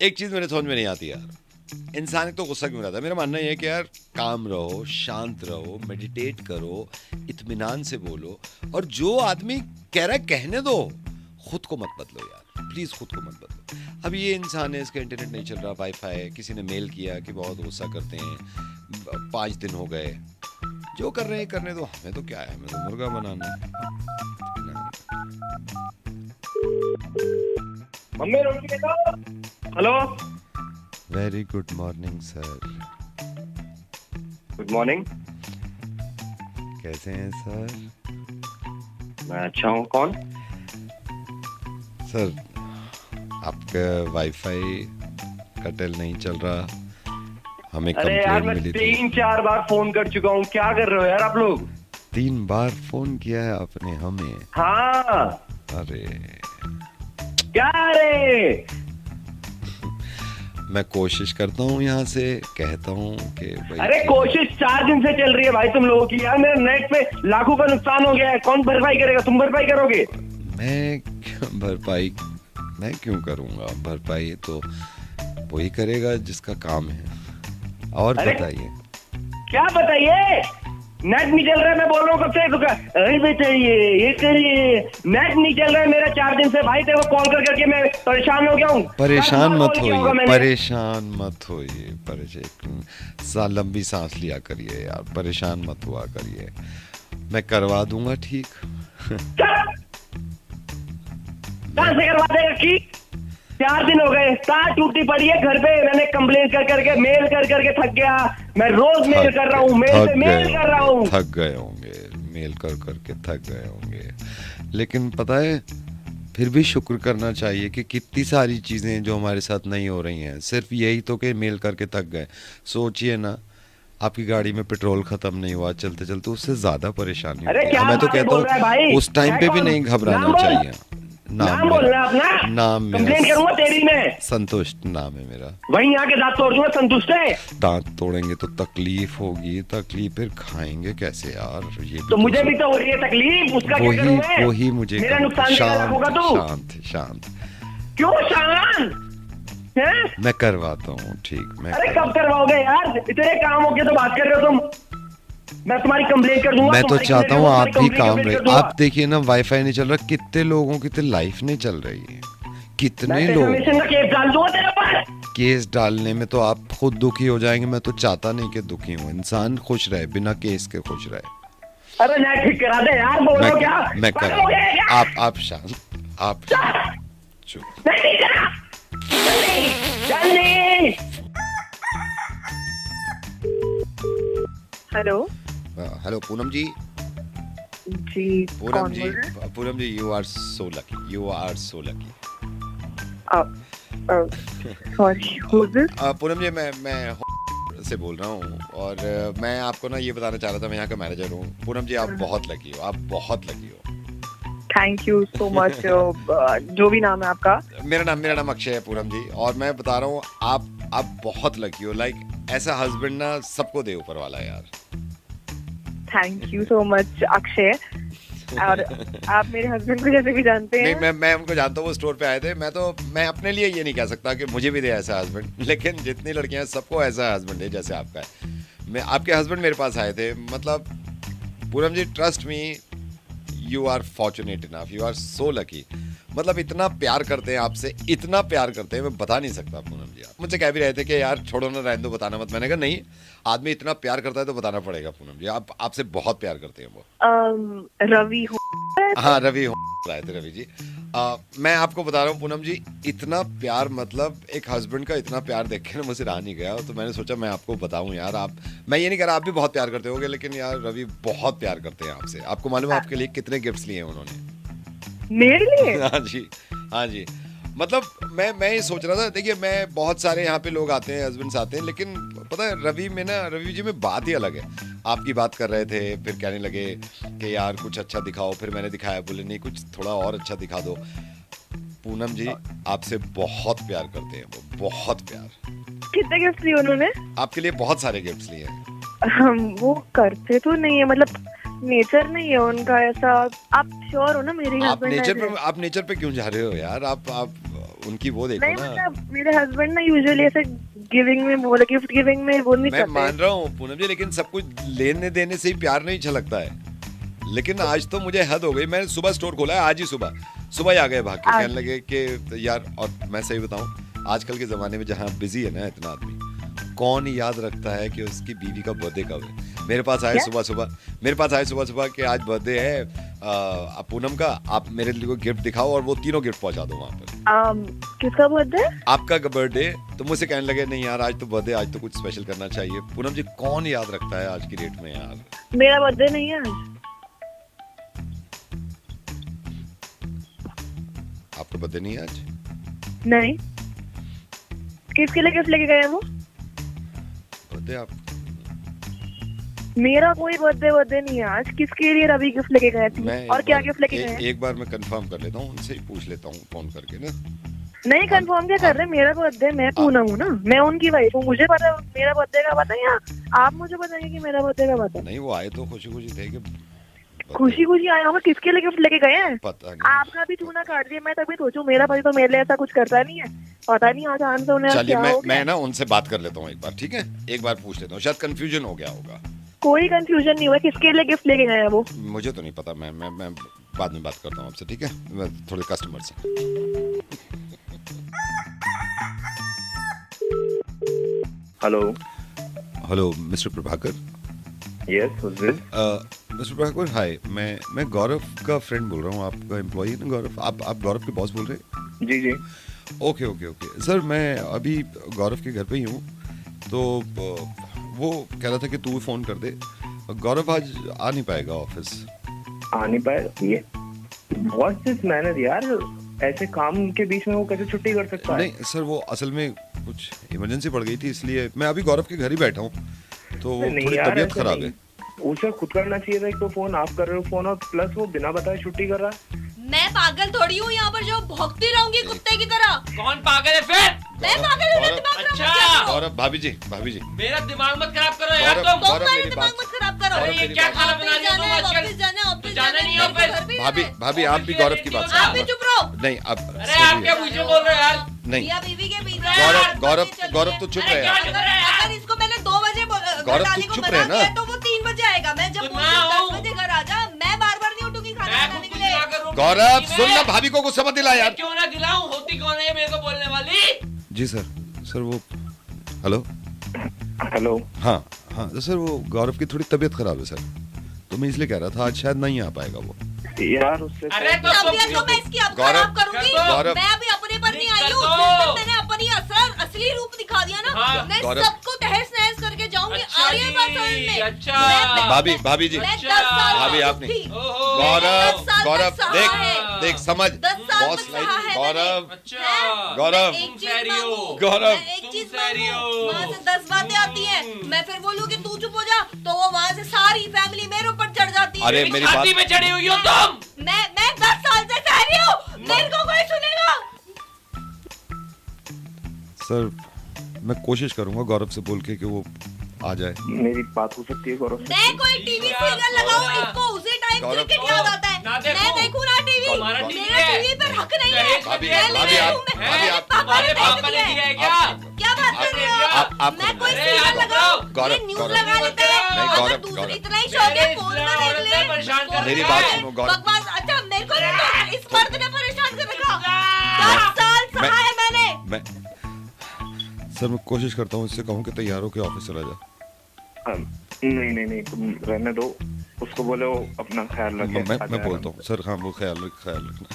एक चीज मेरे समझ में नहीं आती यार, इंसान एक तो गुस्सा क्यों रहता है। मेरा मानना ये है कि यार काम रहो, शांत रहो, मेडिटेट करो, इत्मीनान से बोलो, और जो आदमी कह रहा है कहने दो, खुद को मत बदलो यार, प्लीज खुद को मत बदलो। अब ये इंसान है, इसका इंटरनेट नहीं चल रहा, वाईफाई है, किसी ने मेल किया कि बहुत गुस्सा करते हैं, 5 दिन हो गए, जो कर रहे हैं करने दो, हमें तो क्या है, हमें तो मुर्गा बनाना है। मम्मी रोटी ले दो। Hello, very good morning sir. Good morning. कैसे हैं सर? मैं अच्छा हूँ। कौन? सर आपका वाईफाई का टेल नहीं चल रहा, हमें अरे यार, कंप्लेंट मैं मिली थी। 3-4 बार फोन कर चुका हूँ। क्या कर रहे हो यार आप लोग? 3 बार फोन किया है आपने हमें? हाँ। अरे क्या रे? मैं कोशिश करता हूँ, यहाँ से कहता हूँ कि भाई अरे कोशिश 4 दिन से चल रही है भाई तुम लोगों की। यार मेरे नेट पे लाखों का नुकसान हो गया है। कौन भरपाई करेगा? तुम भरपाई करोगे? भरपाई मैं क्यों करूँगा? भरपाई तो वही करेगा जिसका काम है। और अरे बताइए। क्या बताइए? नेट नहीं चल रहा है। मैं बोल रहा हूँ कब से। अरे बताइए, ये करिए। नेट नहीं चल रहा है मेरा 4 दिन से भाई। तेरे को कॉल कर करके मैं परेशान हो गया हूँ। परेशान मत होइए, मैंने परेशान मत होइए, परेशान लंबी सांस लिया करिए यार, परेशान मत हुआ करिए, मैं करवा दूंगा ठीक। कहाँ से करवा देगा? की 4 दिन हो गए, तार टूटी पड़ी है घर पे। मैंने कंप्लेन कर करके, मेल कर करके थक गया। मैं रोज मेल कर रहा हूँ, मेल पे मेल कर रहा हूँ। थक गए होंगे, मेल कर करके थक गए होंगे, लेकिन पता है फिर भी शुक्र करना चाहिए कि कितनी सारी चीज़ें जो हमारे साथ नहीं हो रही हैं, सिर्फ यही तो कि मेल करके थक गए। सोचिए ना, आपकी गाड़ी में पेट्रोल खत्म नहीं हुआ चलते चलते, उससे ज़्यादा परेशानी अरे होती है। क्या मैं तो बातें कहता बोल रहा है भाई? हूँ उस टाइम है पे भी कौन? नहीं घबराना नाम बोल। चाहिए। नाम बोलना अपना। नाम मेरा कंप्लेन करूंगा तेरी में। संतुष्ट नाम है मेरा। वहीं आके दांत तोड़ दूंगा। संतुष्ट है? दांत तोड़ेंगे तो तकलीफ होगी, तकलीफ फिर खाएंगे कैसे यार? ये भी तो मुझे भी तो हो रही है तकलीफ। उसका क्या करूं मैं? वही मुझे मेरा नुकसान देगा होगा शांत तू। शांत शांत क्यों शांत? हैं? मैं करवाता हूँ ठीक। मैं अरे कब करवाओगे यार? इतने काम हो गए तो बात कर रहे हो तुम। मैं तुम्हारी कंप्लेन कर दूंगा। मैं तो तुम्हारी चाहता कंप्लेन हूँ कर आप दूंगा, भी तुम्हारी काम कंप्लेन रहे। कर दूंगा। आप देखिए ना, वाईफाई नहीं चल रहा, कितने लोगों की तो लाइफ नहीं चल रही है, कितने मैं लोग। defamation का केस डाल दूंगा तेरे ऊपर। केस डालने में तो आप खुद दुखी हो जाएंगे, मैं तो चाहता नहीं कि दुखी हूँ, इंसान खुश रहे, बिना केस के खुश रहे। अरे नेट ठीक करा दे यार। बोल रहा हूँ क्या? मैं पागल हो गया है क्या? आप शांत, आप चुप। नहीं करा। जल्दी जल्दी। Hello hello Poonam ji. जी, पूनम कौन जी, बोल रहे हैं? Poonam ji, you are so lucky, you are so lucky. Sorry, who is this? Poonam ji, मैं से बोल रहा हूँ, और मैं आपको ना ये बताना चाह रहा था, मैं यहाँ का मैनेजर हूँ। पूनम जी, आप बहुत लकी हो, आप बहुत लकी हो। Thank you so much. जो भी नाम है आपका। मेरा नाम अक्षय है पूनम जी, और मैं बता रहा हूँ आप बहुत लकी हो। लाइक ऐसा हस्बैंड ना सबको दे ऊपर वाला यार। Thank you so much Akshay. और आप मेरे हस्बैंड को जैसे भी जानते नहीं, हैं। मैं उनको जानता हूँ, वो स्टोर पे आए थे। मैं अपने लिए ये नहीं कह सकता कि मुझे भी दे ऐसा हस्बैंड, लेकिन जितनी लड़कियां हैं सबको ऐसा हस्बैंड है जैसे आपका है। मैं आपके हस्बैंड मेरे पास आए थे, मतलब Poonam ji, trust me, you are fortunate enough, you are so lucky. मतलब इतना प्यार करते हैं आपसे, इतना प्यार करते हैं, मैं बता नहीं सकता पूनम जी। आप मुझसे कह भी रहे थे कि यार छोड़ो ना, रहने दो, बताना मत। मैंने कहा नहीं, आदमी इतना प्यार करता है तो बताना पड़ेगा पूनम जी। आप आपसे बहुत प्यार करते हैं वो। रवि हो। हाँ, रवि आए थे, रवि जी। मैं आपको बता रहा हूँ पूनम जी, इतना प्यार, मतलब एक हस्बैंड का इतना प्यार देख के ना मुझसे रहा नहीं गया, तो मैंने सोचा मैं आपको बताऊं यार। मैं ये नहीं कह रहा आप भी बहुत प्यार करते होगे, लेकिन यार रवि बहुत प्यार करते हैं आपसे। आपको मालूम है आपके लिए कितने गिफ्ट्स लिए हैं उन्होंने? मेरे लिए? हाँ जी, हाँ जी। मतलब मैं ये सोच रहा था, देखिए मैं बहुत सारे यहाँ पे लोग आते हैं, हस्बैंड्स आते हैं, लेकिन पता है रवि जी में बात ही अलग है। आपकी बात कर रहे थे, फिर कहने लगे कि यार कुछ अच्छा दिखाओ, फिर मैंने दिखाया, बोले नहीं कुछ थोड़ा और अच्छा दिखा दो। पूनम जी आपसे बहुत प्यार करते हैं वो, बहुत प्यार। कितने गिफ्ट लिए उन्होंने? आपके लिए बहुत सारे गिफ्ट्स लिए हैं। वो करते तो नहीं है, मतलब नेचर नहीं है उनका ऐसा। आप श्योर हो ना मेरे आप हस्बैंड? नेचर पे क्यों जा रहे हो यार? आप उनकी वो देखो नहीं ना। मतलब मेरे हस्बैंड ना यूजुअली ऐसे गिविंग में वो गिफ्ट गिविंग में वो नहीं मैं करते। मान रहा हूँ पूनम जी, लेकिन सब कुछ लेने देने से ही प्यार नहीं छलकता है। लेकिन आज तो मुझे हद हो गई। मैंने सुबह स्टोर खोला है, आज ही सुबह ही आ गए भाग के, कहने लगे कि यार, और मैं सही बताऊं, आजकल के ज़माने में जहाँ बिजी है ना इतना आदमी, कौन याद रखता है कि उसकी बीवी का बर्थडे कब है। मेरे पास आए सुबह सुबह कि आज बर्थडे है पूनम का, आप मेरे लिए कोई गिफ्ट दिखाओ और वो तीनों गिफ्ट पहुंचा दो वहाँ पर। किसका बर्थडे? आपका बर्थडे। तो मुझसे कहने लगे नहीं यार, आज तो बर्थडे, आज तो कुछ स्पेशल करना चाहिए। पूनम जी, कौन याद रखता है आज की डेट में यार। मेरा बर्थडे नहीं है आज। आपका बर्थडे नहीं है आज? नहीं। किसके लिए गिफ्ट लेके गए हैं वो? बर्थडे आप? मेरा कोई बर्थडे नहीं है आज। किसके लिए रवि गिफ्ट लेके गए थे और क्या गिफ्ट लेके गए हैं? एक बार मैं कंफर्म कर लेता हूँ, उनसे ही पूछ लेता हूँ फोन करके ना। नहीं कंफर्म क्या कर रहे हैं? मेरा बर्थडे, मैं पूनम हूँ ना, मैं उनकी वाइफ हूँ, मुझे पता है मेरा बर्थडे का पता है। या आप मुझे बताएंगे कि मेरा बर्थडे का पता है? नहीं, वो आए तो खुशी खुशी थे कि खुशी आया होगा। किसके लिए गिफ्ट लेके गए हैं? पता नहीं। आपका भी चूना काट दिया। मैं तभी सोचूं मेरा भाई तो मेरे लिए ऐसा कुछ करता नहीं है। पता नहीं आज आंसर उन्हें चलिए, क्या हो गया। मैं ना उनसे बात कर लेता हूँ एक बार, ठीक है? एक बार पूछ लेता हूँ, शायद कंफ्यूजन हो गया होगा। कोई कंफ्यूजन नहीं हुआ। किसके लिए गिफ्ट लेके गए हैं वो? मुझे तो नहीं पता। मैं बाद में बात करता हूँ आपसे, ठीक है? मैं थोड़े कस्टमर से। Hello mister Prabhakar. Yes, who's this? Mister Prabhakar, hi, मैं गौरव का फ्रेंड बोल रहा हूँ। आपका एम्प्लॉई है ना गौरव? आप गौरव के बॉस बोल रहे हैं? जी जी। ओके सर, मैं अभी गौरव के घर पे ही हूँ। तो वो कह रहा था कि तू फ़ोन कर दे। गौरव आज आ नहीं पाएगा ऑफिस। आ नहीं पाएगा? ये What's this manner यार? ऐसे काम के बीच में वो कैसे छुट्टी कर सकता है? नहीं सर, वो असल में कुछ इमरजेंसी पड़ गई थी, इसलिए मैं अभी गौरव के घर ही बैठा हूँ। तो नहीं थोड़ी यार, तबीयत ऐसे खराब नहीं। है। उसे खुद करना चाहिए था। एक तो फोन आप कर रहे हो, फोन, और प्लस वो बिना बताए छुट्टी कर रहा है। मैं पागल थोड़ी हूँ यहाँ पर जो भौंकती रहूंगी कुत्ते की तरह। कौन पागल है फिर? मैं पागल हूँ, गौरव- दिमाग खराब अच्छा। मत करो। गौरव, भाभी जी मेरा दिमाग मत खराब करो यार गौरव- तुम। तुम गौरव, मेरा मेरी दिमाग बात- मत खराब करो। अरे ये क्या खाना बना रही हो तुम आजकल? ऑफिस जाना नहीं है मेरे को ऑफिस? घर पे ही भाभी जाना है। भाभी आप भी गौरव की बात आप भी चुप रहो। नहीं, अब अरे आप क्या पूछे बोल रहे हो यार? नहीं, मियां बीवी के बीच गौरव तो चुप रहे यार। अगर इसको मैंने 2 बजे गौरव, बताने तू को चुप मना रहे ना। किया तो वो 3 बजे आएगा। मैं जब तो बोलूं मैं 10 हूँ। बजे घर आ जा, मैं बार-बार नहीं उठूंगी खाना मैं बनाने खुद के कुछ लिए। ना करूँ। गौरव सुन ना, भाभी को गुस्सा मत दिला यार। क्यों ना दिलाऊं? होती कौन है ये मेरे को बोलने वाली? जी सर वो हेलो। हेलो। हाँ तो सर वो गौरव की थोड़ी तबीयत खराब है सर, तो मैं इसलिए कह रहा था आज शायद नहीं आ पाएगा वो। यार उससे अरे तो तबीयत तो मैं इसकी अब गौरव, खराब करूंगी। कर दो। गौरव। मैं अभी अपने पर नहीं आई कर हूँ। दो। जिस दिन मैंने अपनी असली रूप दिखा दिया ना, हाँ। मैं गौरव। सबको तहस नहस करके जाऊंगी। अच्छा आर्य जी, पाषाण में। अच्छा। भाभी जी, मैं अच्छा। 10 साल भाभी से आपने- थी। ओहो। गौरव 10 साल गौरव तक सहा देख है। देख समझ 10 साल बॉस तक लाइन। सहा है गौरव मैंने। अच्छा। हैं? गौरव। मैं एक तुम चीज सह रही हो। मांगू। गौरव। मैं एक तुम चीज सह रही मांगू। हो। वहाँ से 10 बातें आती हैं। मैं फिर बोलूँ कि तू चुप हो जा, तो वो वहाँ से सारी फैमिली मेरे ऊपर चढ़ जाती है। अरे मेरी बात- छाती पे चढ़ी हुई हो तुम। मैं 10 साल से सह रही हूँ। मेरे को कोई सुनेगा? सर मैं कोशिश करूंगा गौरव से बोल के कि वो आ जाए। मेरी बात हो सकती है गौरव से? मैं कोई टीवी सीरियल लगाऊं, इसको उसी टाइम गौरव। क्रिकेट याद आता है। ना देखो। मैं देखूं ना टीवी। तुम्हारा टीवी मेरा है। टीवी पर हक नहीं है। दहेज भाभी- मैं ले भाभी रही आप- हूँ, मैं- भाभी मेरे आप- पापा ने तुम्हारे पापा पैसे ने दिए दिया है हैं। क्या? क्या बात कर रहे हो आप मैं कोई अरे सीरियल आप लगाऊं, गौरव, ये न्यूज गौरव। लगा लेते हैं। नहीं, अगर गौरव, दूसरा गौरव। इतना ही शौक है मेरे फोन इस में देख औरत ले। ने परेशान कर मेरी रखा बात है। सुनो गौरव। बकवास। अच्छा मेरे को नहीं तो इस मर्द ने परेशान कर रखा। मैं- 10 साल मैं- सहा है मैंने। मैं सर मैं कोशिश करता हूँ इससे कहूँ कि तैयार हो के ऑफिस चला जा। नहीं तुम रहने दो। उसको बोलो अपना ख्याल रखे। मैं बोलता हूँ सर। हाँ वो ख्याल रखना।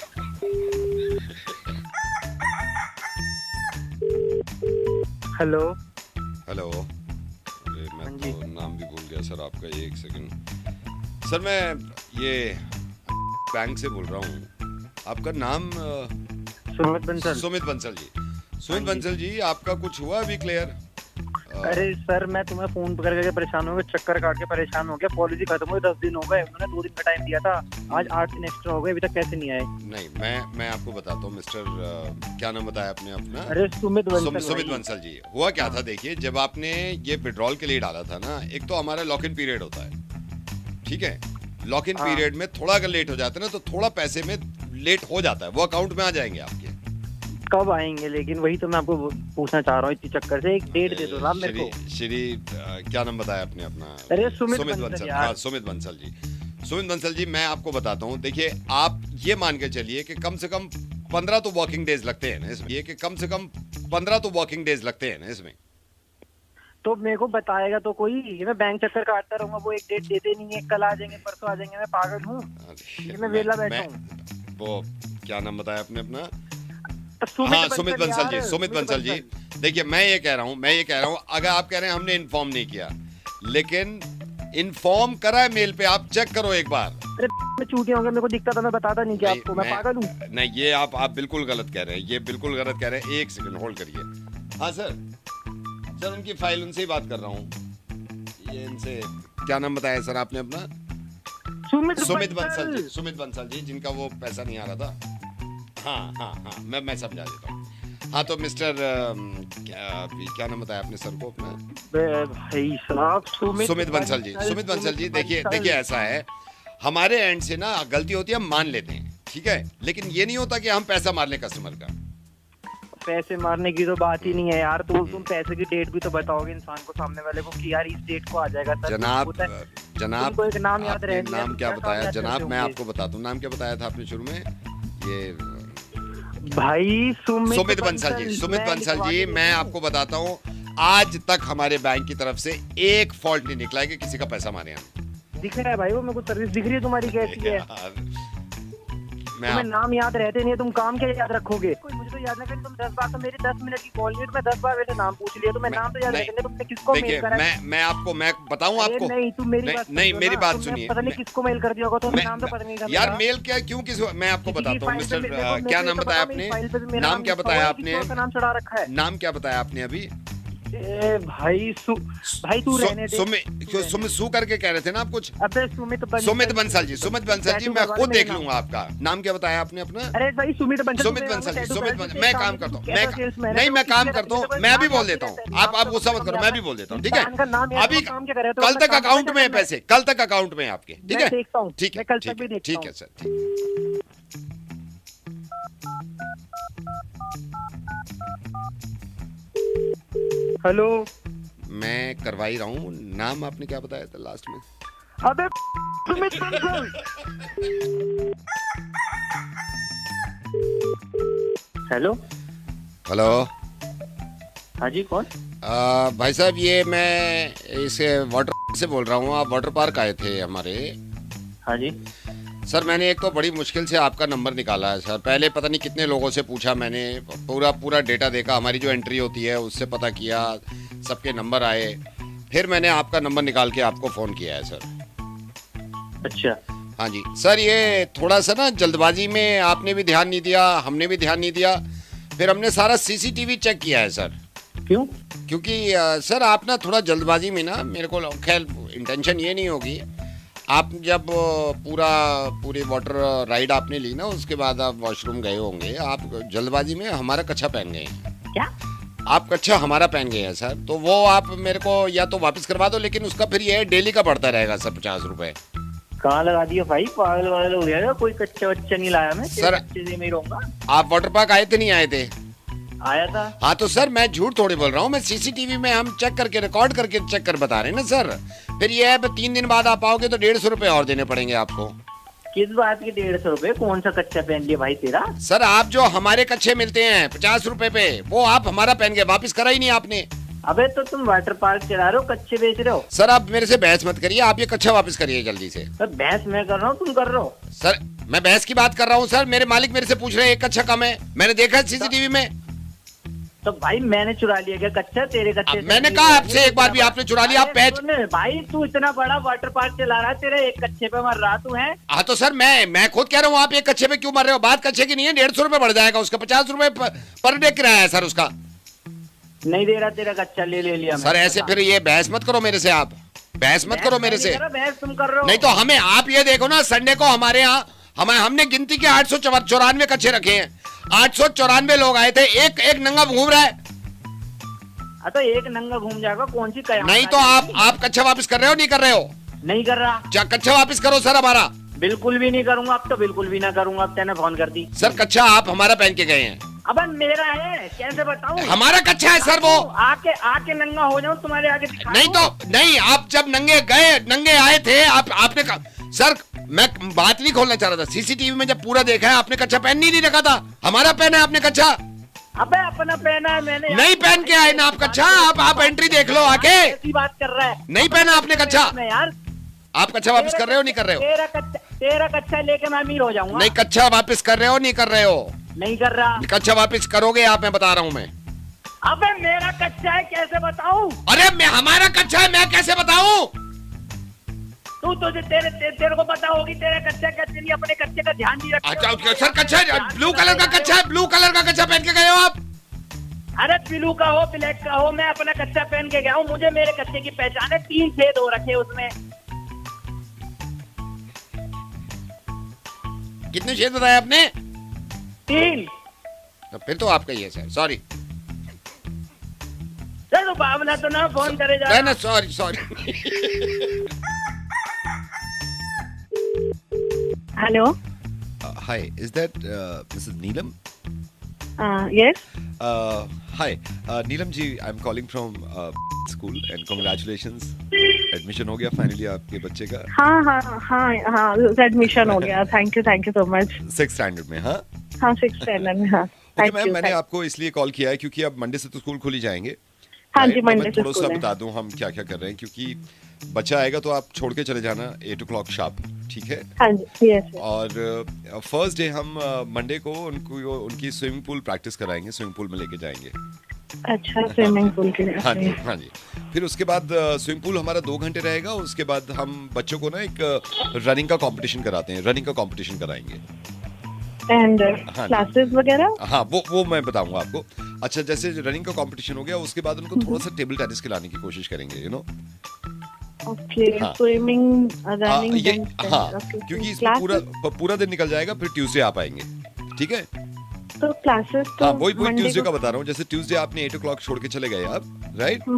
हेलो। हेलो। अरे मैं तो नाम भी भूल गया सर आपका, एक सेकंड। सर मैं ये बैंक से बोल रहा हूँ। आपका नाम सुमित बंसल। सुमित बंसल जी। सुमित बंसल जी, आपका कुछ हुआ अभी क्लियर? अरे सर मैं तुम्हें फोन कर करके परेशान हो गया, चक्कर काट के परेशान हो गया। पॉलिसी खत्म हुई 10 दिन हो गए, उन्होंने 2 दिन का टाइम दिया था, आज 8 दिन एक्स्ट्रा हो गए, अभी तक कैसे नहीं आए? नहीं, मैं आपको बताता हूँ मिस्टर क्या नाम बताया आपने अपना? अरे सुमित बंसल। सुमित बंसल जी। हुआ क्या था, देखिए जब आपने ये विड्रॉल के लिए डाला था ना, एक तो हमारा लॉक इन पीरियड होता है, ठीक है? लॉक इन पीरियड में थोड़ा अगर लेट हो जाता है ना, तो थोड़ा पैसे में लेट हो जाता है, वो अकाउंट में आ जाएंगे आपके। कब आएंगे? लेकिन वही तो मैं आपको पूछना चाह रहा हूँ इसी चक्कर से, एक डेट दे दो आप मेरे को। श्री क्या नाम बताया आपने अपना? अरे सुमित बंसल यार। हाँ, सुमित बंसल जी। सुमित बंसल जी, मैं आपको बताता हूँ, देखिए आप ये मान के चलिए कि कम से कम 15 तो वॉकिंग डेज लगते हैं ना इसमें, ये कि कम से कम 15 तो वॉकिंग डेज लगते हैं ना इसमें। तो मेरे को बताएगा तो कोई, ये मैं बैंक चक्कर काटता रहूंगा, वो एक डेट देते नहीं है, कल आ जाएंगे परसों आ जाएंगे, मैं पागल हूँ? अरे, मैं वेला बैठा हूँ। वो क्या नाम बताया आपने अपना? तो हाँ, सुमित बंसल जी। यार, सुमित बंसल जी, देखिए मैं ये कह रहा हूँ अगर आप कह रहे हैं हमने इन्फॉर्म नहीं किया, लेकिन इन्फॉर्म करा है मेल पे, आप चेक करो एक बार। अरे मैं चूतिया होंगे, मेरे को दिखता था, मैं बताता नहीं कि आपको मैं पागल हूँ। नहीं, ये आप बिल्कुल गलत कह रहे हैं, ये बिल्कुल गलत कह रहे हैं। एक सेकंड होल्ड करिए। हाँ सर, सर उनकी फाइल, उनसे ही बात कर रहा हूँ। ये इनसे क्या नाम बताया सर आपने अपना? सुमित बंसल जी। सुमित बंसल जी, जिनका वो पैसा नहीं आ रहा था। हाँ हाँ हाँ, मैं समझा देता हूँ। हाँ तो मिस्टर क्या नाम बताया आपने सर को अपना? भाई साहब, सुमित बंसल जी। सुमित बंसल जी, देखिए ऐसा है, हमारे एंड से ना गलती होती है, हम मान लेते हैं, ठीक है, लेकिन ये नहीं होता कि हम पैसा मार लें कस्टमर का। पैसे मारने की तो बात ही नहीं है यार, तो तुम पैसे की डेट भी तो बताओगे इंसान को, सामने वाले को, कि यार इस डेट को आ जाएगा सर। जनाब तुमको एक नाम याद आपने रह नाम क्या बताया जनाब? मैं आपको बताता हूँ, नाम क्या बताया था आपने शुरू में? ये भाई सुमित बंसल जी। सुमित बंसल जी, मैं आपको बताता हूँ, आज तक हमारे बैंक की तरफ से एक फॉल्ट नहीं निकला है कि किसी का पैसा मारे हम। दिख रहा है भाई, वो मेरे को सर्विस दिख रही है तुम्हारी कैसी है। तुम्हें नाम याद रहते नहीं है, तुम काम क्या याद रखोगे? कोई मुझे तो याद नहीं करें, तुम 10 बार तो मेरी 10 मिनट की कॉल ली, मैं 10 बार वैसे नाम पूछ लिया, तो मैं नाम तो याद रखेंगे। तुमने किसको मेल करा? मैं बताऊं आपको? नहीं, तुम मेरी बात नहीं, मेरी बात सुनिए। पता नहीं किसको मेल कर दिया होगा, तो नाम तो पता नहीं था यार। मेल क्या, क्यों, किस, मैं आपको बताता हूँ मिस्टर, क्या नाम बताया आपने? नाम क्या बताया आपने? नाम चढ़ा रखा है। नाम क्या बताया आपने अभी? भाई तू रहने दे। सुमित सू करके कह रहे थे ना आप कुछ? अबे सुमित बंसल जी। सुमित बंसल जी, मैं खुद देख लूंगा आपका नाम क्या बताया आपने अपना? अरे भाई सुमित बंसल जी। मैं काम करता हूँ, नहीं मैं काम करता हूँ, मैं भी बोल देता हूँ। आप गुस्सा मत करो, मैं भी बोल देता हूँ, ठीक है? अभी कल तक अकाउंट में है पैसे, कल तक अकाउंट में है आपके, ठीक है? ठीक है, ठीक है सर। हेलो, मैं करवा ही रहा हूँ। नाम आपने क्या बताया था लास्ट में? अबे सुमित बंसल। हेलो हेलो, हाँ जी, कौन? भाई साहब, ये मैं इसे वाटर से बोल रहा हूँ। आप वाटर पार्क आए थे हमारे? हाँ जी सर, मैंने एक तो बड़ी मुश्किल से आपका नंबर निकाला है सर। पहले पता नहीं कितने लोगों से पूछा मैंने, पूरा डेटा देखा, हमारी जो एंट्री होती है उससे पता किया, सबके नंबर आए, फिर मैंने आपका नंबर निकाल के आपको फ़ोन किया है सर। अच्छा, हाँ जी सर, ये थोड़ा सा ना जल्दबाजी में आपने भी ध्यान नहीं दिया, हमने भी ध्यान नहीं दिया, फिर हमने सारा सीसीटीवी चेक किया है सर। क्यों? क्योंकि सर आप ना थोड़ा जल्दबाजी में ना, मेरे को खैर इंटेंशन ये नहीं होगी, आप जब पूरी वाटर राइड आपने ली ना, उसके बाद आप वॉशरूम गए होंगे, आप जल्दबाजी में हमारा कच्छा पहन गए हैं। क्या? आप कच्छा हमारा पहन गए हैं सर, तो वो आप मेरे को या तो वापस करवा दो, लेकिन उसका फिर ये डेली का पड़ता रहेगा सर 50 रुपए। कहाँ लगा दिया भाई, पागल वागल हो गया? कोई कच्चा वच्चा नहीं लाया मैं सर। में ही रहूंगा। आप वाटर पार्क आए थे नहीं आए थे? आया था। हाँ तो सर मैं झूठ थोड़ी बोल रहा हूँ, मैं सीसीटीवी में हम चेक करके रिकॉर्ड करके चेक कर बता रहे हैं ना सर। फिर ये है 3 दिन बाद आप आओगे तो 150 रुपए और देने पड़ेंगे आपको। किस बात के 150 रुपए? कौन सा कच्चा पहन लिया भाई तेरा? सर आप जो हमारे कच्चे मिलते हैं 50 रुपए पे, वो आप हमारा पहन गए, वापिस करा ही नहीं आपने। अबे तो तुम वाटर पार्क चला रहे हो, कच्चे बेच रहे हो? सर आप मेरे से बहस मत करिए, आप ये कच्चा वापस करिए जल्दी से। सर बहस मैं कर रहा हूँ, तुम कर रहे हो? सर मैं बहस की बात कर रहा हूँ सर, मेरे मालिक मेरे से पूछ रहे हैं एक कच्चा कम है, मैंने देखा है सीसीटीवी में। तो भाई मैंने चुरा लिया क्या कच्चा तेरे कच्चे? मैंने कहा आपसे एक बार भी आपने चुरा लिया, आप पैच। भाई तू इतना बड़ा वाटर पार्क चला रहा है, तेरे एक कच्चे पे मर रहा तू है। हाँ तो सर मैं खुद कह रहा हूँ, आप एक कच्चे पे क्यों मर रहे हो? बात कच्चे की नहीं है, 150 रुपए बढ़ जाएगा उसका, 50 रुपए पर डे किराया है सर उसका। नहीं दे रहा तेरा कच्चा, ले लिया सर। ऐसे फिर ये बहस मत करो मेरे से, आप बहस मत करो मेरे से। बहस तुम कर रहे हो। नहीं तो हमें आप ये देखो ना, संडे को हमारे यहाँ हमने गिनती के 894 कच्चे रखे हैं, 894 लोग आए थे, एक नंगा घूम रहा है। तो एक नंगा घूम जाएगा, कौन सी कयामत? नहीं तो आप कच्चा वापस कर रहे हो, नहीं कर रहे हो? नहीं कर रहा। कच्चा वापस करो सर हमारा। बिल्कुल भी नहीं करूंगा, अब तो बिल्कुल भी ना करूंगा, अब तेने फोन कर दी। सर कच्चा आप हमारा पहन के गए हैं। अबे मेरा है, कैसे बताऊं? हमारा कच्चा है सर वो। आके नंगा हो जाऊं तुम्हारे आगे दिखा नहीं दूं? तो नहीं, आप जब नंगे आए थे, आपने कहा सर, मैं बात नहीं खोलना चाह रहा था। सीसीटीवी में जब पूरा देखा है, आपने कच्चा पहन नहीं रखा था। हमारा पहना है आपने कच्चा। अबे अपना पहना है मैंने। नहीं पहन के आए ना आप कच्चा। आप एंट्री देख लो आके। ऐसी बात कर रहा है। नहीं पहना आपने कच्चा। मैं यार, आप कच्चा वापस कर रहे हो नहीं कर रहे हो? तेरा कच्चा लेके मैं अमीर हो जाऊंगा। नहीं, कच्चा वापस कर रहे हो नहीं कर रहे हो? नहीं कर रहा। कच्चा वापस करोगे आप, मैं बता रहा हूँ मैं। अबे मेरा कच्चा है, कैसे बताऊं? अरे मैं, हमारा कच्चा है, मैं कैसे बताऊं? तुझे तेरे को पता होगी तेरा कच्चा क्या, तेरी अपने कच्चे का ध्यान नहीं रखते। अच्छा सर, कच्चा है, ब्लू कलर का कच्चा है, ब्लू कलर का कच्चा पहन के गए हो आप? अरे ब्लू का हो ब्लैक का हो, मैं अपना कच्चा पहन के गया हूँ। मुझे मेरे कच्चे की पहचान है। 3 छेद हो रखे उसमें। कितने छेद बताए आपने? 3। तो फिर तो आपका ही है सर, सॉरी। चलो बावला तो ना फोन करे जा। ना sorry. Hello. Hi, is that Mrs. Neelam? Yes. Hi, Neelam ji, I'm calling from school and congratulations. Admission हो गया finally आपके बच्चे का? हाँ, एडमिशन हो गया। Thank you so much. 6th standard में? हाँ 6th स्टैंडर्ड में। हाँ ओके मैम, मैंने आपको इसलिए कॉल किया है क्योंकि अब मंडे से तो स्कूल खुली जाएंगे। हाँ जी, Right? मंडे मैं से थोड़ा सा स्कूल है। बता दूं हम क्या क्या कर रहे हैं, क्योंकि बच्चा आएगा तो आप छोड़ के चले जाना 8 o'clock शार्प, ठीक है? हाँ जी, यस। और फर्स्ट डे हम मंडे को उनकी स्विमिंग पूल प्रैक्टिस कराएंगे, स्विमिंग पूल में लेके जाएंगे। अच्छा, स्विमिंग पूल के लिए। हाँ जी, हाँ जी। फिर उसके बाद स्विमिंग पूल हमारा 2 घंटे रहेगा। उसके बाद हम बच्चों को ना एक रनिंग का कंपटीशन कराते हैं, रनिंग का कंपटीशन कराएंगे। एंड हाँ। क्लासेस वगैरह? हाँ, वो मैं बताऊंगा आपको। अच्छा, जैसे रनिंग का कंपटीशन हो गया, उसके बाद उनको थोड़ा सा टेबल टेनिस खिलाने की कोशिश करेंगे, यू नो। ओके, हाँ। स्विमिंग, रनिंग, ये हाँ, क्योंकि इसमें पूरा दिन निकल जाएगा। फिर ट्यूसडे आप आएंगे, ठीक है? तो क्लासेस तो हाँ, वही Monday ट्यूसडे को- का बता रहा हूँ। जैसे ट्यूसडे आपने 8 o'clock छोड़ के चले गए आप, राइट?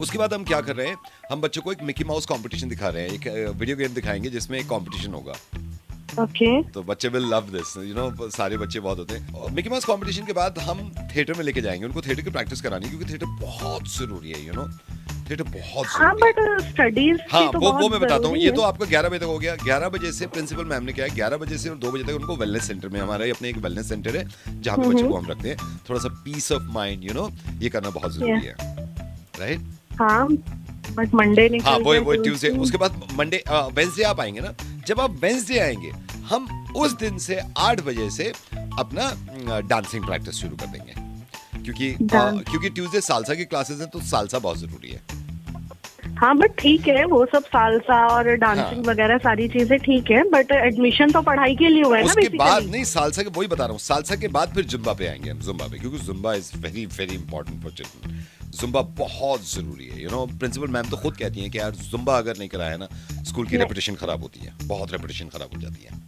उसके बाद हम क्या कर रहे हैं, हम बच्चों को एक मिकी माउस कंपटीशन दिखा रहे हैं, एक वीडियो गेम दिखाएंगे जिसमें एक कंपटीशन होगा। ओके। तो बच्चे will love this, you know, सारे बच्चे बहुत होते हैं। और मिकी माउस कंपटीशन के बाद हम थिएटर में लेके जाएंगे, उनको थिएटर की प्रैक्टिस करानी, क्योंकि थिएटर बहुत जरूरी है, यू नो, थिएटर बहुत हाँ, जरूरी है। बट स्टडीज हाँ, वो मैं बताता हूँ। ये तो आपका 11 बजे तक हो गया। 11 बजे से प्रिंसिपल मैम ने क्या है, 11 बजे से 2 बजे तक उनको वेलनेस सेंटर में, हमारा अपने एक वेलनेस सेंटर है जहाँ पे बच्चों को हम रखते हैं। थोड़ा सा peace of mind, you know, ये करना बहुत जरूरी है, राइट? हाँ, बट मंडे निकल हाँ, वो गया, ट्यूसडे। उसके बाद मंडे, वेंसडे आप आएंगे ना। जब आप वेंसडे आएंगे, हम उस दिन से 8 बजे से अपना डांसिंग प्रैक्टिस शुरू कर देंगे, क्योंकि ट्यूसडे सालसा की क्लासेस हैं, तो सालसा बहुत जरूरी है। हाँ, बट ठीक है, वो सब सालसा और डांसिंग हाँ। वगैरह सारी चीजें ठीक है, बट एडमिशन तो पढ़ाई के लिए हुआ है ना उसके बाद बेसिकली। नहीं, सालसा के वही बता रहा हूँ, सालसा के बाद फिर जुम्बा पे आएंगे हम, जुम्बा पे, क्योंकि Zumba is very very important for children. Zumba बहुत जरूरी है, यू नो। प्रिंसिपल मैम तो खुद कहती हैं कि यार जुम्बा अगर नहीं कराया ना, स्कूल की रेपुटेशन खराब होती है, बहुत रेपुटेशन खराब हो जाती है।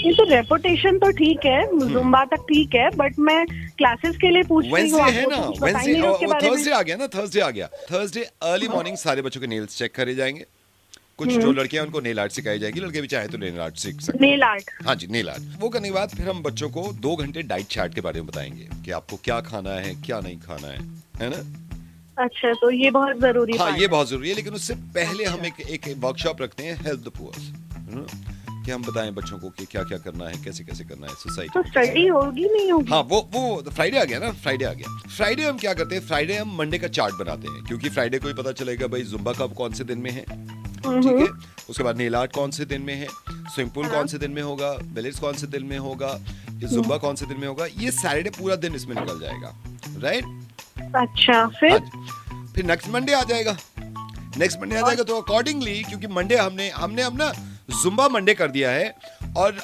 ये तो रेपुटेशन तो ठीक है, जुम्बा तक ठीक है, बट मैं क्लासेस के लिए पूछ रही हूँ। वेंसडे है आपको ना, तो कुछ वेंसडे, बताएंगे उसके वो बारे में? थर्सडे आ गया ना, थर्सडे आ गया। थर्सडे अर्ली मॉर्निंग सारे बच्चों के नेल्स चेक करे जाएंगे। कुछ जो लड़कियां उनको नेल आर्ट सिखाई जाएगी, लड़के भी चाहे तो नेल आर्ट सीख सकते हैं। Nail art. हाँ जी, नेल आर्ट। वो करने के बाद फिर हम बच्चों को 2 घंटे डाइट चार्ट के बारे में बताएंगे कि आपको क्या खाना है, क्या नहीं खाना है ना। अच्छा, तो ये बहुत जरूरी हाँ, part ये है। बहुत जरूरी है। लेकिन उससे पहले हम एक वर्कशॉप रखते हैं, हेल्प द पुअर, कि हम बताएं बच्चों को कि क्या क्या करना है, कैसे कैसे करना है सोसाइटी। तो स्टडी होगी नहीं होगी? हाँ, वो फ्राइडे आ गया ना, फ्राइडे आ गया। फ्राइडे हम क्या करते हैं, फ्राइडे हम मंडे का चार्ट बनाते हैं, क्योंकि फ्राइडे को ही पता चलेगा भाई जुम्बा कब कौन से दिन में है, ठीक है? उसके बाद नेल आर्ट कौन से दिन में है, स्विमिंग पूल कौन से दिन में होगा, विलेज कौन से दिन में होगा, ये जुम्बा कौन से दिन में होगा। ये सैटरडे पूरा दिन इसमें निकल जाएगा, राइट? अच्छा, फिर नेक्स्ट मंडे आ जाएगा। नेक्स्ट मंडे आ जाएगा तो अकॉर्डिंगली, क्योंकि मंडे हमने अपना जुम्बा मंडे कर दिया है, और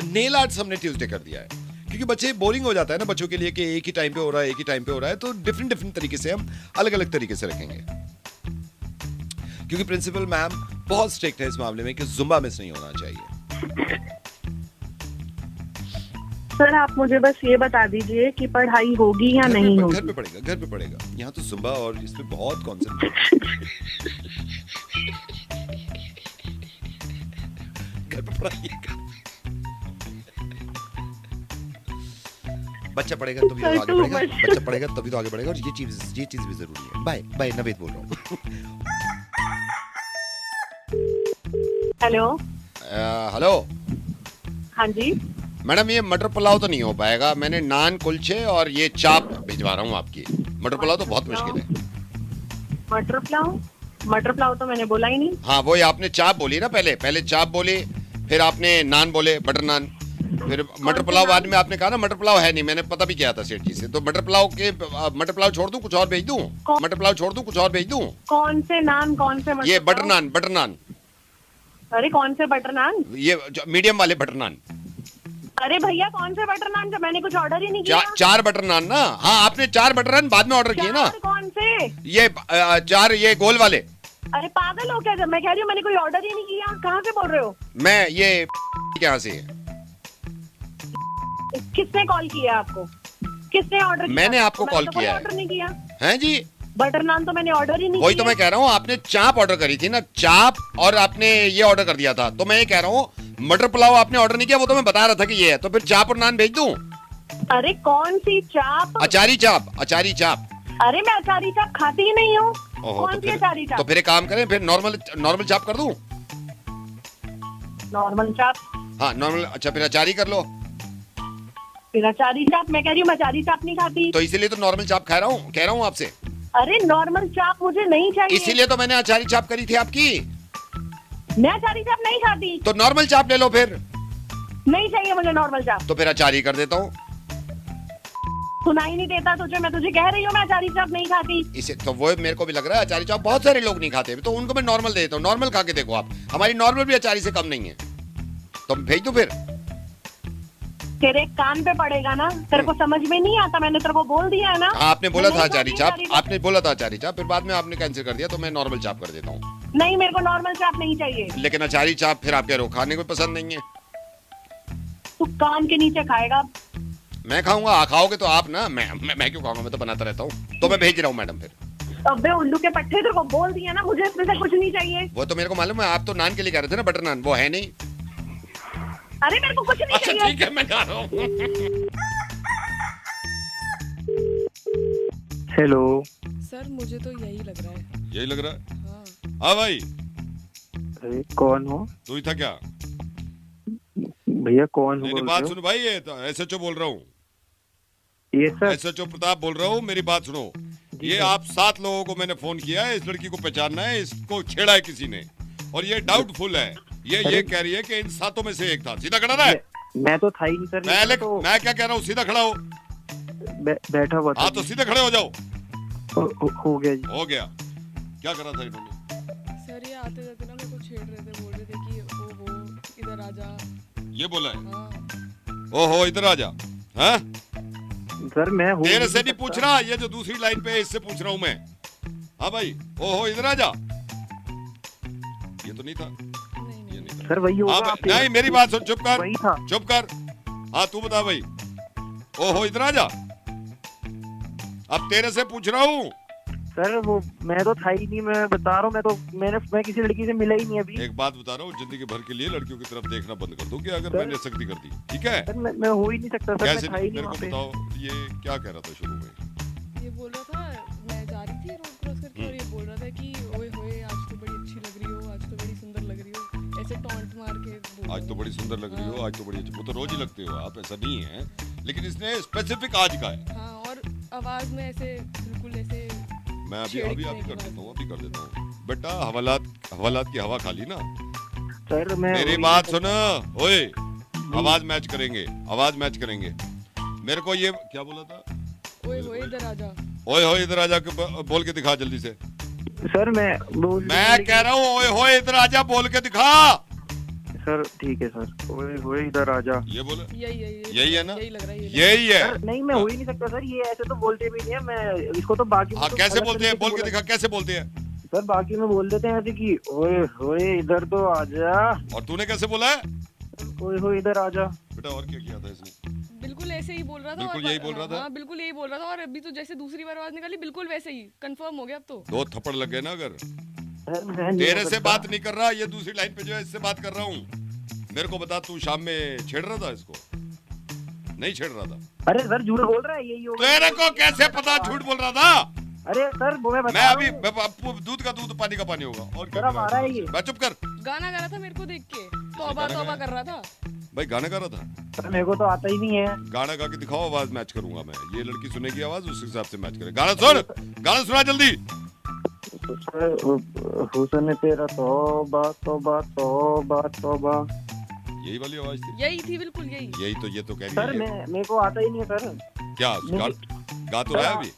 नेल आर्ट्स हमने ट्यूसडे कर दिया है, क्योंकि बच्चे बोरिंग हो जाता है ना बच्चों के लिए कि एक ही टाइम पे हो रहा है, एक ही टाइम पे हो रहा है। तो डिफरेंट तरीके से हम अलग अलग तरीके से रखेंगे, क्योंकि प्रिंसिपल मैम बहुत स्ट्रिक्ट है इस मामले में कि जुम्बा मिस नहीं होना चाहिए। सर आप मुझे बस ये बता दीजिए कि पढ़ाई होगी या नहीं होगी? घर पे पड़ेगा, घर पे पड़ेगा। यहाँ तो जुम्बा और इसमें बहुत कॉन्सेंट्रेट घर पे पढ़ाइएगा। बच्चा पढ़ेगा तभी तो आगे बढ़ेगा, बच्चा पढ़ेगा तभी तो आगे बढ़ेगा, और ये चीज भी जरूरी है। बाय बाय, नवेद बोल रहा हूँ। हेलो। हेलो हाँ जी। मैडम, ये मटर पुलाव तो नहीं हो पाएगा। मैंने नान, कुलचे और ये चाप भिजवा रहा हूँ आपकी। मटर पुलाव तो बहुत मुश्किल है। मटर पुलाव तो मैंने बोला ही नहीं। हाँ, वही आपने चाप बोली ना, पहले चाप बोली, फिर आपने नान बोले, बटर नान, फिर मटर पुलाव बाद में आपने कहा ना मटर पुलाव है नहीं। मैंने पता भी किया था सेठ जी से। तो मटर पुलाव छोड़ दूं, कुछ और भेज दूं? मटर पुलाव छोड़ दूं, कुछ और भेज दूं? कौन से नान, कौन से ये बटर नान। अरे कौन से बटर नान? ये मीडियम वाले बटर नान। अरे भैया कौन से बटर नान? जब मैंने कुछ ऑर्डर ही नहीं किया। 4 बटर नान ना? हाँ, आपने 4 बटर नान बाद में ऑर्डर किए ना। कौन से? ये 4 ये गोल वाले। अरे पागल हो क्या? जब मैं कह रही हूँ मैंने कोई ऑर्डर ही नहीं किया। कहाँ से बोल रहे हो? मैं ये यहाँ से। किसने कॉल किया आपको? किसने ऑर्डर किया? मैंने आपको कॉल किया है। ऑर्डर नहीं किया हैं जी? बटर नान तो मैंने ऑर्डर ही नहीं वही किया। तो मैं कह रहा हूँ, आपने चाप ऑर्डर करी थी ना, चाप, और आपने ये ऑर्डर कर दिया था। तो मैं ये कह रहा हूँ मटर पुलाव आपने ऑर्डर नहीं किया, वो तो मैं बता रहा था कि ये है। तो फिर चाप और नान भेज दूं? अरे कौन सी चाप? अचारी चाप। अरे मैं अचारी चाप खाती ही नहीं हूँ। ओहो, कौन सी अचारी तो चाप? फिर एक काम करें, फिर नॉर्मल चाप कर दूं? नॉर्मल चाप? हाँ नॉर्मल। अच्छा, फिर अचारी कर लो। फिर अचारी चाप? मैं कह रही हूँ मैं अचारी चाप नहीं खाती। तो इसीलिए तो नॉर्मल चाप कह रहा हूँ आपसे। अरे नॉर्मल चाप मुझे नहीं चाहिए। इसीलिए तो मैंने अचारी चाप करी थी आपकी। मैं अचारी चाप नहीं खाती। तो नॉर्मल चाप ले लो फिर। नहीं चाहिए मुझे नॉर्मल चाप। तो फिर अचारी कर देता हूँ। सुनाई नहीं देता तुझे? मैं तुझे कह रही हूँ मैं अचारी चाप नहीं खाती। इसे तो वो मेरे को भी लग रहा है, अचारी चाप बहुत सारे लोग नहीं खाते, तो उनको मैं नॉर्मल दे देता हूँ। नॉर्मल खा के देखो आप, हमारी नॉर्मल भी अचारी से कम नहीं है। तो भेज दो फिर। तेरे कान पे पड़ेगा ना, तेरे को समझ में नहीं आता? मैंने तेरे को बोल दिया है ना। आपने बोला मैं था नहीं अचारी खाती चाप, अचारी आपने बोला था अचारी चाप, फिर बाद में आपने कैंसिल कर दिया, तो मैं नॉर्मल चाप कर देता हूँ। नहीं, मेरे को नॉर्मल चाप नहीं चाहिए। लेकिन अचारी चाप फिर आप कह रहे हो खाने को पसंद नहीं है। तू कान के नीचे खाएगा। मैं खाऊंगा? खाओगे तो आप ना, मैं क्यों खाऊंगा? मैं तो बनाता रहता हूँ। तो मैं भेज रहा हूँ मैडम फिर। अबे उल्लू के पट्टे, तेरे को बोल दिया ना, मुझे इसमें से कुछ नहीं चाहिए। वो तो मेरे को मालूम है, आप तो नान के लिए कह रहे थे ना, बटर नान, वो है नहीं। अरे मेरे को कुछ नहीं अच्छा चाहिए। ठीक है, मैं जा रहा हूँ। हेलो। सर मुझे तो यही लग रहा है। यही लग रहा है? हाँ। हाँ भाई, अरे कौन हो तू ही था क्या? भैया? कौन हो? मेरी बोल बात रहे सुन भाई, ये तो SHO बोल रहा हूँ। हो? ये सर। SHO प्रताप बोल रहा हूँ, मेरी बात सुनो। ये आप 7 लोगों को मैंने फोन किया है, इस लड़की को पहचानना है, इसको छेड़ा है किसी ने, और ये डाउटफुल है। ये कह रही है कि इन 7 में से एक था। सीधा खड़ा रहा है। मैं तो था ही नहीं सर। मैं क्या कह रहा हूँ, सीधा खड़ा हो। बैठा हुआ था। हाँ तो सीधे खड़े हो जाओ। हो गया जी। हो गया। क्या करा था इन्होंने? सर ये आते जाते ना मेरे को छेड़ रहे थे, बोल रहे थे कि वो इधर आ जा। ये बोला है? हाँ। ओहो, इधर आ जा। हाँ? सर मैं हूँ। तेरे से नहीं पूछ रहा, ये जो दूसरी लाइन पे है इससे पूछ रहा हूँ मैं। हाँ भाई, ओहो इधर आ जा। ये तो नहीं था। ये नहीं था। सर वही होगा। हाँ नहीं, मेरी बात सुन, चुप कर। वही था। चुप कर। हाँ तू बता भाई। ओहो इधर आ जा। अब तेरे से पूछ रहा हूँ। सर वो मैं तो था ही नहीं, मैं बता रहा हूँ। मैं किसी लड़की से मिला ही नहीं अभी। एक बात बता रहा हूँ, जिंदगी भर के लिए लड़कियों की तरफ देखना बंद कर दो कि अगर मैंने सख्ती कर दी, ठीक है? सर मैं हो ही नहीं सकता सर। कैसे? मैं था ही नहीं मेरे को वहाँ पे। बताओ, ये क्या कह रहा था शुरू में? ये बोल रहा था, मैं जा रही थी रोड क्रॉस करके और ये बोल रहा था कि ओए होए आज तो बड़ी अच्छी लग रही हो, आज तो बड़ी सुंदर लग रही हो, ऐसे टॉन्ट मार के बोल आज तो बड़ी सुंदर लग रही हो, आज तो बड़ी अच्छी। वो तो रोज ही लगते हो आप, ऐसा नहीं है, लेकिन इसने स्पेसिफिक आज का है। हाँ, और आवाज में ऐसे बिल्कुल ऐसे। मैं अभी कर देता हूँ। बेटा हवालात की हवा खा ली ना। सर मैं मेरी बात सुन, ओए आवाज मैच करेंगे। मेरे को ये क्या बोला था? ओए होए इधर आ जा। ओए होए इधर आ जा बोल के दिखा जल्दी से। सर मैं कह रहा हूँ ओए होए इधर आ जा बोल के दिखा। सर ठीक है सर। ओए इधर आ जा। ये बोला? यही है ना? यही लग रहा है। यही है। सर, नहीं मैं हो ही नहीं सकता सर। ये ऐसे तो बोलते भी नहीं है। मैं इसको तो बाकी हाँ, कैसे बोलते हैं? बोल के दिखा, कैसे बोलते हैं? सर बाकी में बोल देते हैं ऐसे कि ओए होए इधर तो आ जा। और तूने कैसे बोला है? ओए होए इधर आ जा। बेटा और क्या किया था इसने? बिल्कुल ऐसे ही बोल रहा था। बिल्कुल यही बोल रहा था? हाँ बिल्कुल यही बोल रहा था, और अभी तो जैसे दूसरी बार आवाज निकाली बिल्कुल वैसे ही कंफर्म हो गया अब तो। 2 थप्पड़ लग गए ना। अगर सर, मैं नहीं तेरे हो से सकता। बात नहीं कर रहा, ये दूसरी लाइन पे जो है इससे बात कर रहा हूँ। मेरे को बता, तू शाम में छेड़ रहा था इसको? नहीं छेड़ रहा था? अरे सर झूठ बोल रहा है, यही होगा। तेरे को कैसे पता झूठ बोल रहा था? अरे सर वो मैं मैं बता अभी रहा हूँ। दूध का दूध पानी का पानी होगा और सर, अब आ रहा है ये। मैं चुप कर गाना गा रहा था मेरे को देख के, तौबा तौबा कर रहा था। भाई, गाना गा रहा था। सर मेरे को तो आता ही नहीं है। गाना गा के दिखाओ, आवाज मैच करूंगा मैं। ये लड़की सुनेगी आवाज, उस हिसाब से मैच करे। गाना सुन, गाना सुना जल्दी। हुस्न तेरा तौबा तौबा तौबा तौबा। यही वाली आवाज थी, यही थी, बिल्कुल यही। यही तो ये तो कह सर रही है। मेरे को आता ही नहीं है सर। क्या गा तो रहा है अभी?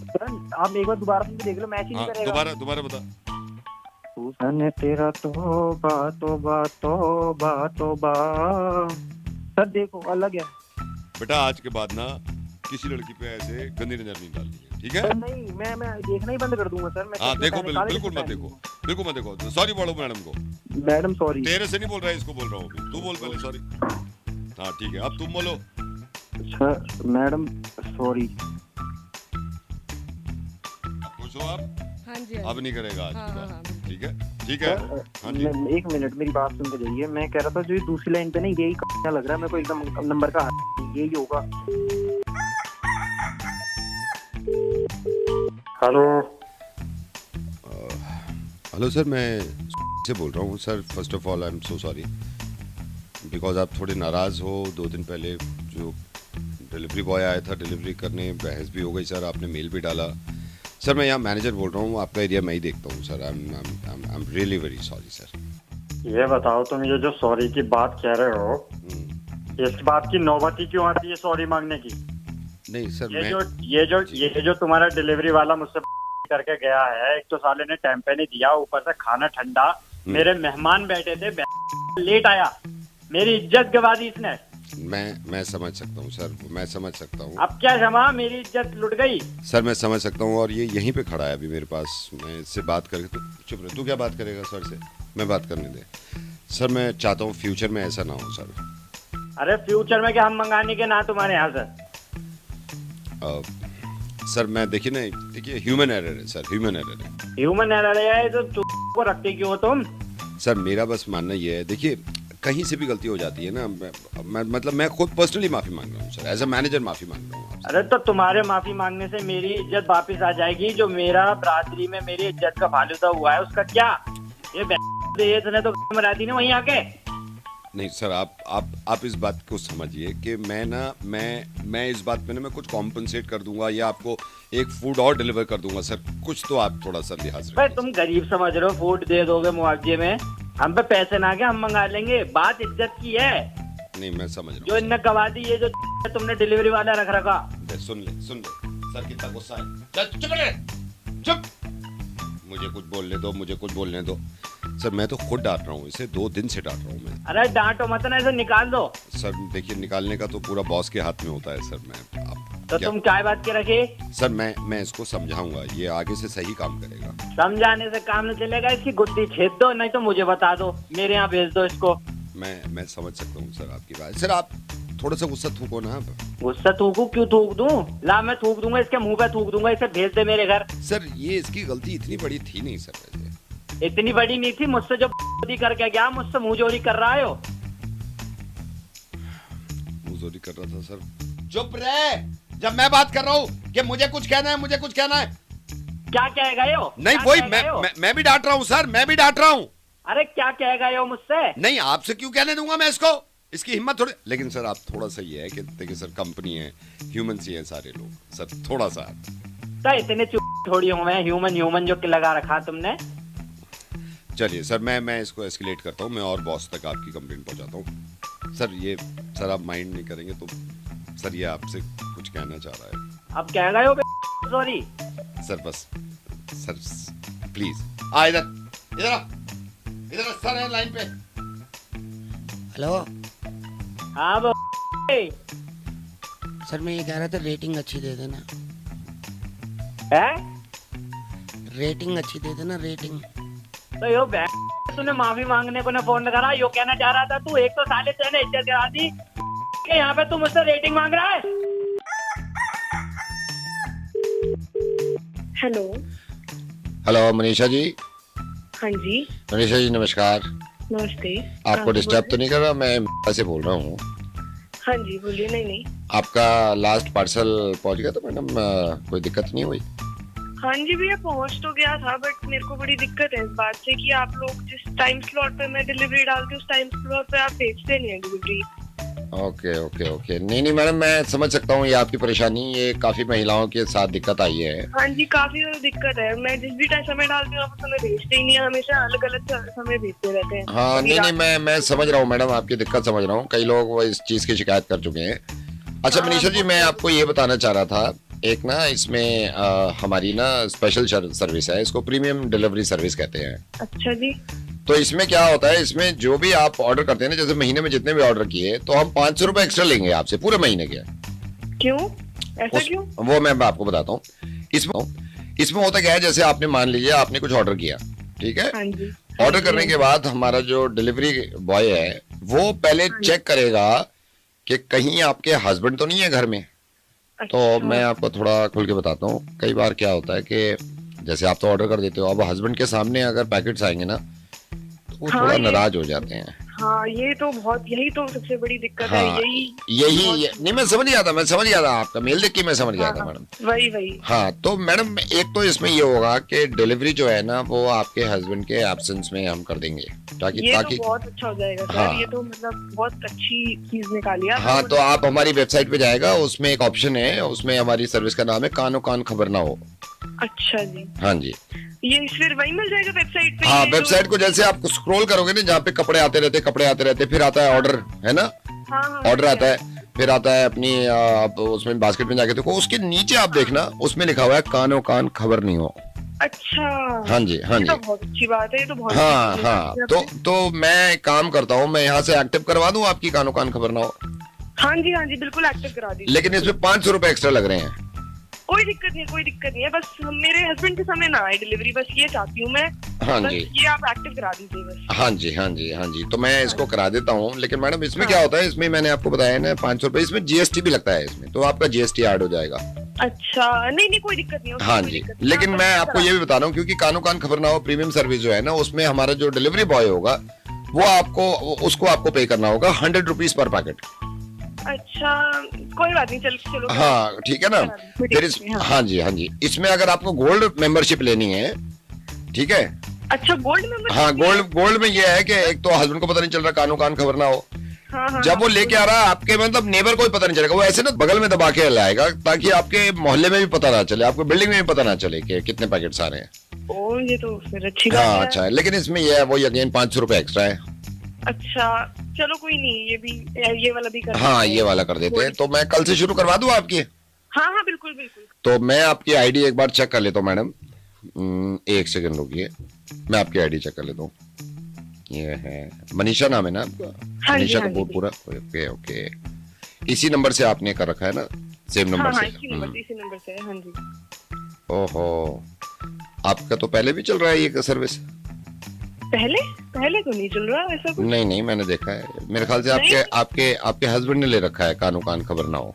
सर आप एक बार दोबारा सुन के देख लो, मैच ही नहीं हाँ, करेगा। दोबारा बता। हुस्न तेरा तौबा तौबा तौबा तौबा। सर देखो अलग है। बेटा, आज के बाद ना किसी लड़की पे ऐसे गंदी नजर नहीं डालनी है, ठीक है? सर नहीं, मैं देखना ही बंद कर दूंगा सर। मैं हाँ देखो, निकाल के बिल्कुल मत दिखाएंगे। देखो, बिल्कुल मत देखो। सॉरी बोलो मैडम को। Madam sorry. तेरे से नहीं बोल रहा है, इसको बोल रहा हूँ अभी। तू बोल पहले सॉरी। हाँ ठीक है, अब तुम बोलो। Sir madam sorry. अब खुश हो आप? हाँ जी, हाँ अब जी। नहीं करेगा आज हाँ, के हाँ, बाद, हाँ, ठीक है? ठीक है, हाँ जी। एक मिनट मेरी बात सुन के जाइए। मैं कह रहा था जो ये दूसरी लाइन पे ना, यही क्या लग रहा है मेरे को, एकदम नंबर का यही होगा। हेलो हेलो सर, मैं से बोल रहा हूँ sir. First of all I am so sorry because आप थोड़े नाराज़ हो। 2 दिन पहले जो डिलीवरी बॉय आया था डिलीवरी करने, बहस भी हो गई सर, आपने मेल भी डाला। सर मैं यहाँ मैनेजर बोल रहा हूँ, आपका एरिया मैं ही देखता हूँ sir. I am really very sorry sir. ये बताओ, तुम ये जो सॉरी की बात कह रहे हो, इस बात की नौबत ही क्यों आती है सॉरी मांगने की? नहीं सर, ये जो तुम्हारा डिलीवरी वाला मुझसे करके गया है, एक तो साले ने टाइम पे नहीं दिया, ऊपर से खाना ठंडा, मेरे मेहमान बैठे थे, लेट आया, मेरी इज्जत गवा दी इसने। मैं समझ सकता हूँ सर, मैं समझ सकता हूँ। अब क्या क्षमा, मेरी इज्जत लुट गई। सर मैं समझ सकता हूँ, और ये यहीं पे खड़ा है अभी मेरे पास। मैं इससे बात करके, तो चुप रहे। तू क्या बात करेगा सर से? मैं बात करने दे सर। मैं चाहता हूँ फ्यूचर में ऐसा ना हो सर। अरे फ्यूचर में क्या हम मंगाने के ना तुम्हारे यहाँ से? सर मैं देखिए ह्यूमन एरर है सर, ह्यूमन एरर है। ह्यूमन एरर है तो चुप को रखते क्यों हो तुम? सर मेरा बस मानना ये है, देखिए कहीं से भी गलती हो जाती है ना। मैं खुद पर्सनली माफी मांग रहा हूँ सर, एज अ मैनेजर माफी मांग रहा हूँ आपसे। अरे तो तुम्हारे माफी मांगने से मेरी इज्जत वापस आ जाएगी। जो मेरा बरादरी में मेरी इज्जत का फालूदा हुआ है उसका क्या? ये तूने तो मरा दी ना वहीं आके। नहीं सर, आप इस बात को समझिए कि मैं इस बात में ना मैं कुछ कॉम्पनसेट कर दूंगा, या आपको एक फूड और डिलीवर कर दूंगा सर। कुछ तो आप थोड़ा सा लिहाज भाई तुम गरीब समझ रहे हो, फूड दे दोगे मुआवजे में, हम पे पैसे ना के हम मंगा लेंगे। बात इज्जत की है। नहीं मैं समझ रहा हूँ। जो इनने गवा दी, ये जो तुमने डिलीवरी वाला रख रखा। सुन ले सर, कितना गुस्सा है। चुप, मुझे कुछ बोलने दो सर। मैं तो खुद डांट रहा हूँ इसे, 2 दिन से डांट रहा हूँ मैं। अरे डांटो मत ना, इसे निकाल दो। सर देखिए, निकालने का तो पूरा बॉस के हाथ में होता है सर। मैं तो तुम क्या बात के रखे? सर मैं इसको समझाऊंगा, ये आगे से सही काम करेगा। समझाने से काम नहीं चलेगा, इसकी गुत्ती छेद दो, नहीं तो मुझे बता दो, मेरे यहाँ भेज दो इसको। मैं समझ सकता हूँ सर आपकी बात। सर आप थोड़ा सा गुस्सा थूको ना। आप गुस्सा थूकू? क्यों थूक दूं? ला मैं थूक दूंगा, इसके मुंह पे थूक दूंगा, इसे भेज दे मेरे घर। सर ये इसकी गलती इतनी बड़ी थी नहीं सर, वैसे इतनी बड़ी नहीं थी। मुझसे जो करके गया, मुझसे मुंहजोरी कर रहा है हो। मुंहजोरी कर रहा था सर। चुप रहे, जब मैं बात कर रहा हूँ कि मुझे कुछ कहना है। क्या कह गए हो? नहीं वही मैं भी डांट रहा हूँ सर, मैं भी डांट रहा हूँ। अरे क्या कह गए हो मुझसे? नहीं, आपसे क्यों कहने दूंगा मैं इसको, इसकी हिम्मत थोड़ी। लेकिन सर आप थोड़ा सा ये है कि देखिए सर, कंपनी है, ह्यूमन सी है सारे लोग सर, थोड़ा सा। तो इतने चुप थोड़ी हुए हैं, ह्यूमन जो लगा रखा तुमने। चलिए सर, मैं इसको एस्केलेट करता हूँ, मैं और बॉस तक आपकी कंप्लेंट पहुंचाता हूँ सर। आप माइंड नहीं करेंगे तो सर ये आपसे कुछ कहना चाह रहा है। अब कह गए हो सॉरी सर, बस सर प्लीज आ इधर सर है लाइन पे। हेलो हाँ सर, मैं ये कह रहा था रेटिंग अच्छी दे देना। है? रेटिंग अच्छी दे देना, रेटिंग। तो यो तूने माफी मांगने को ना फोन करा, यो कहना चाह रहा था तू। एक तो साले तेने इज्जत गिरा दी कि यहाँ पे तू मुझसे रेटिंग मांग रहा है। हेलो मनीषा जी। हाँ जी मनीषा जी नमस्कार। नमस्ते। आपको डिस्टर्ब तो नहीं कर रहा? मैं से बोल रहा हूँ। हाँ जी बोलिए। नहीं नहीं। आपका लास्ट पार्सल पहुंच गया तो मैडम कोई दिक्कत नहीं हुई? हाँ जी भैया पहुंच तो गया था, बट मेरे को बड़ी दिक्कत है इस बात से कि आप लोग जिस टाइम स्लॉट पे मैं डिलीवरी डालती हूँ उस टाइम स्लॉट पे आप भेजते नहीं है डिलीवरी। ओके ओके ओके, नहीं मैडम, मैं समझ सकता हूँ ये आपकी परेशानी, ये काफी महिलाओं के साथ दिक्कत आई है। हाँ जी काफी ज्यादा दिक्कत है, मैं जिस भी टाइम समय डालती हूँ आप उस समय भेजते ही नहीं है, हमेशा अलग अलग समय भेजते रहते हैं। हाँ नहीं, मैं समझ रहा हूँ मैडम, आपकी दिक्कत समझ रहा हूँ, कई लोग वो इस चीज की शिकायत कर चुके हैं। अच्छा मनीषा जी, मैं आपको ये बताना चाह रहा था, एक ना इसमें हमारी ना स्पेशल सर्विस है, इसको प्रीमियम डिलीवरी सर्विस कहते हैं। अच्छा जी। तो इसमें क्या होता है, इसमें जो भी आप ऑर्डर करते हैं ना, जैसे महीने में जितने भी ऑर्डर किए तो हम 500 रुपए एक्स्ट्रा लेंगे आपसे पूरे महीने के। क्यों ऐसा क्यों? वो मैं आपको बताता हूँ। इसमें होता क्या है, जैसे आपने मान लीजिए आपने कुछ ऑर्डर किया, ठीक है, ऑर्डर करने के बाद हमारा जो डिलीवरी बॉय है वो पहले चेक करेगा कि कहीं आपके हस्बैंड तो नहीं है घर में। तो मैं आपको थोड़ा खुल के बताता हूँ, कई बार क्या होता है कि जैसे आप तो ऑर्डर कर देते हो, अब हस्बैंड के सामने अगर पैकेट्स आएंगे ना तो वो थोड़ा नाराज हो जाते हैं। हाँ ये तो बहुत, यही तो सबसे बड़ी दिक्कत है। यही नहीं, मैं समझ गया था आपका मेल देख के, मैं समझ गया था मैडम। वही। हाँ तो मैडम एक तो इसमें ये होगा कि डिलीवरी जो है ना वो आपके हस्बैंड के एब्सेंस में हम कर देंगे, ताकि तो बहुत अच्छा हो जाएगा सर। हाँ, ये तो मतलब बहुत अच्छी चीज निकाली है। हाँ तो आप हमारी वेबसाइट पे जाएगा, उसमें एक ऑप्शन है, उसमें हमारी सर्विस का नाम है कानो कान खबर ना हो। अच्छा जी। हाँ जी, ये फिर वही मिल जाएगा वेबसाइट पे? हाँ वेबसाइट को जैसे आप स्क्रॉल करोगे ना, जहाँ पे कपड़े आते रहते, फिर आता है ऑर्डर, है ना, ऑर्डर आता है, फिर आता है अपनी आप उसमें बास्केट में जाके देखो, उसके नीचे आप देखना उसमें लिखा हुआ है कानो कान खबर नहीं हो। अच्छा हाँ जी, हाँ जी, तो बहुत अच्छी बात है ये तो बहुत। हाँ तो मैं एक काम करता हूँ, मैं यहाँ से एक्टिव करवा दूँ आपकी कानो कान खबर ना हो। हाँ जी बिल्कुल एक्टिव करा दीजिए। लेकिन इसमें 500 रुपए एक्स्ट्रा लग रहे हैं। कोई दिक्कत नहीं है, बस मेरे हस्बैंड के समय ना आए डिलीवरी, बस ये चाहती हूँ मैं। हाँ बस जी, ये आप एक्टिव करा दीजिए बस। हाँ जी, तो मैं इसको करा देता हूँ। लेकिन मैडम इसमें क्या होता है, इसमें मैंने आपको बताया ना 500 रुपए, इसमें जीएसटी भी लगता है इसमें, तो आपका जीएसटी ऐड हो जाएगा। अच्छा नहीं कोई दिक्कत नहीं। हाँ जी, लेकिन मैं आपको ये भी बता रहा हूँ, क्योंकि कानो कान खबर ना हो प्रीमियम सर्विस जो है ना, उसमें हमारा जो डिलीवरी बॉय होगा वो उसको आपको पे करना होगा 100 रुपीज पर पैकेट। अच्छा कोई बात नहीं, चलो। हाँ ठीक है ना, फिर हाँ जी, इसमें अगर आपको गोल्ड मेंबरशिप लेनी है, ठीक है। अच्छा गोल्ड मेंबरशिप? हाँ गोल्ड में ये है कि एक तो हस्बैंड को पता नहीं चल रहा, कानो कान खबर ना हो। हाँ, जब वो लेके आ रहा है आपके, मतलब नेबर को भी पता नहीं चलेगा, वो ऐसे ना बगल में दबा के लाएगा, ताकि आपके मोहल्ले में भी पता ना चले, आपको बिल्डिंग में भी पता ना चले कि कितने पैकेट्स आ रहे हैं। ओ ये तो फिर अच्छी बात है। हाँ अच्छा है, लेकिन इसमें ये है वही अगेन 500 रुपए एक्स्ट्रा है। अच्छा चलो कोई नहीं, ये वाला भी कर देते हैं। हाँ ये वाला कर देते हैं। तो मैं कल से शुरू करवा दूं आपकी? हाँ बिल्कुल। तो मैं आपकी आईडी एक बार चेक कर लेता हूँ मैडम, एक सेकंड रुकिए, मैं आपकी आईडी चेक कर लेता हूँ। ये है मनीषा नाम है ना आपका? हाँ मनीषा हाँ कपूर पूरा? ओके, इसी नंबर से आपने कर रखा है ना, सेम नंबर से? इसी नंबर से। हाँ जी। ओहो, आपका तो पहले भी चल रहा है ये सर्विस? पहले तो नहीं चल रहा ऐसा कुछ। नहीं मैंने देखा है, मेरे ख्याल से आपके हस्बैंड ने ले रखा है कानो कान खबर ना हो।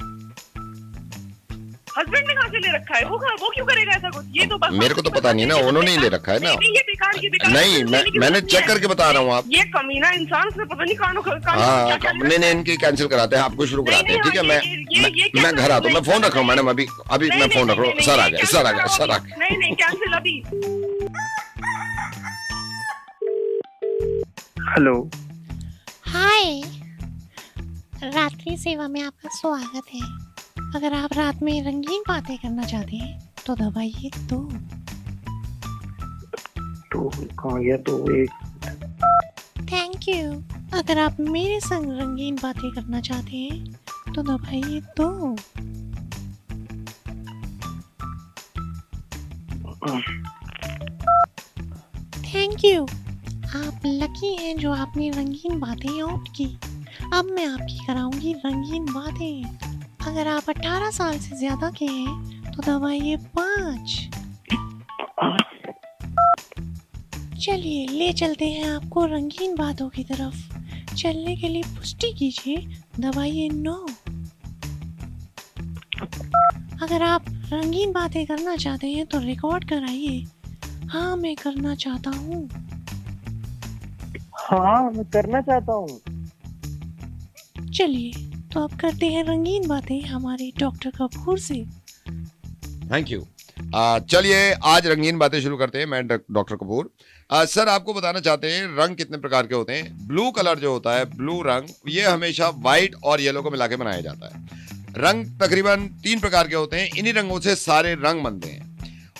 हस्बैंड ने कहाँ से ले रखा है? वो क्यों करेगा ऐसा कुछ? ये तो मेरे को तो पता नहीं ना, उन्होंने ही ले रखा है ना। ये बेकार नहीं मैंने चेक करके बता रहा हूँ। आप ये कमीना इंसान से पता नहीं कानों हाँ नहीं इनकी कैंसिल कराते हैं, आपको शुरू कराते हैं, ठीक है। मैं घर आता हूँ, मैं फोन रख रहा हूँ मैडम, अभी मैं फोन रख रहा हूँ। सर आ गया। नहीं कैंसिल अभी। हेलो हाय, रात्रि सेवा में आपका स्वागत है। अगर आप रात में रंगीन बातें करना चाहते हैं तो दबाइए 2। तो कहाँ गया? तो एक थैंक यू। अगर आप मेरे संग रंगीन बातें करना चाहते हैं तो दबाइए 2। Thank you. आप लकी हैं जो आपने रंगीन बातें ऑप्ट की। अब मैं आपकी कराऊंगी रंगीन बातें। अगर आप 18 साल से ज्यादा के हैं तो दबाइए 5। चलिए ले चलते हैं आपको रंगीन बातों की तरफ। चलने के लिए पुष्टि कीजिए, दबाइए 9। अगर आप रंगीन बातें करना चाहते हैं तो रिकॉर्ड कराइए, हाँ मैं करना चाहता हूँ। हाँ मैं करना चाहता हूँ। चलिए तो अब करते हैं रंगीन बातें हमारे डॉक्टर कपूर से। Thank you. चलिए आज रंगीन बातें शुरू करते हैं। मैं डॉक्टर कपूर। सर आपको बताना चाहते हैं रंग कितने प्रकार के होते हैं। ब्लू कलर जो होता है, ब्लू रंग, ये हमेशा व्हाइट और येलो को मिला के बनाया जाता है। रंग तकरीबन 3 प्रकार के होते हैं। इन्हीं रंगों से सारे रंग बनते हैं।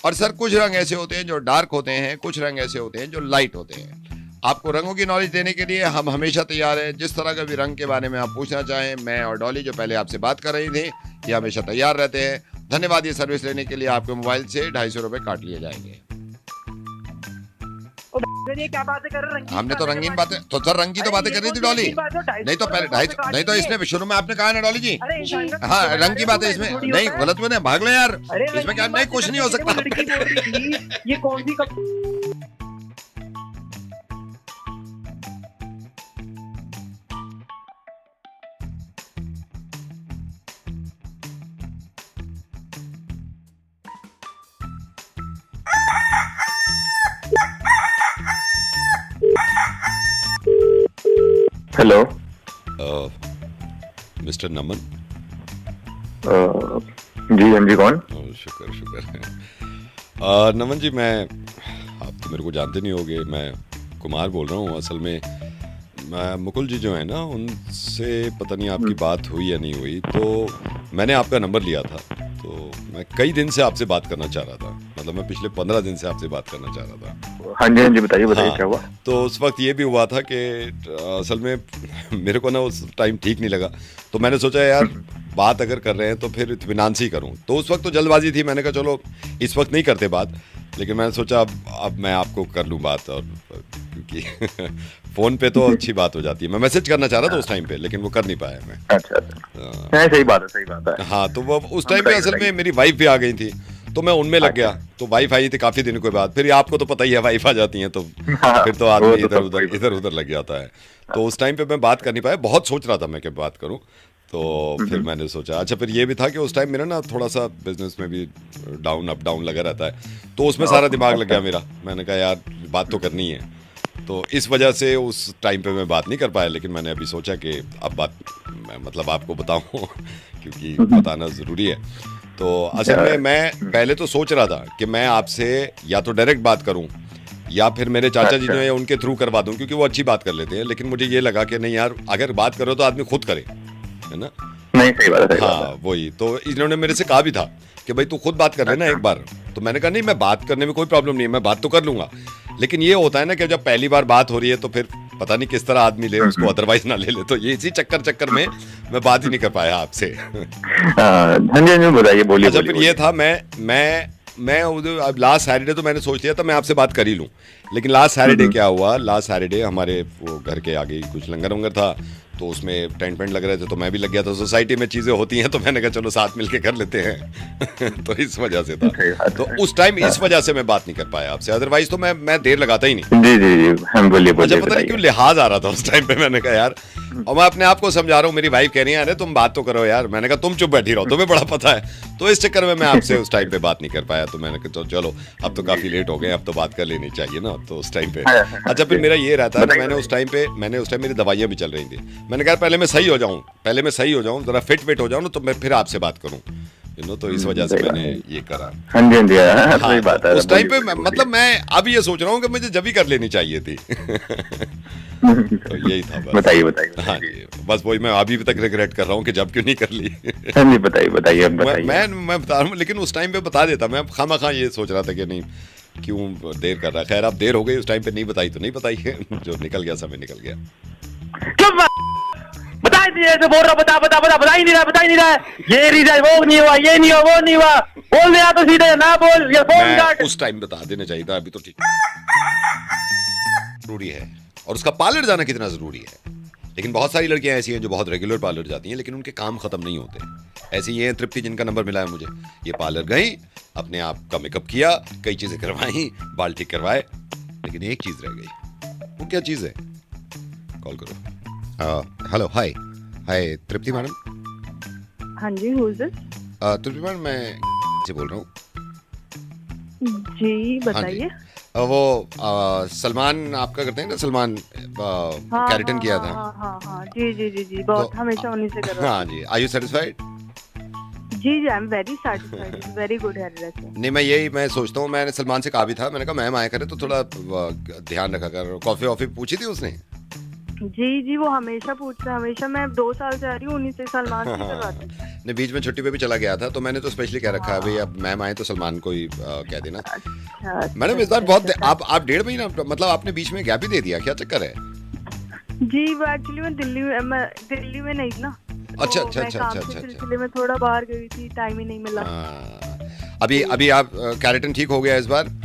और सर कुछ रंग ऐसे होते हैं जो डार्क होते हैं, कुछ रंग ऐसे होते हैं जो लाइट होते हैं। आपको रंगों की नॉलेज देने के लिए हम हमेशा तैयार हैं। जिस तरह का भी रंग के बारे में आप पूछना चाहें, मैं और डॉली जो पहले आपसे बात कर रही थी, ये हमेशा तैयार रहते हैं। धन्यवाद। ये सर्विस लेने के लिए आपके मोबाइल से 250 रुपए काट लिए जाएंगे। ये क्या बातें कर रहे हैं? हमने तो रंगीन बातें, तो सर रंग की तो बातें कर रही थी डॉली। नहीं तो पहले नहीं तो इसने शुरू में आपने कहा ना डॉली जी, हाँ रंग की बातें इसमें नहीं गलत हुए ना, भाग ले यार। इसमें क्या नहीं, कुछ नहीं हो सकता। ये कौन सी हेलो मिस्टर नमन। जी हाँ जी, कौन? शुक्र। नमन जी, मैं, आप तो मेरे को जानते नहीं होगे, मैं कुमार बोल रहा हूँ। असल में मैं मुकुल जी जो है ना, उनसे पता नहीं आपकी बात हुई या नहीं हुई, तो मैंने आपका नंबर लिया था। तो मैं कई दिन से आपसे बात करना चाह रहा था, मतलब मैं पिछले 15 दिन से आपसे बात करना चाह रहा था। हाँ जी बताइए क्या हुआ? तो उस वक्त ये भी हुआ था कि असल में मेरे को ना उस टाइम ठीक नहीं लगा, तो मैंने सोचा यार बात अगर कर रहे हैं तो फिर इत्मीनान से ही करूं। तो उस वक्त तो जल्दबाजी थी, मैंने कहा चलो इस वक्त नहीं करते बात, लेकिन मैंने सोचा अब मैं आपको कर लूं बात। और क्योंकि फ़ोन पे तो अच्छी बात हो जाती है। मैं मैसेज करना चाह रहा था उस टाइम पे, लेकिन वो कर नहीं पाया मैं। अच्छा। सही बात है। हाँ, तो वो उस टाइम पे असल में मेरी वाइफ भी आ गई थी, तो मैं उनमें लग गया। तो वाइफ आई थी काफ़ी दिनों के बाद। फिर आपको तो पता ही है, वाइफ आ जाती है तो फिर तो आदमी इधर उधर लग जाता है। तो उस टाइम पे मैं बात कर नहीं पाया। बहुत सोच रहा था मैं कि बात करूं, तो फिर मैंने सोचा अच्छा। फिर ये भी था कि उस टाइम मेरा ना थोड़ा सा बिजनेस में भी डाउन अप डाउन लगा रहता है, तो उसमें सारा दिमाग लग गया मेरा। मैंने कहा यार बात तो करनी है, तो इस वजह से उस टाइम पे मैं बात नहीं कर पाया। लेकिन मैंने अभी सोचा कि अब बात मतलब आपको बताऊं क्योंकि बताना ज़रूरी है। तो असल में मैं पहले तो सोच रहा था कि मैं आपसे या तो डायरेक्ट बात करूं या फिर मेरे चाचा जी जो है उनके थ्रू करवा दूं, क्योंकि वो अच्छी बात कर लेते हैं। लेकिन मुझे ये लगा कि नहीं यार, अगर बात करो तो आदमी खुद करे, है ना? नहीं, सही बात है। हाँ वही तो इन्होंने मेरे से कहा भी था कि भाई तू खुद बात कर लेना एक बार। तो मैंने कहा नहीं, मैं बात करने में कोई प्रॉब्लम नहीं है, मैं बात तो कर लूंगा। लेकिन ये होता है ना कि जब पहली बार बात हो रही है तो फिर पता नहीं किस तरह आदमी ले उसको, अदरवाइज ना ले ले। तो ये इसी चक्कर में मैं बात ही नहीं कर पाया आपसे। बताइए, बोलिए। अच्छा, फिर ये था मैं अब लास्ट सैटरडे तो मैंने सोच लिया था मैं आपसे बात कर ही लूँ। लेकिन लास्ट सैटरडे क्या हुआ, लास्ट सैटरडे हमारे वो घर के आगे कुछ लंगर वंगर था, तो उसमें टेंट वेंट लग रहे थे, तो मैं भी लग गया था। सोसाइटी में चीज़ें होती हैं, तो मैंने कहा चलो साथ मिलके कर लेते हैं। तो इस वजह से था, तो उस टाइम इस वजह से मैं बात नहीं कर पाया आपसे। अदरवाइज तो मैं देर लगाता ही नहीं। जी हम बोलिए। अच्छा, पता नहीं क्यों लिहाज आ रहा था उस टाइम पे। मैंने कहा यार, और मैं अपने आप को समझा रहा हूँ, मेरी वाइफ कह रही है अरे तुम बात तो करो यार। मैंने कहा तुम चुप बैठी रहो, तुम्हें बड़ा पता है। तो इस चक्कर में मैं आपसे उस टाइम पे बात नहीं कर पाया। तो मैंने कहा चलो अब तो काफी लेट हो गए, अब तो बात कर लेनी चाहिए ना। तो उस टाइम पे अच्छा, फिर मेरा ये रहता है कि मैंने उस टाइम मेरी दवाइयाँ भी चल रही थी। मैंने कहा पहले मैं सही हो जाऊं, जरा फिट हो जाऊं ना, तो मैं फिर आपसे बात करूं, तो इस वजह से मैंने ये करा। हाँ, सही बात है। उस टाइम पे मतलब मैं अब ये सोच रहा हूँ कि मुझे जब ही कर लेनी चाहिए थी। तो यही था बस। बताइए। हाँ जी, बस वही मैं अभी तक रिग्रेट कर रहा हूँ कि जब क्यों नहीं कर ली। हाँ जी, बताइए। मैं बता रहा हूँ, लेकिन उस टाइम पे बता देता। मैं खामा ये सोच रहा था कि नहीं क्यों देर कर रहा है। खैर अब देर हो गई, उस टाइम पे नहीं बताई तो नहीं बताई है। जो निकल गया समय निकल गया। बता बोल रहा, बता ही नहीं रहा। ये रीजन वो नहीं हुआ, ये नहीं हुआ, वो नहीं हुआ। बोल दिया तो सीधे ना बोल, ये फोन काट। उस टाइम बता देना चाहिए था, अभी तो ठीक जरूरी है। और उसका पार्लर जाना कितना जरूरी है। लेकिन बहुत सारी लड़कियां ऐसी हैं जो बहुत रेगुलर पार्लर जाती हैं, लेकिन उनके काम खत्म नहीं होते। ऐसी ये तृप्ति जिनका नंबर मिला है मुझे, ये पार्लर गई, अपने आप का मेकअप किया, कई चीजें करवाई, बाल ठीक करवाए, लेकिन एक चीज रह गई। वो क्या चीज है? कॉल करो। Hello, hi Tripti madam. हाँ जी, who is this? Tripti madam, मैं से बोल रहा हूँ। जी बताइए। वो सलमान आपका करते हैं ना, सलमान कैरेटन किया था। हाँ जी जी जी जी, बहुत हमेशा उन्हीं से कर रहा हूँ। हाँ जी, आर यू सेटिस्फाइड? जी जी, I am very satisfied, very good hairdresser. नहीं, मैं सोचता हूँ, मैंने सलमान से कहा भी था, मैंने कहा मैम आया करे तो थोड़ा ध्यान रखा कर। कॉफी वॉफी पूछी थी उसने? जी जी, वो हमेशा पूछता है, हमेशा। मैं 2 साल से आ रही हूँ, उन्हीं से सलमान से करवाती हूँ। नहीं, बीच में छुट्टी पे भी चला गया था, तो मैंने तो स्पेशली कह रखा है भाई अब मैम आए तो सलमान को ही कह देना। मैडम इस बार बहुत आप 1.5 महीना मतलब आपने बीच में गैप ही दे दिया, क्या चक्कर है? जी, वो एक्चुअली मैं दिल्ली में नहीं थी ना। अच्छा तो अच्छा मैं अच्छा काम अच्छा के अच्छा सिलसिले में थोड़ा बाहर गई थी, टाइम ही नहीं मिला। अभी आप कैरेटन ठीक हो गया इस बार?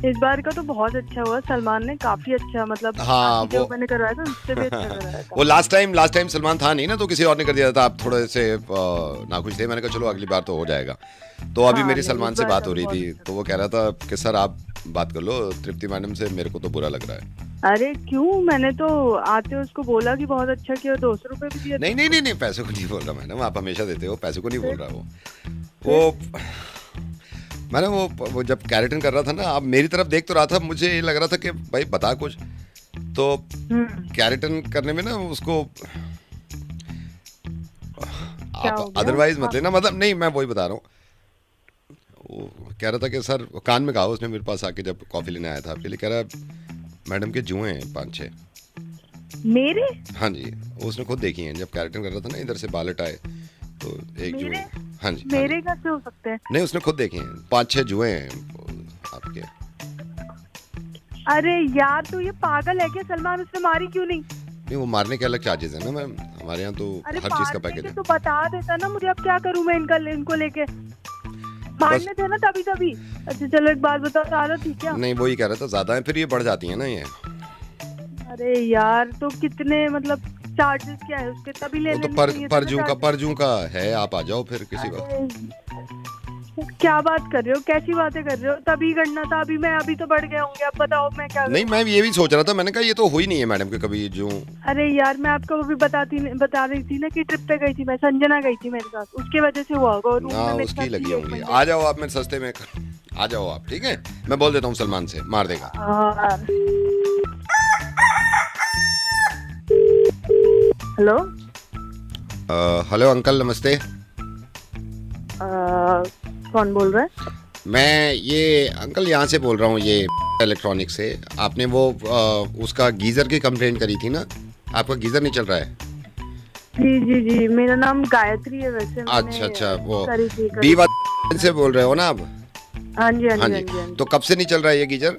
इस बार का तो बहुत अच्छा हुआ, सलमान ने काफी अच्छा, मतलब हाँ, जो मैंने करवाया था उससे भी अच्छा करवाया था। वो लास्ट टाइम सलमान था नहीं ना, तो किसी और ने कर दिया था, आप थोड़े से नाखुश थे। मैंने कहा चलो अगली बार तो हो जाएगा। तो अभी मेरी सलमान से बात हो रही थी, तो वो कह रहा था कि सर आप बात कर लो तृप्ति मैडम से, मेरे को तो बुरा लग रहा है। अरे क्यों, मैंने तो आते उसको बोला कि बहुत अच्छा किया, 200 रुपए भी दिए। नहीं, पैसों को नहीं बोल रहा मैडम, आप हमेशा देते हो, पैसों को नहीं बोल रहा वो मैंने वो जब कैरेटन कर रहा था ना, आप मेरी तरफ देख तो रहा था, मुझे ये लग रहा था कि भाई बता कुछ। तो कैरेटन करने में ना उसको आप अदरवाइज मत लेना, मतलब नहीं, मैं वही बता रहा हूँ। वो कह रहा था कि सर, कान में कहा उसने मेरे पास आके जब कॉफी लेने आया था आपके लिए, कह रहा मैडम के जुए हैं 5-6 मेरे। हाँ जी, उसने खुद देखी हैं, जब कैरेटन कर रहा था ना, इधर से बालट आए तो एक जुए। हाँ जी, मेरे कैसे हो सकते हैं? नहीं, उसने खुद देखे हैं, 5-6 जुए हैं आपके। अरे यार, तू ये पागल है क्या? सलमान उसने मारी क्यों नहीं? नहीं, वो मारने के अलग चार्जेस है ना मैम, हमारे यहाँ तो हर चीज का पैकेज है। तो बता देता ना मुझे, अब क्या करूँ मैं इनको लेके? मारने थे ना तभी। अच्छा चलो, एक बात बता, ज्यादा थी क्या? नहीं, वही कह रहा था, ज्यादा है, फिर ये बढ़ जाती है ना ये। अरे यार, तो कितने मतलब चार्जेस क्या है उसके, तभी ले तो परजू का है, आप आ जाओ फिर किसी बात। क्या बात कर रहे हो, कैसी बातें कर रहे हो? तभी करना था, अभी तो बढ़ गए होंगे। अब बताओ मैं क्या नहीं, मैं ये भी सोच रहा था, मैंने कहा ये तो हुई नहीं है मैडम के कभी जो। अरे यार, मैं आपको अभी बता रही थी ना कि ट्रिप पे गई थी मैं, संजना गई थी मेरे साथ, उसके वजह से हुआ होगा। उसकी लगी होंगी। आ जाओ आप मेरे सस्ते में, आ जाओ आप, ठीक है? मैं बोल देता हूँ सलमान से, मार देगा। हेलो हेलो अंकल, नमस्ते। कौन बोल रहा है? मैं ये अंकल यहाँ से बोल रहा हूँ, ये इलेक्ट्रॉनिक से। आपने वो उसका गीजर की कंप्लेंट करी थी ना, आपका गीजर नहीं चल रहा है? जी, मेरा नाम गायत्री है वैसे। अच्छा, वो बीवा से बोल रहे हो ना आप? हाँ जी। तो कब से नहीं चल रहा है ये गीजर?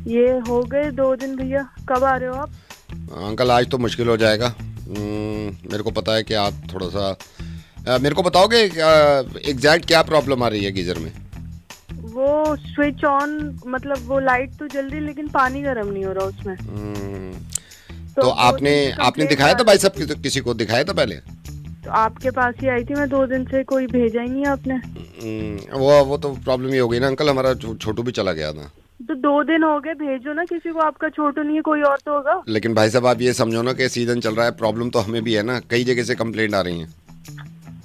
ये हो गए 2 दिन भैया। कब आ रहे हो आप? अंकल आज तो मुश्किल हो जाएगा। मेरे को पता है कि आप थोड़ा सा मेरे को बताओगे एग्जैक्ट क्या प्रॉब्लम आ रही है गीजर में? वो स्विच ऑन, मतलब वो लाइट तो जल रही लेकिन पानी गर्म नहीं हो रहा उसमें। तो आपने दिखाया था भाई साहब, किसी को दिखाया था पहले? तो आपके पास ही आई थी मैं 2 दिन से, कोई भेजा ही नहीं आपने। वो तो प्रॉब्लम ही हो गई ना अंकल, हमारा छोटू भी चला गया था। तो 2 दिन हो गए, भेजो ना किसी को, आपका छोटू नहीं है कोई और तो होगा। लेकिन भाई साहब आप ये समझो ना कि सीजन चल रहा है, प्रॉब्लम तो हमें भी है ना, कई जगह से कंप्लेंट आ रही है।